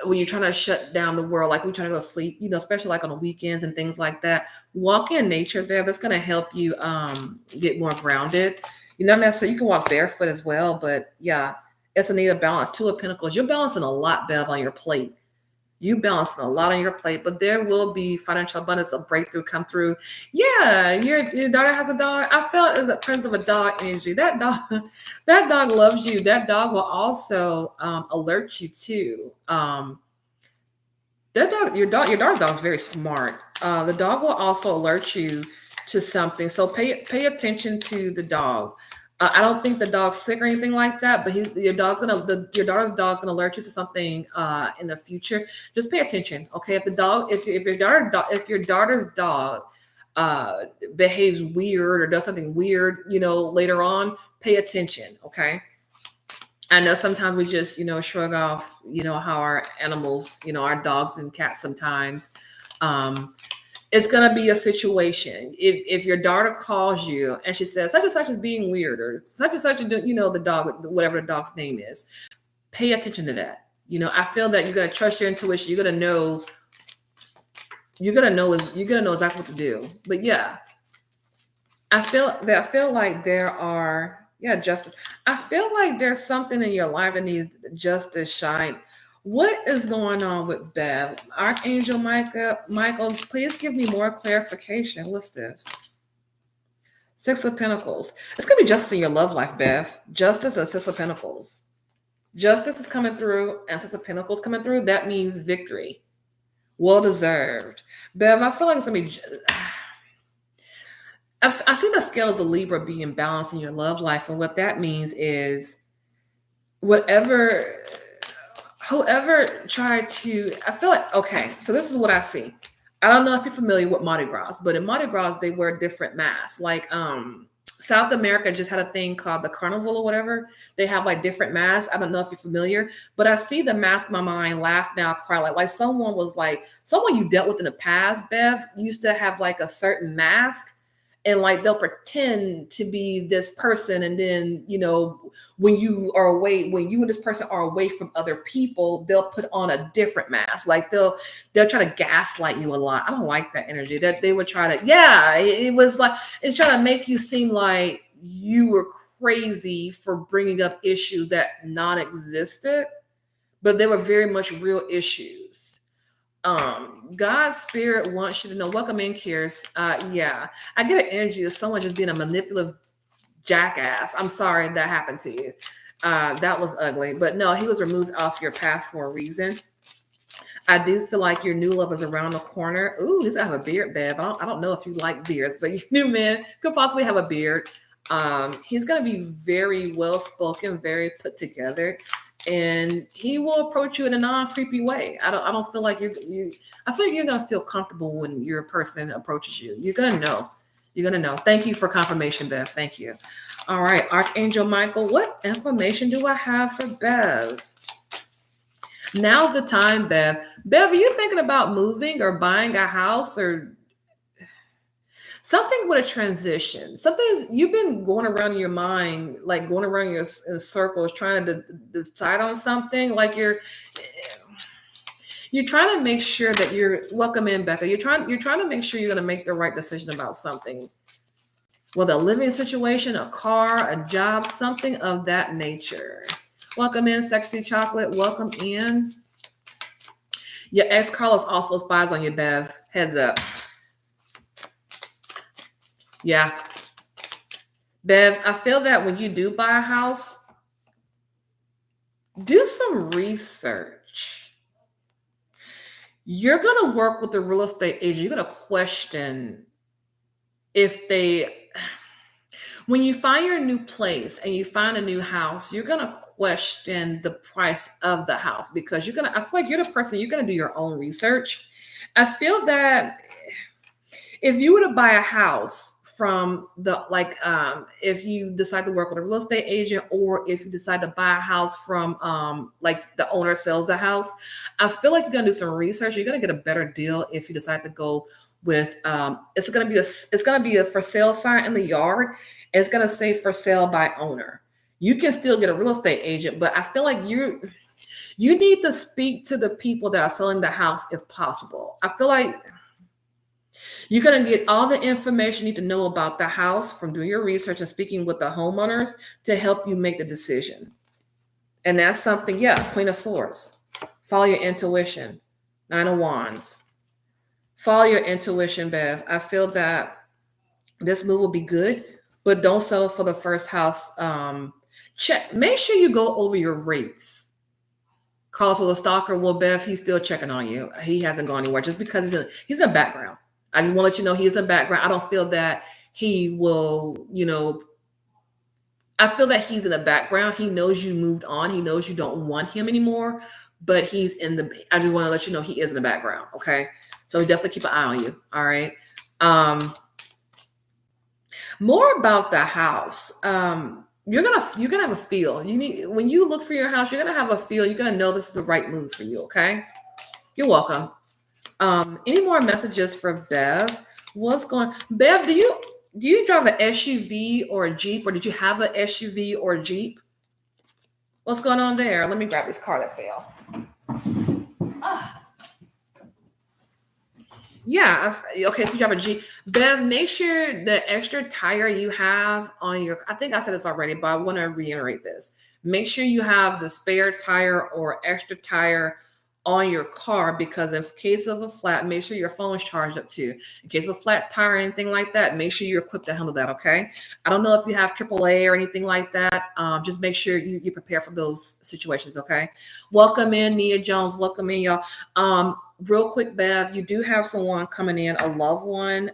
When you're trying to shut down the world, like we're trying to go to sleep, especially like on the weekends and things like that, walk in nature, Bev. That's going to help you get more grounded. Not necessarily, you can walk barefoot as well, but yeah, it's a need of balance. Two of Pentacles. You're balancing a lot, Bev, on your plate. You balancing a lot on your plate, but there will be financial abundance, a breakthrough come through. Yeah, your daughter has a dog. I felt as a presence of a dog energy. That dog loves you. That dog will also alert you too. That dog, your daughter's dog is very smart. The dog will also alert you to something. So pay attention to the dog. I don't think the dog's sick or anything like that, but your daughter's dog's gonna alert you to something in the future. Just pay attention, okay? If your daughter's dog behaves weird or does something weird, later on, pay attention, okay? I know sometimes we just, shrug off, how our animals, our dogs and cats sometimes. Um, it's gonna be a situation. If your daughter calls you and she says such and such is being weird, or such and such, the dog, whatever the dog's name is, pay attention to that. I feel that you're gonna trust your intuition. You're gonna know. You're gonna know exactly what to do. But yeah, I feel like there are, justice. I feel like there's something in your life that needs justice shine. What is going on with Bev? Archangel Michael, please give me more clarification. What's this? Six of Pentacles. It's gonna be justice in your love life, Bev. Justice and Six of Pentacles. Justice is coming through, and Six of Pentacles coming through. That means victory. Well deserved. Bev, I feel like it's gonna be. I see the scales of Libra being balanced in your love life, and what that means is whoever tried to, I feel like, okay, so this is what I see. I don't know if you're familiar with Mardi Gras, but in Mardi Gras, they wear different masks. Like South America just had a thing called the Carnival or whatever. They have like different masks. I don't know if you're familiar, but I see the mask in my mind, laugh now, cry like someone you dealt with in the past, Bev, used to have like a certain mask. And like they'll pretend to be this person, and then when you and this person are away from other people, they'll put on a different mask. Like they'll try to gaslight you a lot. I don't like that energy. That they would try to, it was like it's trying to make you seem like you were crazy for bringing up issues that non-existed, but they were very much real issues. God's spirit wants you to know. Welcome in, Kiers. I get an energy of someone just being a manipulative jackass. I'm sorry that happened to you. That was ugly, but no, he was removed off your path for a reason. I do feel like your new love is around the corner. Ooh, he's gonna have a beard, Bev. I don't know if you like beards, but your new man could possibly have a beard. He's gonna be very well spoken, very put together, and he will approach you in a non-creepy way. I don't feel like you. I feel like you're gonna feel comfortable when your person approaches you. You're gonna know. You're gonna know. Thank you for confirmation, Bev. Thank you. All right, Archangel Michael, what information do I have for Bev? Now's the time, Bev. Bev, are you thinking about moving or buying a house or something with a transition? Something you've been going around in your mind, like going around in circles, trying to decide on something. Like you're trying to make sure that you're welcome in, Becca. You're trying to make sure you're going to make the right decision about something, whether a living situation, a car, a job, something of that nature. Welcome in, Sexy Chocolate. Welcome in. Your ex Carlos also spies on you, Bev. Heads up. Yeah. Bev, I feel that when you do buy a house, do some research. You're going to work with the real estate agent. You're going to question if when you find your new place and you find a new house, you're going to question the price of the house, because I feel like you're the person, you're going to do your own research. I feel that if you were to buy a house from if you decide to work with a real estate agent, or if you decide to buy a house from the owner sells the house, I feel like you're going to do some research. You're going to get a better deal if you decide to go with it's going to be a for sale sign in the yard. It's going to say for sale by owner. You can still get a real estate agent, but I feel like you need to speak to the people that are selling the house if possible. I feel like you're going to get all the information you need to know about the house from doing your research and speaking with the homeowners to help you make the decision. And that's something, Queen of Swords. Follow your intuition. Nine of Wands. Follow your intuition, Bev. I feel that this move will be good, but don't settle for the first house. Make sure you go over your rates. Carlos was a stalker. Well, Bev, he's still checking on you. He hasn't gone anywhere just because he's in the background. I just want to let you know he's in the background. I don't feel that he will, I feel that he's in the background. He knows you moved on. He knows you don't want him anymore, but I just want to let you know he is in the background. Okay. So definitely keep an eye on you. All right. More about the house. you're gonna have a feel. You need when you look for your house, you're gonna have a feel. You're gonna know this is the right move for you. Okay. You're welcome. Any more messages for Bev? What's going? Bev, do you drive an SUV or a Jeep, or did you have an SUV or a Jeep? What's going on there? Let me grab this car that fell. Ah, yeah. Okay, so you have a Jeep. Bev, make sure the extra tire you have on your. I think I said this already, but I want to reiterate this. Make sure you have the spare tire or extra tire on your car because in case of a flat, make sure your phone's charged up too. In case of a flat tire or anything like that, make sure you're equipped to handle that. Okay. I don't know if you have AAA or anything like that. Just make sure you prepare for those situations. Okay. Welcome in, Nia Jones. Welcome in, y'all. Real quick, Bev, you do have someone coming in, a loved one.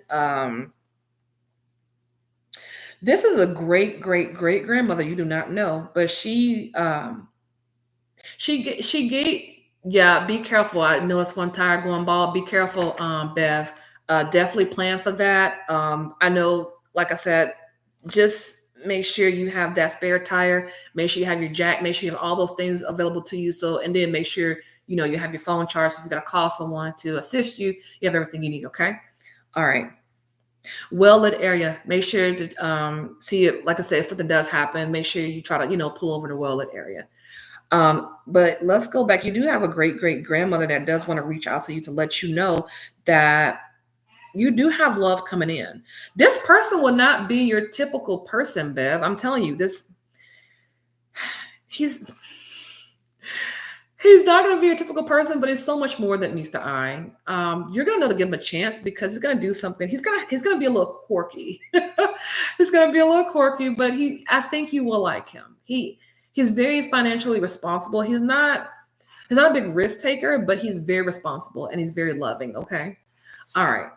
This is a great, great, great grandmother you do not know, but she gave, yeah, be careful. I noticed one tire going bald. Be careful, Bev. Definitely plan for that. I know, like I said, just make sure you have that spare tire. Make sure you have your jack. Make sure you have all those things available to you. So, and then make sure you have your phone charged. So if you got to call someone to assist you, you have everything you need. Okay. All right. Well lit area. Make sure to see it. Like I said, if something does happen, make sure you try to pull over the well lit area. But let's go back. You do have a great great grandmother that does want to reach out to you to let you know that you do have love coming in. This person will not be your typical person, Bev. I'm telling you, he's he's not going to be your typical person, but it's so much more that meets the eye. You're going to know to give him a chance because he's going to do something. He's going to be a little quirky. He's going to be a little quirky, but I think you will like him. He's very financially responsible. He's not a big risk taker, but he's very responsible and he's very loving. Okay. All right.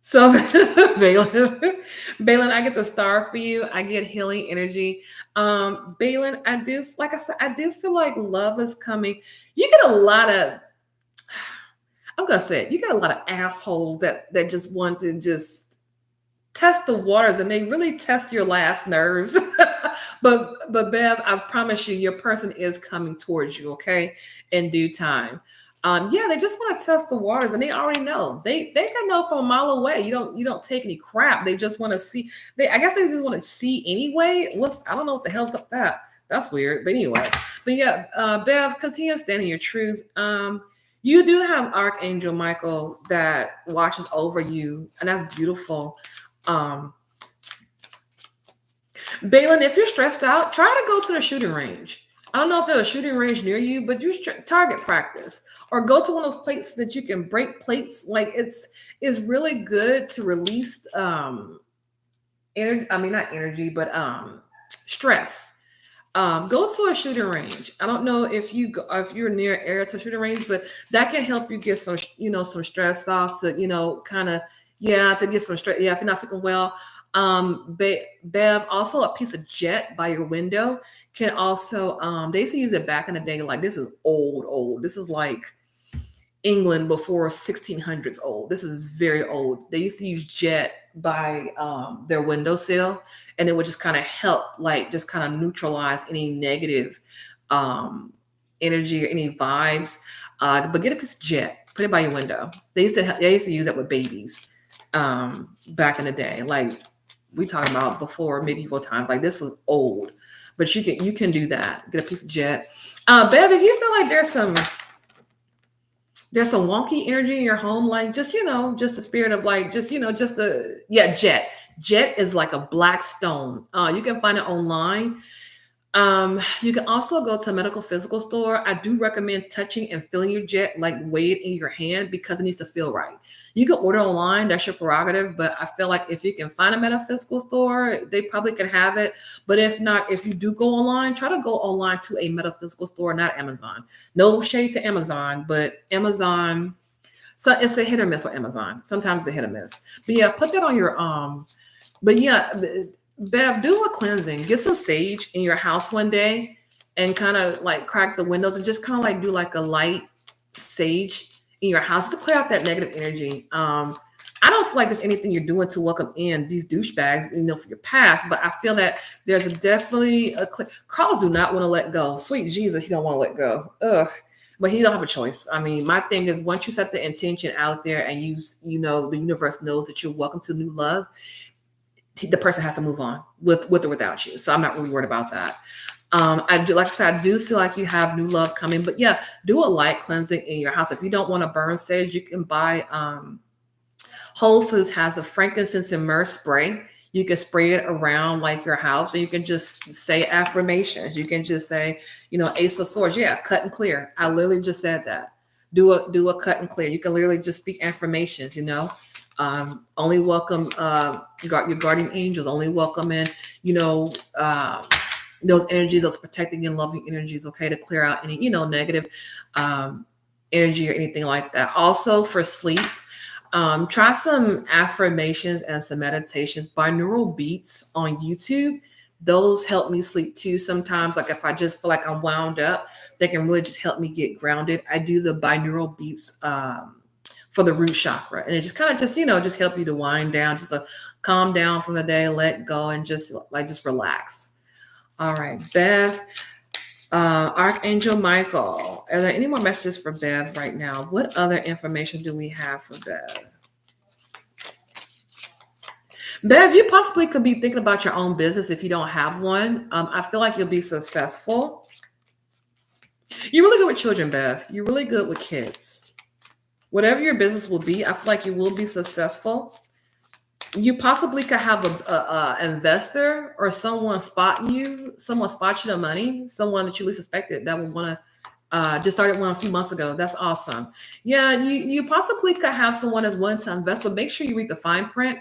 So Balin, I get the star for you. I get healing energy. Balin, like I said, I do feel like love is coming. You get a lot of, I'm gonna say it, you get a lot of assholes that just want to just test the waters and they really test your last nerves. but Bev, I promise you, your person is coming towards you, okay, in due time. Yeah, they just want to test the waters, and they already know. They can know from a mile away. You don't take any crap. They just want to see. I guess they just want to see anyway. I don't know what the hell's up that. That's weird. But anyway, yeah, Bev, continue standing your truth. You do have Archangel Michael that watches over you, and that's beautiful. Balin, if you're stressed out, try to go to the shooting range. I don't know if there's a shooting range near you, but you target practice or go to one of those places that you can break plates. Like it's really good to release energy. I mean, not energy, but stress. Go to a shooting range. I don't know if you're near area to a shooting range, but that can help you get some some stress off to kind of to get some stress. Yeah, if you're not sleeping well. Bev, also a piece of jet by your window can also they used to use it back in the day. Like this is old. This is like England before 1600s old. This is very old. They used to use jet by their windowsill, and it would just kind of help, like just kind of neutralize any negative energy or any vibes. But get a piece of jet, put it by your window. They used to use that with babies back in the day. Like we talking about before medieval times. Like this is old, but you can do that. Get a piece of jet. Bev, if you feel like there's some wonky energy in your home, like just the spirit of like jet. Jet is like a black stone. You can find it online. You can also go to a medical physical store. I do recommend touching and feeling your jet, like weigh it in your hand because it needs to feel right. You can order online, that's your prerogative, but I feel like if you can find a metaphysical store, they probably can have it. But if not, if you do go online, try to go online to a metaphysical store, not Amazon. No shade to Amazon, but Amazon, so it's a hit or miss with Amazon. Sometimes it's a hit or miss. But yeah, put that on your but yeah, Bev, do a cleansing. Get some sage in your house one day and kind of like crack the windows and just kind of like do like a light sage in your house to clear out that negative energy. I don't feel like there's anything you're doing to welcome in these douchebags, for your past, but I feel that there's definitely a Carlos do not want to let go. Sweet Jesus, he don't want to let go. Ugh. But he don't have a choice. I mean, my thing is once you set the intention out there and the universe knows that you're welcome to new love, the person has to move on with or without you. So I'm not really worried about that. I do, like I said, I do feel like you have new love coming, but yeah, do a light cleansing in your house. If you don't want to burn sage, you can buy Whole Foods has a frankincense and myrrh spray. You can spray it around like your house, and you can just say affirmations. You can just say, Ace of Swords. Yeah, cut and clear. I literally just said that. Do a cut and clear. You can literally just speak affirmations. Only welcome your guardian angels. Only welcome in. Those energies, those protecting and loving energies. Okay, to clear out any negative energy or anything like that. Also for sleep. Try some affirmations and some meditations. Binaural beats on YouTube. Those help me sleep too. Sometimes, like if I just feel like I'm wound up, they can really just help me get grounded. I do the binaural beats for the root chakra, and it just kind of just help you to wind down, just to calm down from the day, let go, and just relax. All right, Bev. Archangel Michael, are there any more messages for Bev right now? What other information do we have for Bev? Bev, you possibly could be thinking about your own business if you don't have one. I feel like you'll be successful. You're really good with children, Bev. You're really good with kids. Whatever your business will be, I feel like you will be successful. You possibly could have a investor or someone spot you the money, someone that you least suspected that would want to just started one a few months ago. That's awesome. Yeah, you possibly could have someone that's willing to invest, but make sure you read the fine print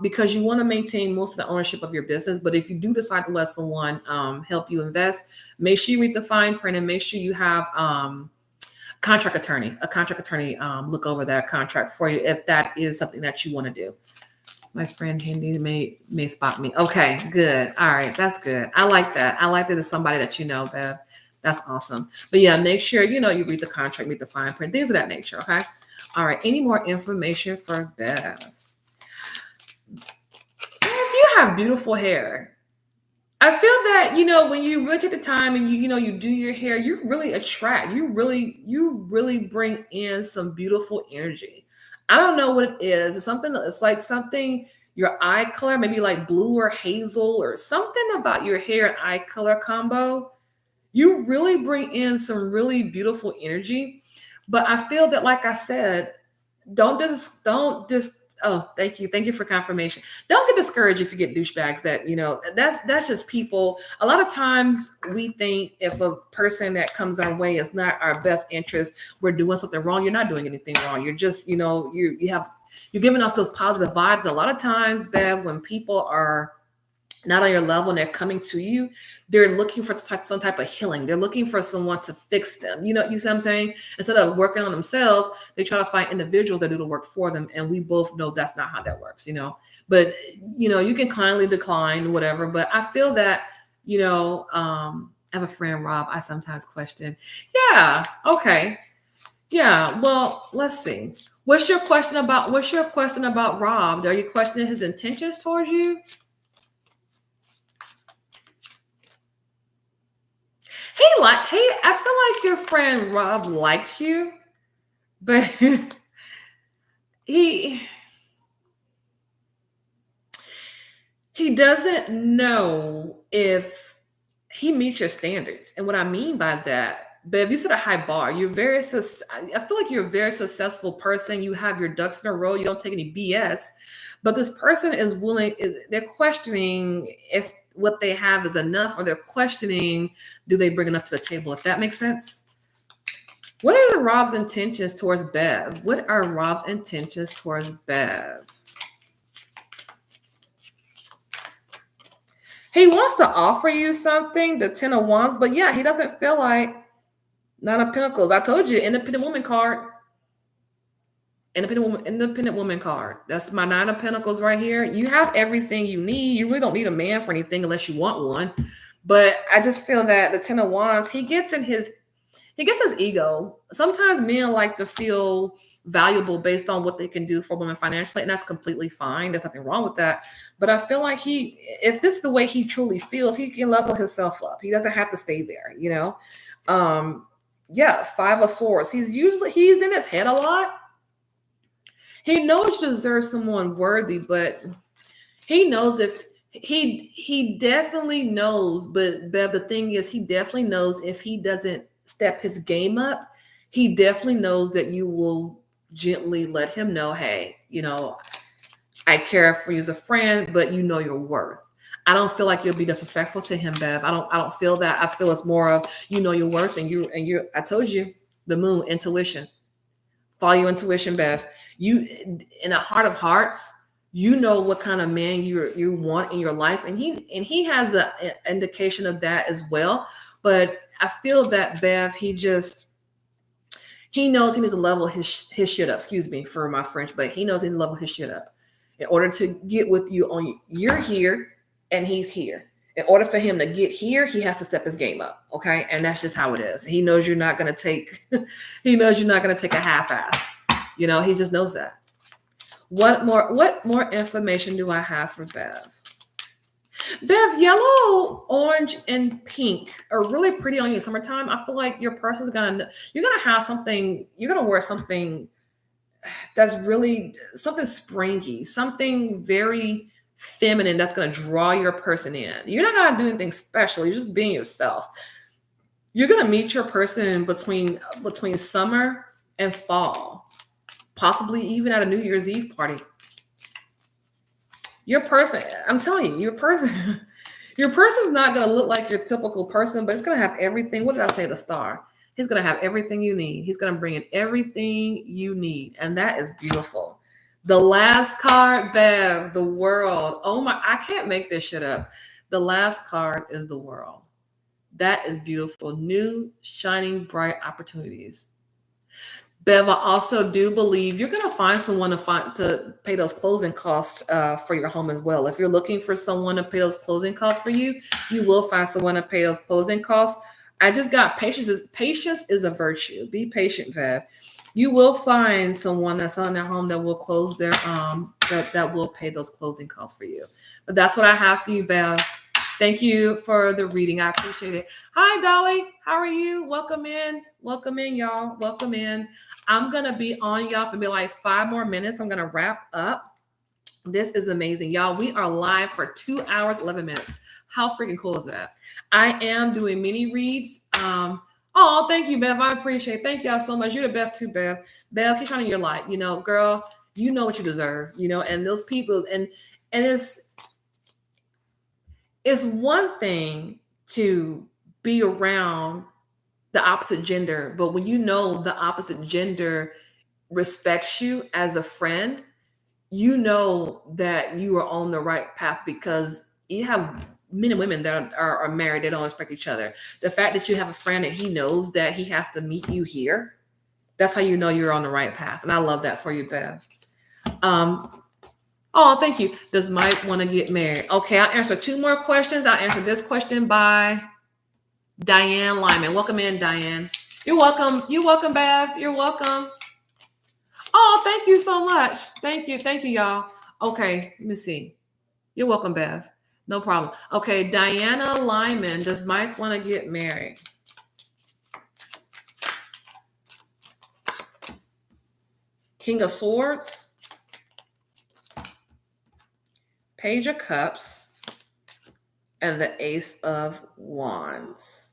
because you want to maintain most of the ownership of your business. But if you do decide to let someone help you invest, make sure you read the fine print and make sure you have a contract attorney look over that contract for you if that is something that you want to do. My friend Hindi may spot me. Okay, good. All right, that's good. I like that. I like that it's somebody that you know, Bev. That's awesome. But yeah, make sure you read the contract, read the fine print, things of that nature. Okay. All right. Any more information for Bev? If you have beautiful hair, I feel that when you really take the time and you do your hair, you really attract. You really bring in some beautiful energy. I don't know what it is. It's like something, your eye color, maybe like blue or hazel or something about your hair and eye color combo. You really bring in some really beautiful energy. But I feel that, like I said, don't just oh, thank you for confirmation. Don't get discouraged if you get douchebags that's just people. A lot of times we think if a person that comes our way is not our best interest, we're doing something wrong. You're not doing anything wrong. You're just, you're giving off those positive vibes. A lot of times, Bev, when people are not on your level and they're coming to you, they're looking for some type of healing. They're looking for someone to fix them. You see what I'm saying? Instead of working on themselves, they try to find individuals that do the work for them. And we both know that's not how that works, But, you can kindly decline, whatever. But I feel that, I have a friend, Rob, I sometimes question. Yeah, okay. Yeah, well, let's see. What's your question about Rob? Are you questioning his intentions towards you? I feel like your friend Rob likes you, but he doesn't know if he meets your standards. And what I mean by that, but if you set a high bar, I feel like you're a very successful person. You have your ducks in a row. You don't take any BS. But this person is they're questioning if what they have is enough, or they're questioning, do they bring enough to the table? If that makes sense. What are Rob's intentions towards Bev? What are Rob's intentions towards Bev? He wants to offer you something, the 10 of Wands, but yeah, he doesn't feel like Nine of Pentacles. I told you, independent woman card. Independent woman card. That's my 9 of Pentacles right here. You have everything you need. You really don't need a man for anything unless you want one. But I just feel that the 10 of Wands, he gets his ego. Sometimes men like to feel valuable based on what they can do for women financially, and that's completely fine. There's nothing wrong with that. But I feel like if this is the way he truly feels, he can level himself up. He doesn't have to stay there, you know. Yeah, Five of Swords. He's in his head a lot. He knows he deserves someone worthy, but he knows if he definitely knows. But Bev, the thing is, he definitely knows if he doesn't step his game up, he definitely knows that you will gently let him know, hey, you know, I care for you as a friend, but you know your worth. I don't feel like you'll be disrespectful to him, Bev. I don't feel that. I feel it's more of, you know your worth, and you I told you, the moon, intuition. Follow your intuition, Bev. You, in a heart of hearts, you know what kind of man you want in your life, and he has an indication of that as well. But I feel that Bev, he knows he needs to level his shit up. Excuse me for my French, but he knows he needs to level his shit up in order to get with you on. You're here and he's here. In order for him to get here, he has to step his game up. Okay. And that's just how it is. He knows you're not going to take, he knows you're not going to take a half-ass. You know, he just knows that. What more information do I have for Bev? Bev, yellow, orange, and pink are really pretty on you in summertime. I feel like your person's you're gonna wear something that's really something springy, something very feminine that's gonna draw your person in. You're not gonna do anything special. You're just being yourself. You're gonna meet your person between summer and fall, possibly even at a New Year's Eve party. Your person, I'm telling you, your person's not going to look like your typical person, but it's going to have everything. What did I say? The star. He's going to have everything you need. He's going to bring in everything you need. And that is beautiful. The last card, Bev, the world. Oh my, I can't make this shit up. The last card is the world. That is beautiful. New, shining, bright opportunities. Bev, I also do believe you're going to find someone to pay those closing costs for your home as well. If you're looking for someone to pay those closing costs for you, you will find someone to pay those closing costs. I just got patience. Patience is a virtue. Be patient, Bev. You will find someone that's selling their home that will close their that will pay those closing costs for you. But that's what I have for you, Bev. Thank you for the reading. I appreciate it. Hi, Dolly. How are you? Welcome in. Welcome in, y'all. Welcome in. I'm going to be on y'all for like 5 more minutes. I'm going to wrap up. This is amazing. Y'all, we are live for 2 hours, 11 minutes. How freaking cool is that? I am doing mini reads. Oh, thank you, Bev. I appreciate it. Thank y'all so much. You're the best too, Bev. Bev, keep shining your light. You know, girl, you know what you deserve, you know, and those people, and it's one thing to be around the opposite gender, but when you know the opposite gender respects you as a friend, you know that you are on the right path, because you have men and women that are married, they don't respect each other. The fact that you have a friend and he knows that he has to meet you here, that's how you know you're on the right path. And I love that for you, Bev. Oh, thank you. Does Mike want to get married? Okay, I'll answer 2 more questions. I'll answer this question by Diane Lyman. Welcome in, Diane. You're welcome. You're welcome, Bev. You're welcome. Oh, thank you so much. Thank you. Thank you, y'all. Okay, let me see. You're welcome, Bev. No problem. Okay, Diana Lyman. Does Mike want to get married? King of Swords. Page of Cups, and the Ace of Wands.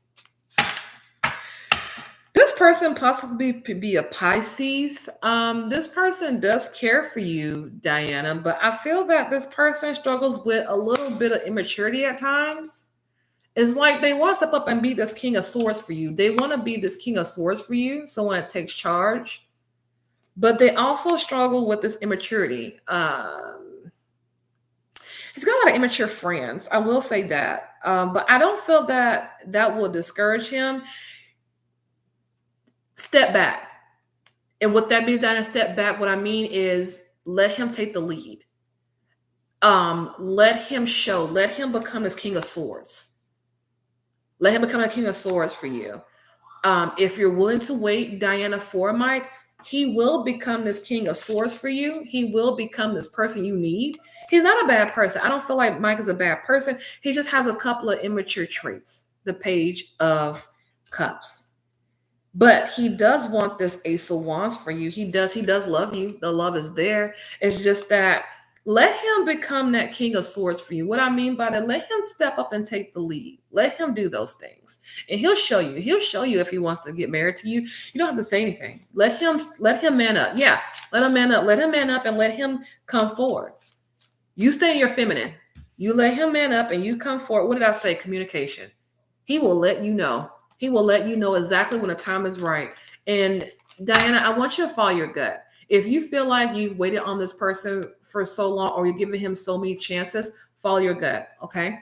This person possibly could be a Pisces. This person does care for you, Diana, but I feel that this person struggles with a little bit of immaturity at times. It's like they want to step up and be this King of Swords for you. They want to be this King of Swords for you, someone that takes charge, but they also struggle with this immaturity. He's got a lot of immature friends. I will say that. But I don't feel that will discourage him. Step back. And what that means, Diana, step back, what I mean is let him take the lead. Let him show. Let him become his King of Swords. Let him become a King of Swords for you. If you're willing to wait, Diana, for Mike, He will become this King of Swords for you. He will become this person you need. He's not a bad person. I don't feel like Mike is a bad person. He just has a couple of immature traits. The Page of Cups. But he does want this Ace of Wands for you. He does love you. The love is there. It's just that let him become that King of Swords for you. What I mean by that, let him step up and take the lead. Let him do those things. And he'll show you. He'll show you if he wants to get married to you. You don't have to say anything. Let him man up. Yeah, let him man up. Let him man up and let him come forward. You stay in your feminine. You let him man up and you come forward. What did I say? Communication. He will let you know. He will let you know exactly when the time is right. And Diana, I want you to follow your gut. If you feel like you've waited on this person for so long or you're giving him so many chances, follow your gut, okay?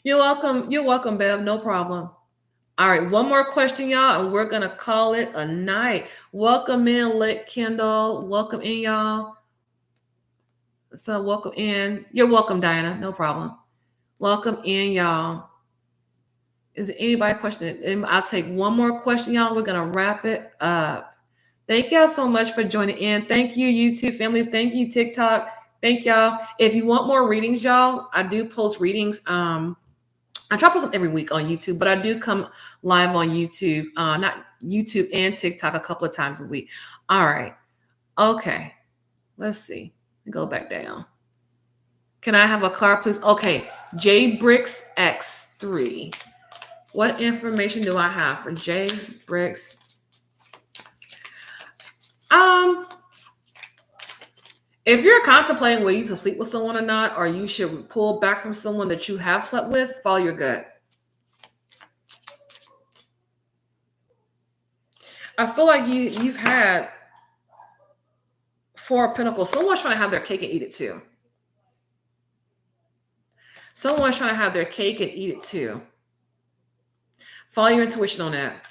You're welcome. You're welcome, Bev. No problem. All right, one more question, y'all, and we're going to call it a night. Welcome in, Lit Kendall. Welcome in, y'all. So welcome in. You're welcome, Diana. No problem. Welcome in, y'all. Is there anybody questioning? I'll take one more question, y'all. We're going to wrap it up. Thank y'all so much for joining in. Thank you, YouTube family. Thank you, TikTok. Thank y'all. If you want more readings, y'all, I do post readings. I try to post them every week on YouTube, but I do come live on YouTube, not YouTube and TikTok a couple of times a week. All right. Okay. Let's see. Go back down. Can I have a card, please? Okay. J Bricks X3. What information do I have for J Bricks? If you're contemplating whether you should sleep with someone or not, or you should pull back from someone that you have slept with, follow your gut. I feel like you've had Four of Pentacles. Someone's trying to have their cake and eat it too. Someone's trying to have their cake and eat it too. Follow your intuition on that.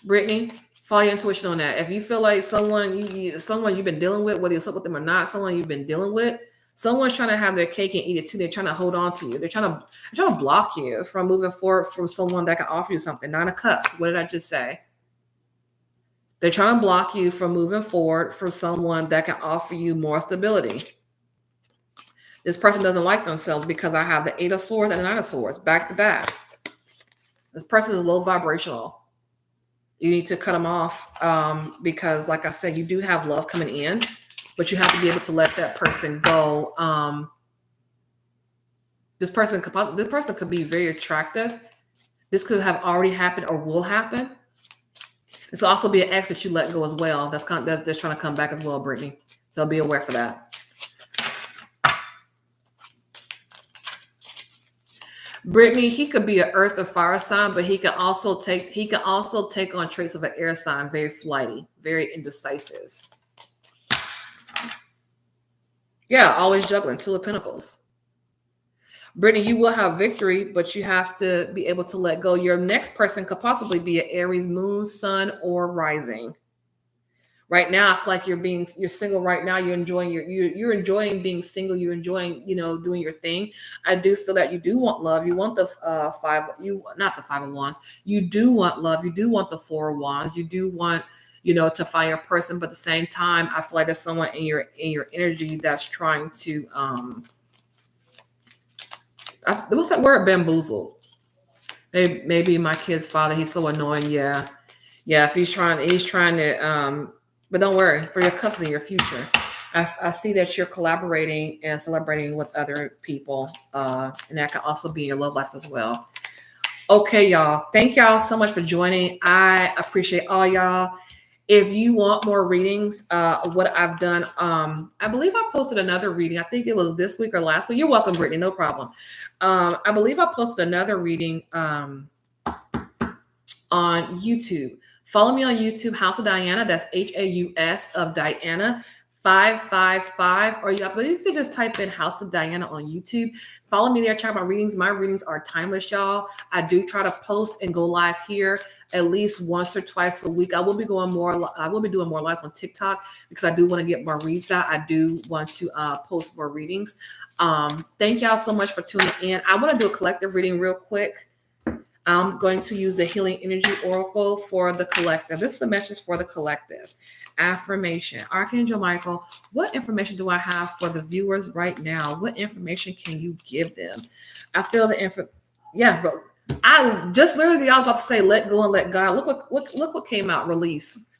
Brittany, follow your intuition on that. If you feel like someone you've been dealing with, whether you slept with them or not, someone you've been dealing with, someone's trying to have their cake and eat it too. They're trying to hold on to you. They're trying to block you from moving forward from someone that can offer you something. Nine of Cups. What did I just say? They're trying to block you from moving forward from someone that can offer you more stability. This person doesn't like themselves because I have the Eight of Swords and the Nine of Swords back to back. This person is low vibrational. You need to cut them off because, like I said, you do have love coming in, but you have to be able to let that person go. This person could be very attractive. This could have already happened or will happen. This will also be an ex that you let go as well. That's trying to come back as well, Brittany. So be aware for that. Brittany, he could be an earth or fire sign, but he can also take on traits of an air sign, very flighty, very indecisive. Yeah, always juggling. Two of Pentacles. Brittany, you will have victory, but you have to be able to let go. Your next person could possibly be an Aries moon, sun, or rising. Right now, I feel like you're single right now. You're enjoying you're enjoying being single. You're enjoying, doing your thing. I do feel that you do want love. You want the not the Five of Wands. You do want love. You do want the Four of Wands. You do want, to find your person. But at the same time, I feel like there's someone in your energy that's trying to what's that word? Bamboozled. Maybe my kid's father. He's so annoying. Yeah. If he's trying to but don't worry, for your cups in your future. I see that you're collaborating and celebrating with other people. And that can also be in your love life as well. Okay, y'all. Thank y'all so much for joining. I appreciate all y'all. If you want more readings, what I've done, I believe I posted another reading. I think it was this week or last week. You're welcome, Brittany. No problem. I believe I posted another reading on YouTube. Follow me on YouTube, House of Diana. That's Haus of Diana 555. Or I believe you can just type in House of Diana on YouTube. Follow me there. Check my readings. My readings are timeless, y'all. I do try to post and go live here at least once or twice a week. I will be doing more lives on TikTok because I do want to get more reads out. I do want to post more readings. Thank y'all so much for tuning in. I want to do a collective reading real quick. I'm going to use the Healing Energy Oracle for the collective. This is a message for the collective. Affirmation. Archangel Michael, what information do I have for the viewers right now? What information can you give them? I feel the info. Yeah, bro. I just literally, I was about to say, let go and let God. Look what came out. Release.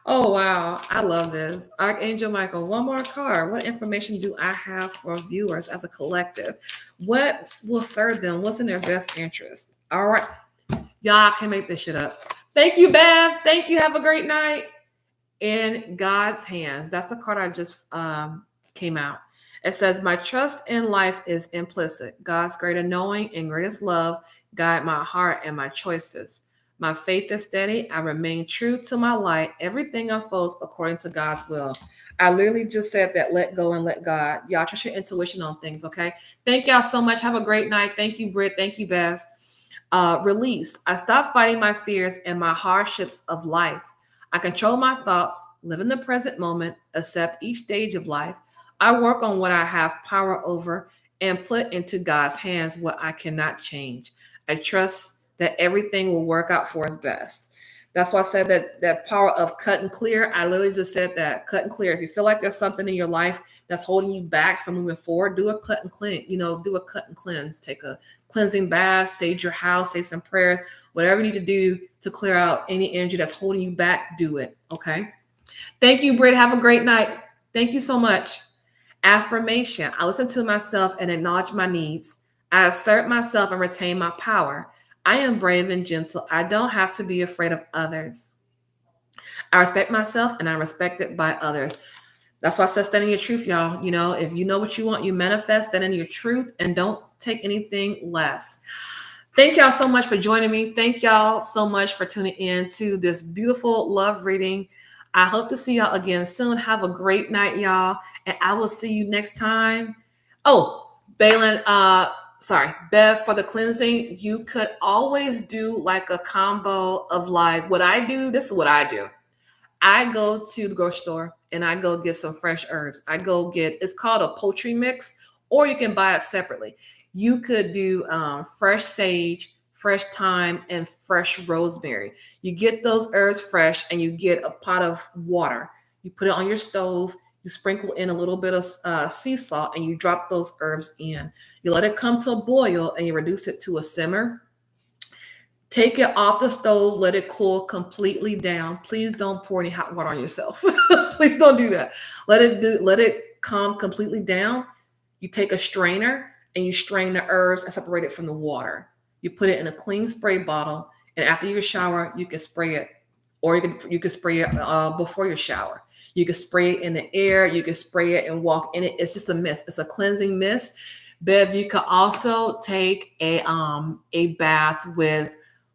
Oh wow, I love this. Archangel Michael, one more card. What information do I have for viewers as a collective? What will serve them? What's in their best interest? All right. Y'all can make this shit up. Thank you, Bev. Thank you. Have a great night. In God's hands. That's the card I just came out. It says, my trust in life is implicit. God's greater knowing and greatest love guide my heart and my choices. My faith is steady. I remain true to my light. Everything unfolds according to God's will. I literally just said that, let go and let God. Y'all trust your intuition on things, okay? Thank y'all so much. Have a great night. Thank you, Britt. Thank you, Bev. Release. I stop fighting my fears and my hardships of life. I control my thoughts, live in the present moment, accept each stage of life. I work on what I have power over and put into God's hands what I cannot change. I trust that everything will work out for his best. That's why I said that power of cut and clear. I literally just said that, cut and clear. If you feel like there's something in your life that's holding you back from moving forward, do a cut and clean. Do a cut and cleanse. Take a cleansing bath, sage your house, say some prayers, whatever you need to do to clear out any energy that's holding you back, do it. Okay. Thank you, Britt. Have a great night. Thank you so much. Affirmation. I listen to myself and acknowledge my needs. I assert myself and retain my power. I am brave and gentle. I don't have to be afraid of others. I respect myself and I'm respected by others. That's why I said stand in your truth, y'all. If you know what you want, you manifest, stand in your truth and don't take anything less. Thank y'all so much for joining me. Thank y'all so much for tuning in to this beautiful love reading. I hope to see y'all again soon. Have a great night, y'all. And I will see you next time. Oh, Balin, Bev, for the cleansing, you could always do like a combo of like what I do. This is what I do. I go to the grocery store and I go get some fresh herbs. It's called a poultry mix, or you can buy it separately. You could do fresh sage, fresh thyme, and fresh rosemary. You get those herbs fresh and you get a pot of water. You put it on your stove. You sprinkle in a little bit of sea salt and you drop those herbs in. You let it come to a boil and you reduce it to a simmer. Take it off the stove, let it cool completely down. Please don't pour any hot water on yourself. Please don't do that. Let it calm completely down. You take a strainer and you strain the herbs and separate it from the water. You put it in a clean spray bottle, and after your shower, you can spray it, or you can spray it before your shower. You can spray it in the air. You can spray it and walk in it. It's just a mist. It's a cleansing mist. Bev, you could also take a bath with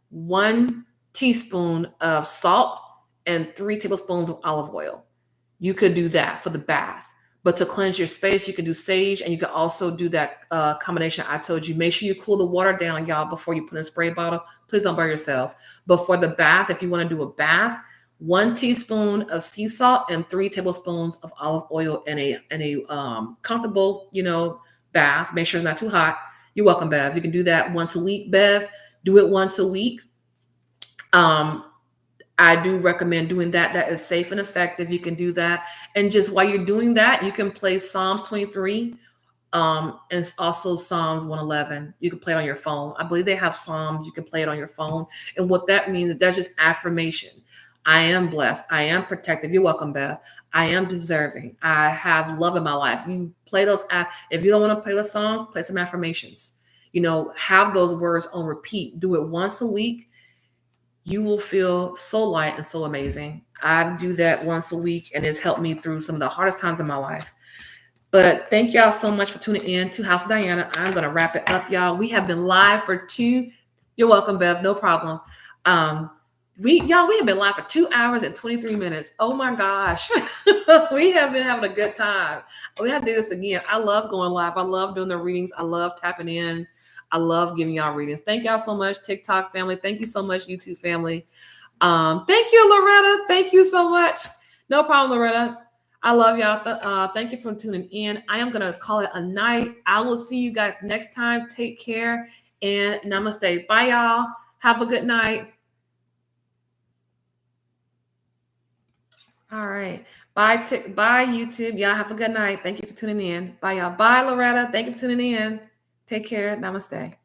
1 teaspoon of salt and 3 tablespoons of olive oil. You could do that for the bath. But to cleanse your space, you can do sage, and you can also do that combination I told you. Make sure you cool the water down, y'all, before you put in a spray bottle. Please don't burn yourselves. But for the bath, if you want to do a bath, 1 teaspoon of sea salt and 3 tablespoons of olive oil in a comfortable, bath. Make sure it's not too hot. You're welcome, Bev. You can do that once a week, Bev. Do it once a week. I do recommend doing that. That is safe and effective. You can do that. And just while you're doing that, you can play Psalms 23 and also Psalms 111. You can play it on your phone. I believe they have Psalms. You can play it on your phone. And what that means, that's just affirmation. I am blessed. I am protected. You're welcome, Beth. I am deserving. I have love in my life. You play those. If you don't want to play the songs, play some affirmations. Have those words on repeat. Do it once a week. You will feel so light and so amazing. I do that once a week, and it's helped me through some of the hardest times in my life. But thank y'all so much for tuning in to House of Diana. I'm going to wrap it up, y'all. We have been live for 2. You're welcome, Bev. No problem. We have been live for 2 hours and 23 minutes. Oh my gosh. We have been having a good time. We have to do this again. I love going live. I love doing the readings. I love tapping in. I love giving y'all readings. Thank y'all so much, TikTok family. Thank you so much, YouTube family. Thank you, Loretta. Thank you so much. No problem, Loretta. I love y'all. Thank you for tuning in. I am going to call it a night. I will see you guys next time. Take care. and namaste. Bye, y'all. Have a good night. All right. Bye, YouTube. Y'all have a good night. Thank you for tuning in. Bye, y'all. Bye, Loretta. Thank you for tuning in. Take care. Namaste.